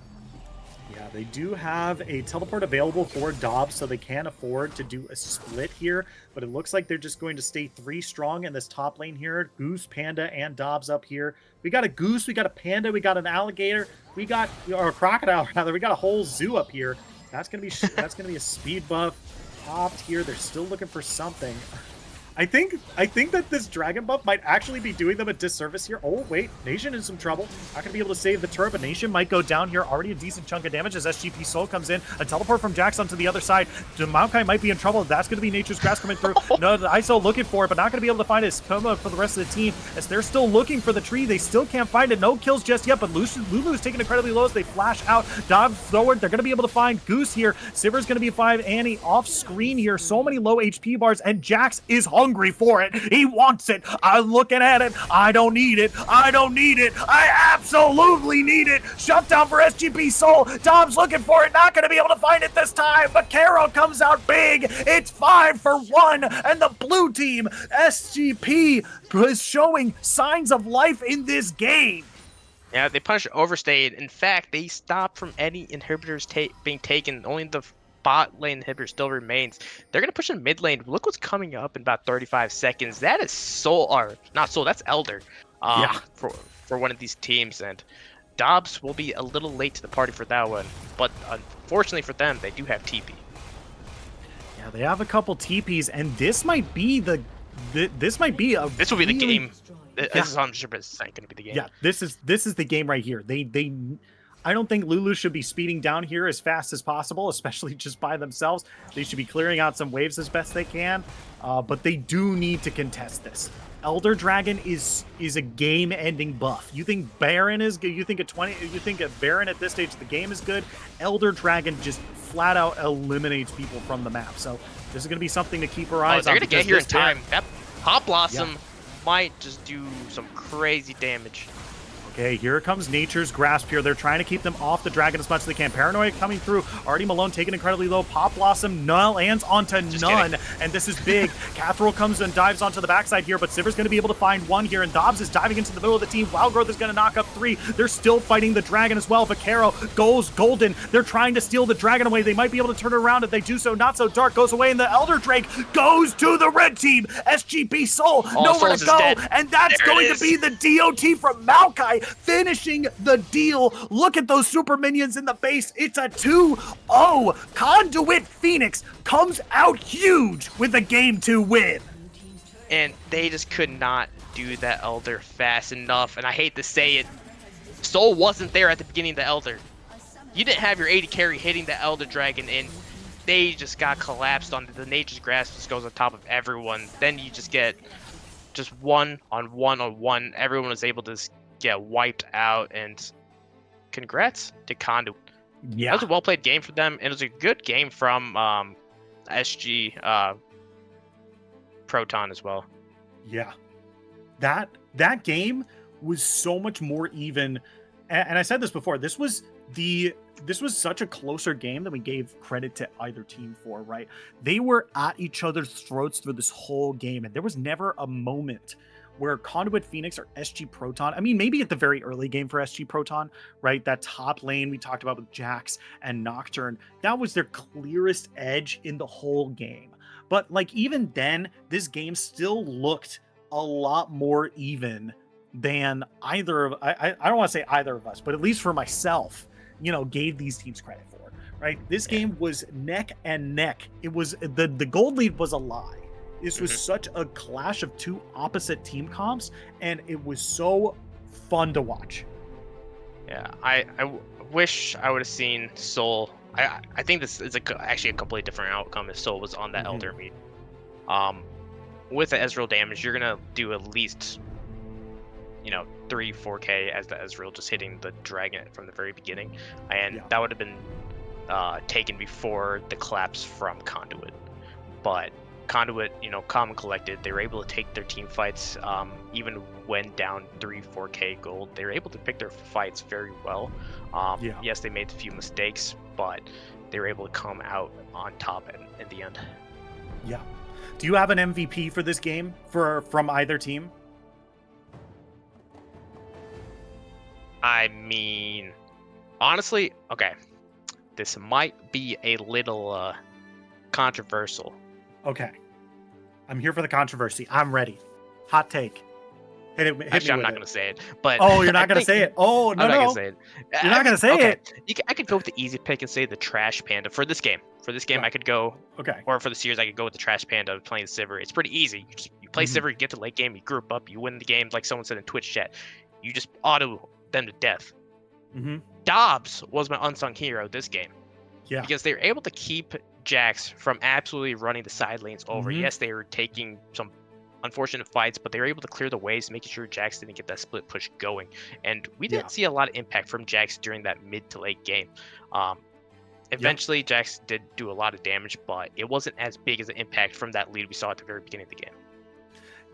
Yeah, they do have a teleport available for Dobbs, so they can afford to do a split here, but it looks like they're just going to stay 3 strong in this top lane here. Goose, Panda, and Dobbs up here. We got a Goose, we got a Panda, we got an Alligator, or a Crocodile rather. We got a whole zoo up here. That's gonna be a speed buff popped here. They're still looking for something. I think that this dragon buff might actually be doing them a disservice here. Oh, wait, Nation in some trouble. Not gonna be able to save the turret, but Nation might go down here. Already a decent chunk of damage as SGP Soul comes in. A teleport from Jax onto the other side. Maokai might be in trouble. That's gonna be Nature's Grass coming through. No, the ISO looking for it, but not gonna be able to find his Koma for the rest of the team, as they're still looking for the tree. They still can't find it. No kills just yet, but Lulu is taking incredibly low as they flash out. Dobbs forward. They're gonna be able to find Goose here. Siver's gonna be 5. Annie off screen here. So many low HP bars, and Jax is hungry for it. He wants it. I'm looking at it. I don't need it. I don't need it. I absolutely need it. Shutdown for SGP Soul. Dobbs looking for it. Not going to be able to find it this time. But Carol comes out big. It's 5 for 1. And the blue team, SGP, is showing signs of life in this game. Yeah, they punished overstayed. In fact, they stopped from any inhibitors being taken. Only the bot lane inhibitor still remains. They're gonna push in mid lane. Look what's coming up in about 35 seconds. That is Soul, or not Soul, that's Elder. For one of these teams, and Dobbs will be a little late to the party for that one. But unfortunately for them, they do have TP. Yeah, they have a couple TPs, and this might be the this will be the game. This is 100% going to be the game. Yeah, this is the game right here. I don't think Lulu should be speeding down here as fast as possible, especially just by themselves. They should be clearing out some waves as best they can, but they do need to contest this. Elder Dragon is a game-ending buff. You think Baron is good? You think a Baron at this stage of the game is good? Elder Dragon just flat out eliminates people from the map. So this is going to be something to keep our eyes on. They're going to get here in time. That Pop Blossom might just do some crazy damage. Okay, here comes Nature's Grasp here. They're trying to keep them off the dragon as much as they can. Paranoia coming through. Already Malone taking incredibly low. Pop Blossom lands onto none. And this is big. Catherall comes and dives onto the backside here, but Siver's going to be able to find 1 here, and Dobbs is diving into the middle of the team. Wild Growth is going to knock up 3. They're still fighting the dragon as well. Vaquero goes golden. They're trying to steal the dragon away. They might be able to turn it around. If they do so, not so dark goes away, and the Elder Drake goes to the red team. SGP Soul, nowhere to go. And that's going to be the DOT from Maokai, finishing the deal. Look at those super minions in the base. It's a 2-0. Conduit Phoenix comes out huge with a game 2 win. And they just could not do that Elder fast enough. And I hate to say it, Soul wasn't there at the beginning of the Elder. You didn't have your AD carry hitting the Elder Dragon, and they just got collapsed on the nature's grasp just goes on top of everyone. Then you just get just one on one on one. Everyone was able to get wiped out, and congrats to Conduit. That Yeah, was a well played game for them, and it was a good game from SG Proton as well. yeah. That game was so much more even, and I said this before. This was such a closer game than we gave credit to either team for. Right? They were at each other's throats through this whole game, and there was never a moment where Conduit Phoenix or SG Proton, I mean, maybe at the very early game for SG Proton, right? That top lane we talked about with Jax and Nocturne, that was their clearest edge in the whole game. But like even then, this game still looked a lot more even than either of I don't want to say either of us, but at least for myself, gave these teams credit for. Right? This game was neck and neck. It was the gold lead was a lie. This was such a clash of two opposite team comps, and it was so fun to watch. Yeah, I wish I would have seen Soul. I think this is actually a completely different outcome if Soul was on that Elder meet. With the Ezreal damage, you're gonna do at least 3-4K as the Ezreal just hitting the dragon from the very beginning, and that would have been taken before the collapse from Conduit. But Conduit, calm and collected, they were able to take their team fights, even when down 3-4K gold. They were able to pick their fights very well. Yes, they made a few mistakes, but they were able to come out on top in the end. Yeah. Do you have an MVP for this game from either team? I mean, honestly, okay, this might be a little controversial. Okay. I'm here for the controversy. I'm ready. Hot take. Hit me I'm not with going to say it. But oh, you're not going to say it. Oh, no, I'm not no. going to say it. You're not going to say it. I could go with the easy pick and say the Trash Panda for this game. For this game, Yeah. I could go. Okay. Or for the series, I could go with the Trash Panda playing Sivir. It's pretty easy. You play Sivir, you get to late game, you group up, you win the game. Like someone said in Twitch chat, you just auto them to death. Dobbs was my unsung hero this game. Yeah. Because they were able to keep Jax from absolutely running the side lanes over. Yes, they were taking some unfortunate fights, but they were able to clear the ways, making sure Jax didn't get that split push going. And we didn't see a lot of impact from Jax during that mid to late game. Eventually, Jax did do a lot of damage, but it wasn't as big as an impact from that lead we saw at the very beginning of the game.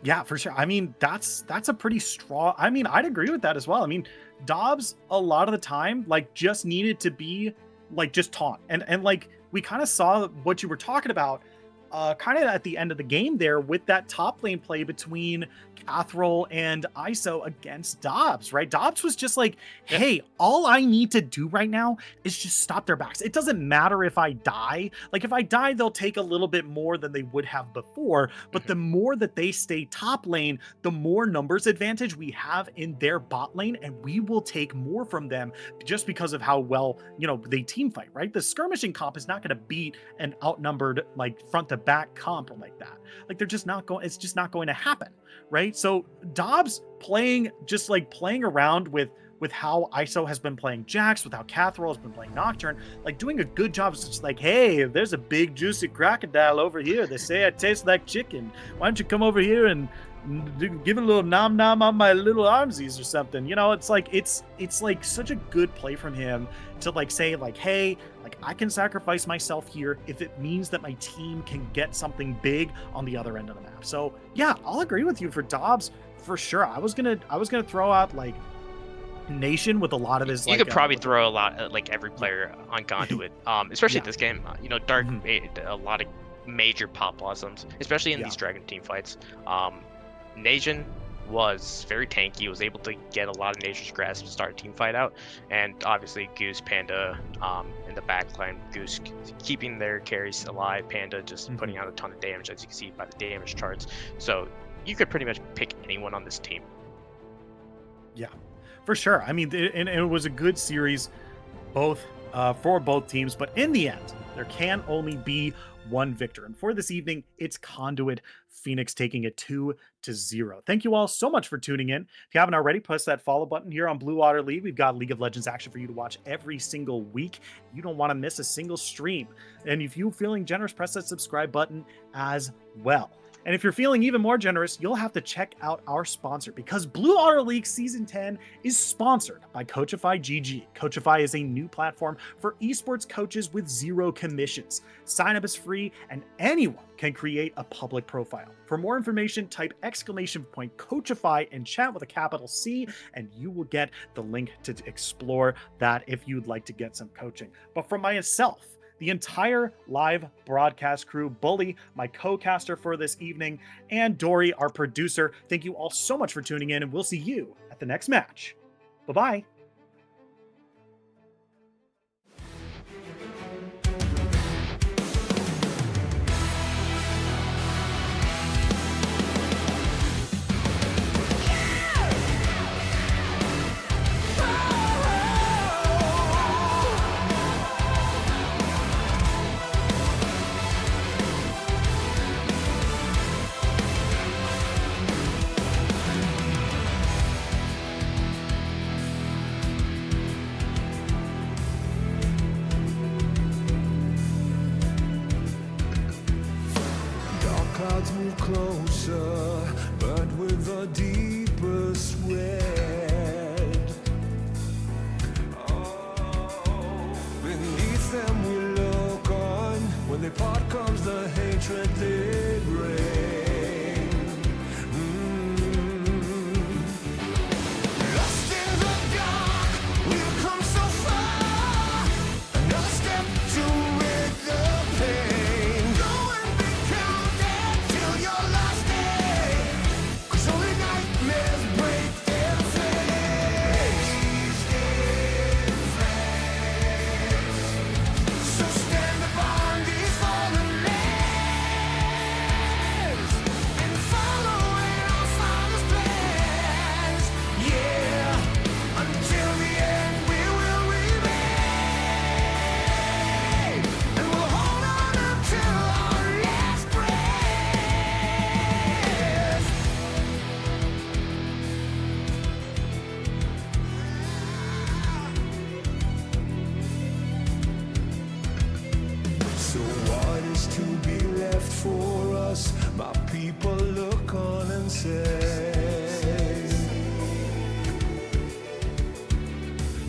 Yeah, for sure. I mean, that's a pretty strong. I mean, I'd agree with that as well. I mean, Dobbs a lot of the time just needed to be just taunt, and like we kind of saw what you were talking about kind of at the end of the game there with that top lane play between Cathrol and ISO against Dobbs, right? Dobbs was just like, hey, all I need to do right now is just stop their backs. It doesn't matter if I die. Like if I die, they'll take a little bit more than they would have before, but the more that they stay top lane, the more numbers advantage we have in their bot lane, and we will take more from them just because of how well, they team fight, right? The skirmishing comp is not going to beat an outnumbered front to back comp like that. Like they're just not going, it's just not going to happen, right? So Dobbs playing around with how ISO has been playing Jax, with how Cathrol has been playing Nocturne, doing a good job. It's just like, hey, there's a big juicy crocodile over here. They say I taste like chicken. Why don't you come over here and give it a little nom nom on my little armsies or something? It's like such a good play from him to say hey, I can sacrifice myself here if it means that my team can get something big on the other end of the map. So yeah, I'll agree with you for Dobbs for sure. I was gonna throw out Nation with a lot of his. You could probably throw a lot every player on Conduit, especially this game. Dark made a lot of major pop blossoms, especially in these Dragon team fights. Nation was very tanky, was able to get a lot of Nature's Grasp to start a team fight out, and obviously Goose, Panda in the backline. Goose keeping their carries alive, Panda just putting out a ton of damage, as you can see by the damage charts. So you could pretty much pick anyone on this team. Yeah, for sure. I mean, it was a good series, both for both teams. But in the end, There can only be one victor. And for this evening, it's Conduit Phoenix taking it 2-0. Thank you all so much for tuning in. If you haven't already, press that follow button here on Blue Water League. We've got League of Legends action for you to watch every single week. You don't want to miss a single stream. And if you're feeling generous, press that subscribe button as well. And if you're feeling even more generous, you'll have to check out our sponsor, because Blue Water League Season 10 is sponsored by Coachify GG. Coachify is a new platform for esports coaches with 0 commissions. Sign up is free, and anyone can create a public profile. For more information, type !Coachify and chat with a capital C, and you will get the link to explore that if you'd like to get some coaching. But for myself, the entire live broadcast crew, Bully, my co-caster for this evening, and Dory, our producer, thank you all so much for tuning in, and we'll see you at the next match. Bye-bye. Clouds move closer, but with a deeper sweat. Oh, beneath them we look on. When they part comes the hatred they bring. Lost in the dark, we've come so far. Another step to rid the pain. Go and be counted till your last day, 'cause only nightmares break their face. So stand upon these fallen lands and follow in our Father's plans. Yeah, until the end we will remain, and we'll hold on until our last breath. So what is to be left for us? My people look on and say,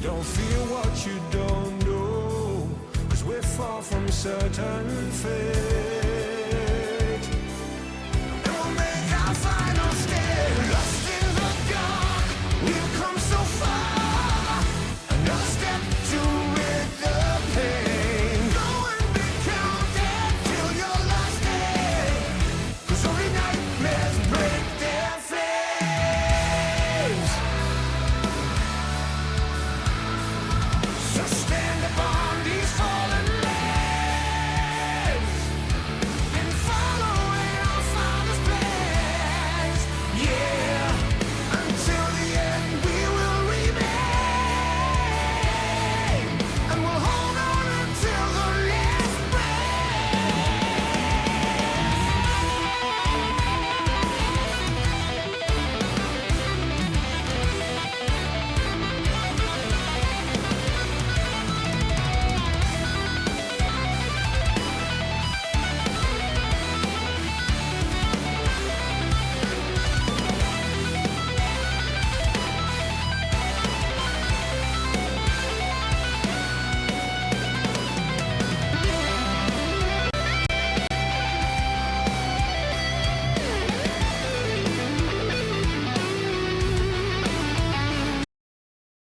don't fear what you don't know, 'cause we're far from certain fate.